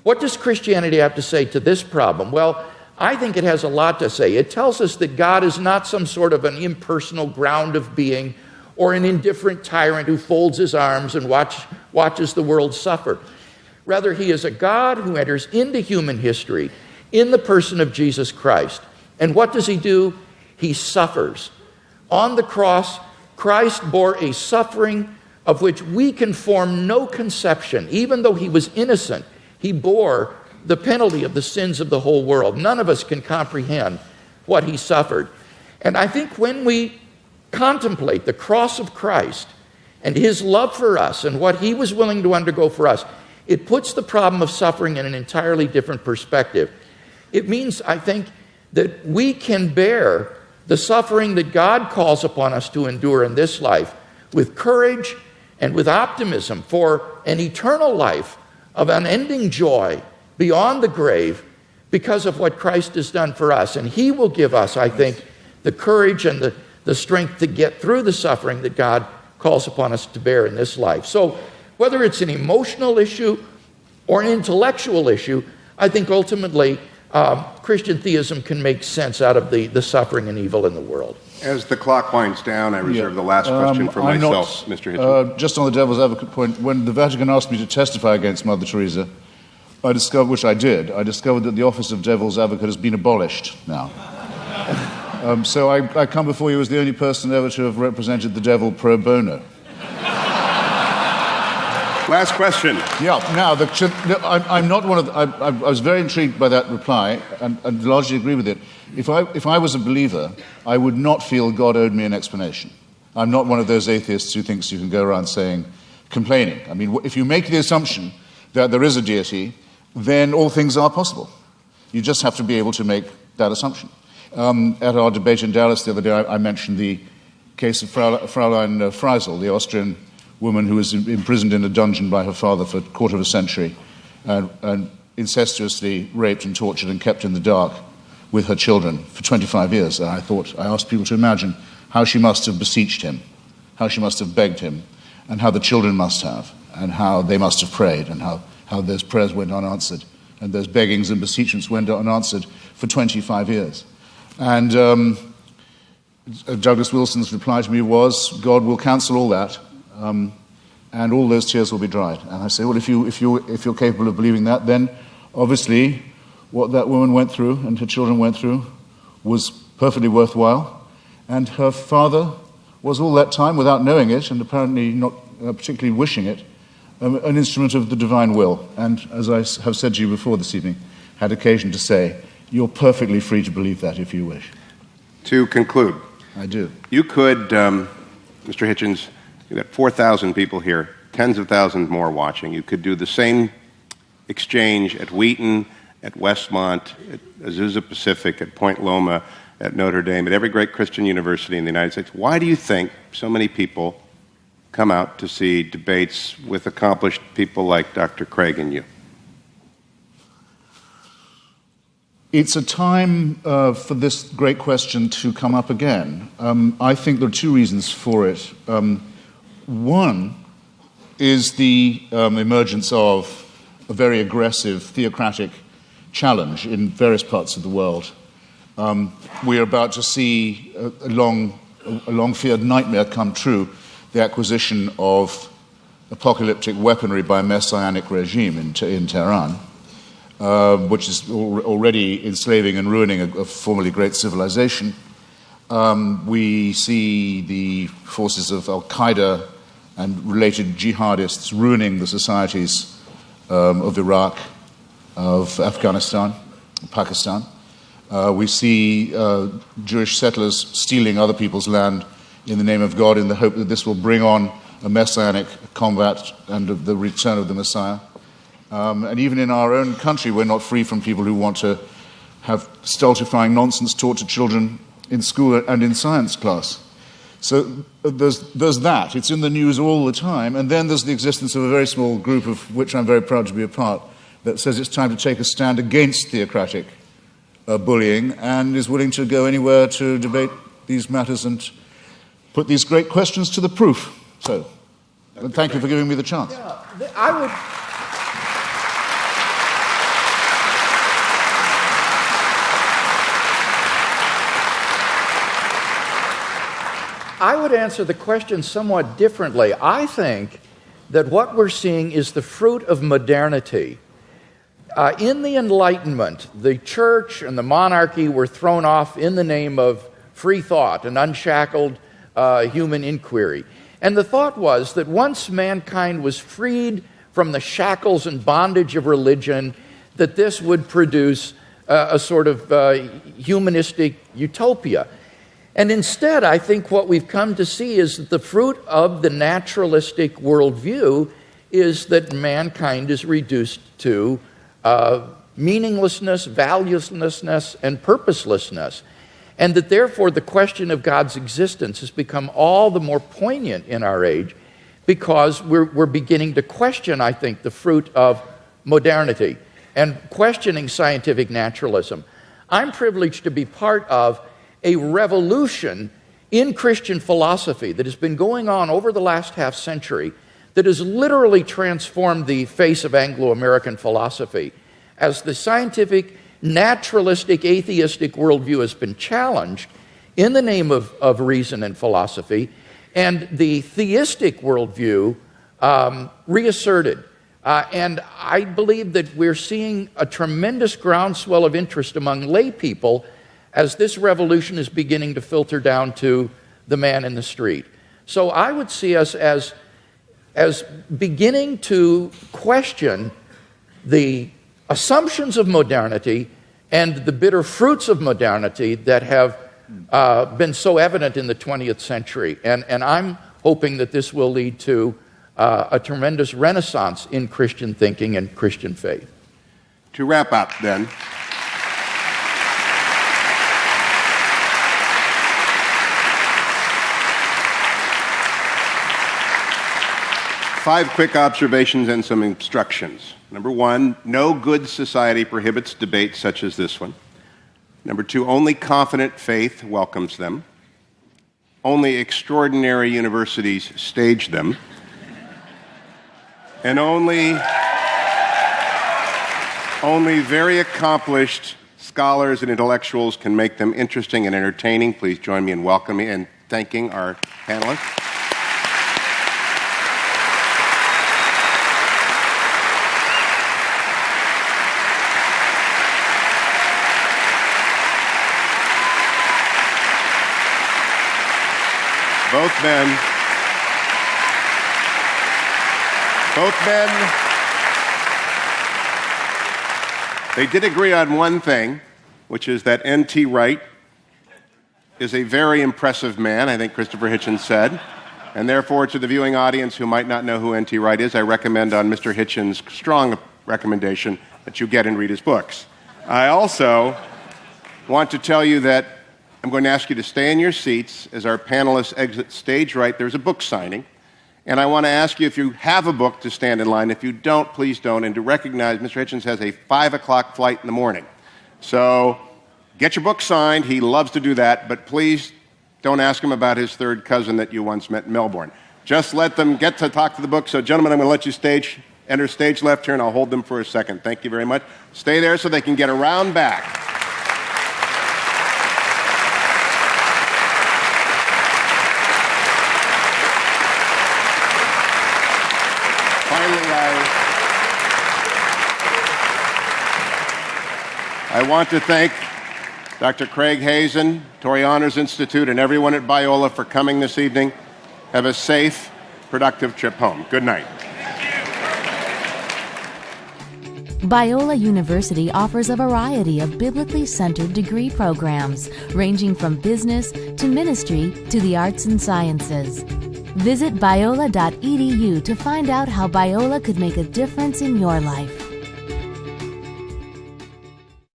What does Christianity have to say to this problem? Well, I think it has a lot to say. It tells us that God is not some sort of an impersonal ground of being or an indifferent tyrant who folds his arms and watches the world suffer. Rather, he is a God who enters into human history in the person of Jesus Christ. And what does he do? He suffers. On the cross, Christ bore a suffering of which we can form no conception. Even though he was innocent, he bore the penalty of the sins of the whole world. None of us can comprehend what he suffered. And I think when we contemplate the cross of Christ and his love for us and what he was willing to undergo for us, it puts the problem of suffering in an entirely different perspective. It means, I think, that we can bear the suffering that God calls upon us to endure in this life with courage and with optimism for an eternal life of unending joy beyond the grave because of what Christ has done for us. And he will give us, I think, the courage and the strength to get through the suffering that God calls upon us to bear in this life. So whether it's an emotional issue or an intellectual issue, I think ultimately Christian theism can make sense out of the suffering and evil in the world. As the clock winds down, I reserve the last question for myself, Mr. Hitchens. Just on the devil's advocate point, when the Vatican asked me to testify against Mother Teresa, I discovered that the office of devil's advocate has been abolished now. So I come before you as the only person ever to have represented the devil pro bono. Last question. Yeah. Now, I'm not one of the, I was very intrigued by that reply and largely agree with it. If I was a believer, I would not feel God owed me an explanation. I'm not one of those atheists who thinks you can go around complaining. I mean, if you make the assumption that there is a deity, then all things are possible. You just have to be able to make that assumption. At our debate in Dallas the other day, I mentioned the case of Fräulein Freisel, the Austrian woman who was imprisoned in a dungeon by her father for a quarter of a century and incestuously raped and tortured and kept in the dark with her children for 25 years. And I asked people to imagine how she must have beseeched him, how she must have begged him, and how the children must have, and how they must have prayed, and how those prayers went unanswered, and those beggings and beseechments went unanswered for 25 years. And Douglas Wilson's reply to me was, God will cancel all that, and all those tears will be dried. And I say, well, if you're capable of believing that, then obviously what that woman went through and her children went through was perfectly worthwhile, and her father was all that time, without knowing it, and apparently not particularly wishing it, an instrument of the divine will. And as I have said to you before this evening, had occasion to say, you're perfectly free to believe that if you wish. To conclude, I do. you could, Mr. Hitchens, you've got 4,000 people here, tens of thousands more watching. You could do the same exchange at Wheaton, at Westmont, at Azusa Pacific, at Point Loma, at Notre Dame, at every great Christian university in the United States. Why do you think so many people come out to see debates with accomplished people like Dr. Craig and you? It's a time for this great question to come up again. I think there are two reasons for it. One is the emergence of a very aggressive theocratic challenge in various parts of the world. We are about to see a long-feared nightmare come true, the acquisition of apocalyptic weaponry by a messianic regime in Tehran, which is already enslaving and ruining a formerly great civilization. We see the forces of Al-Qaeda and related jihadists ruining the societies of Iraq, of Afghanistan, Pakistan. We see Jewish settlers stealing other people's land in the name of God in the hope that this will bring on a messianic combat and the return of the Messiah. And even in our own country, we're not free from people who want to have stultifying nonsense taught to children in school and in science class. So there's that. It's in the news all the time. And then there's the existence of a very small group, of which I'm very proud to be a part, that says it's time to take a stand against theocratic bullying and is willing to go anywhere to debate these matters and put these great questions to the proof. So, thank you for giving me the chance. Yeah, I would answer the question somewhat differently. I think that what we're seeing is the fruit of modernity. In the Enlightenment, the church and the monarchy were thrown off in the name of free thought and unshackled human inquiry. And the thought was that once mankind was freed from the shackles and bondage of religion, that this would produce a sort of humanistic utopia. And instead, I think what we've come to see is that the fruit of the naturalistic worldview is that mankind is reduced to meaninglessness, valuelessness, and purposelessness. And that therefore the question of God's existence has become all the more poignant in our age because we're beginning to question, I think, the fruit of modernity and questioning scientific naturalism. I'm privileged to be part of a revolution in Christian philosophy that has been going on over the last half century that has literally transformed the face of Anglo-American philosophy. As the scientific, naturalistic, atheistic worldview has been challenged in the name of reason and philosophy, and the theistic worldview reasserted. And I believe that we're seeing a tremendous groundswell of interest among lay people as this revolution is beginning to filter down to the man in the street. So I would see us as beginning to question the assumptions of modernity and the bitter fruits of modernity that have been so evident in the 20th century. And I'm hoping that this will lead to a tremendous renaissance in Christian thinking and Christian faith. To wrap up, then, five quick observations and some instructions. Number one, no good society prohibits debates such as this one. Number two, only confident faith welcomes them. Only extraordinary universities stage them. And only very accomplished scholars and intellectuals can make them interesting and entertaining. Please join me in welcoming and thanking our panelists. Both men. They did agree on one thing, which is that N.T. Wright is a very impressive man, I think Christopher Hitchens said. And therefore, to the viewing audience who might not know who N.T. Wright is, I recommend on Mr. Hitchens' strong recommendation that you get and read his books. I also want to tell you that I'm going to ask you to stay in your seats as our panelists exit stage right. There's a book signing. And I want to ask you, if you have a book, to stand in line. If you don't, please don't. And to recognize Mr. Hitchens has a 5 o'clock flight in the morning. So get your book signed. He loves to do that. But please don't ask him about his third cousin that you once met in Melbourne. Just let them get to talk to the book. So, gentlemen, I'm going to let you enter stage left here, and I'll hold them for a second. Thank you very much. Stay there so they can get around back. I want to thank Dr. Craig Hazen, Torrey Honors Institute, and everyone at Biola for coming this evening. Have a safe, productive trip home. Good night. Biola University offers a variety of biblically centered degree programs, ranging from business to ministry to the arts and sciences. Visit biola.edu to find out how Biola could make a difference in your life.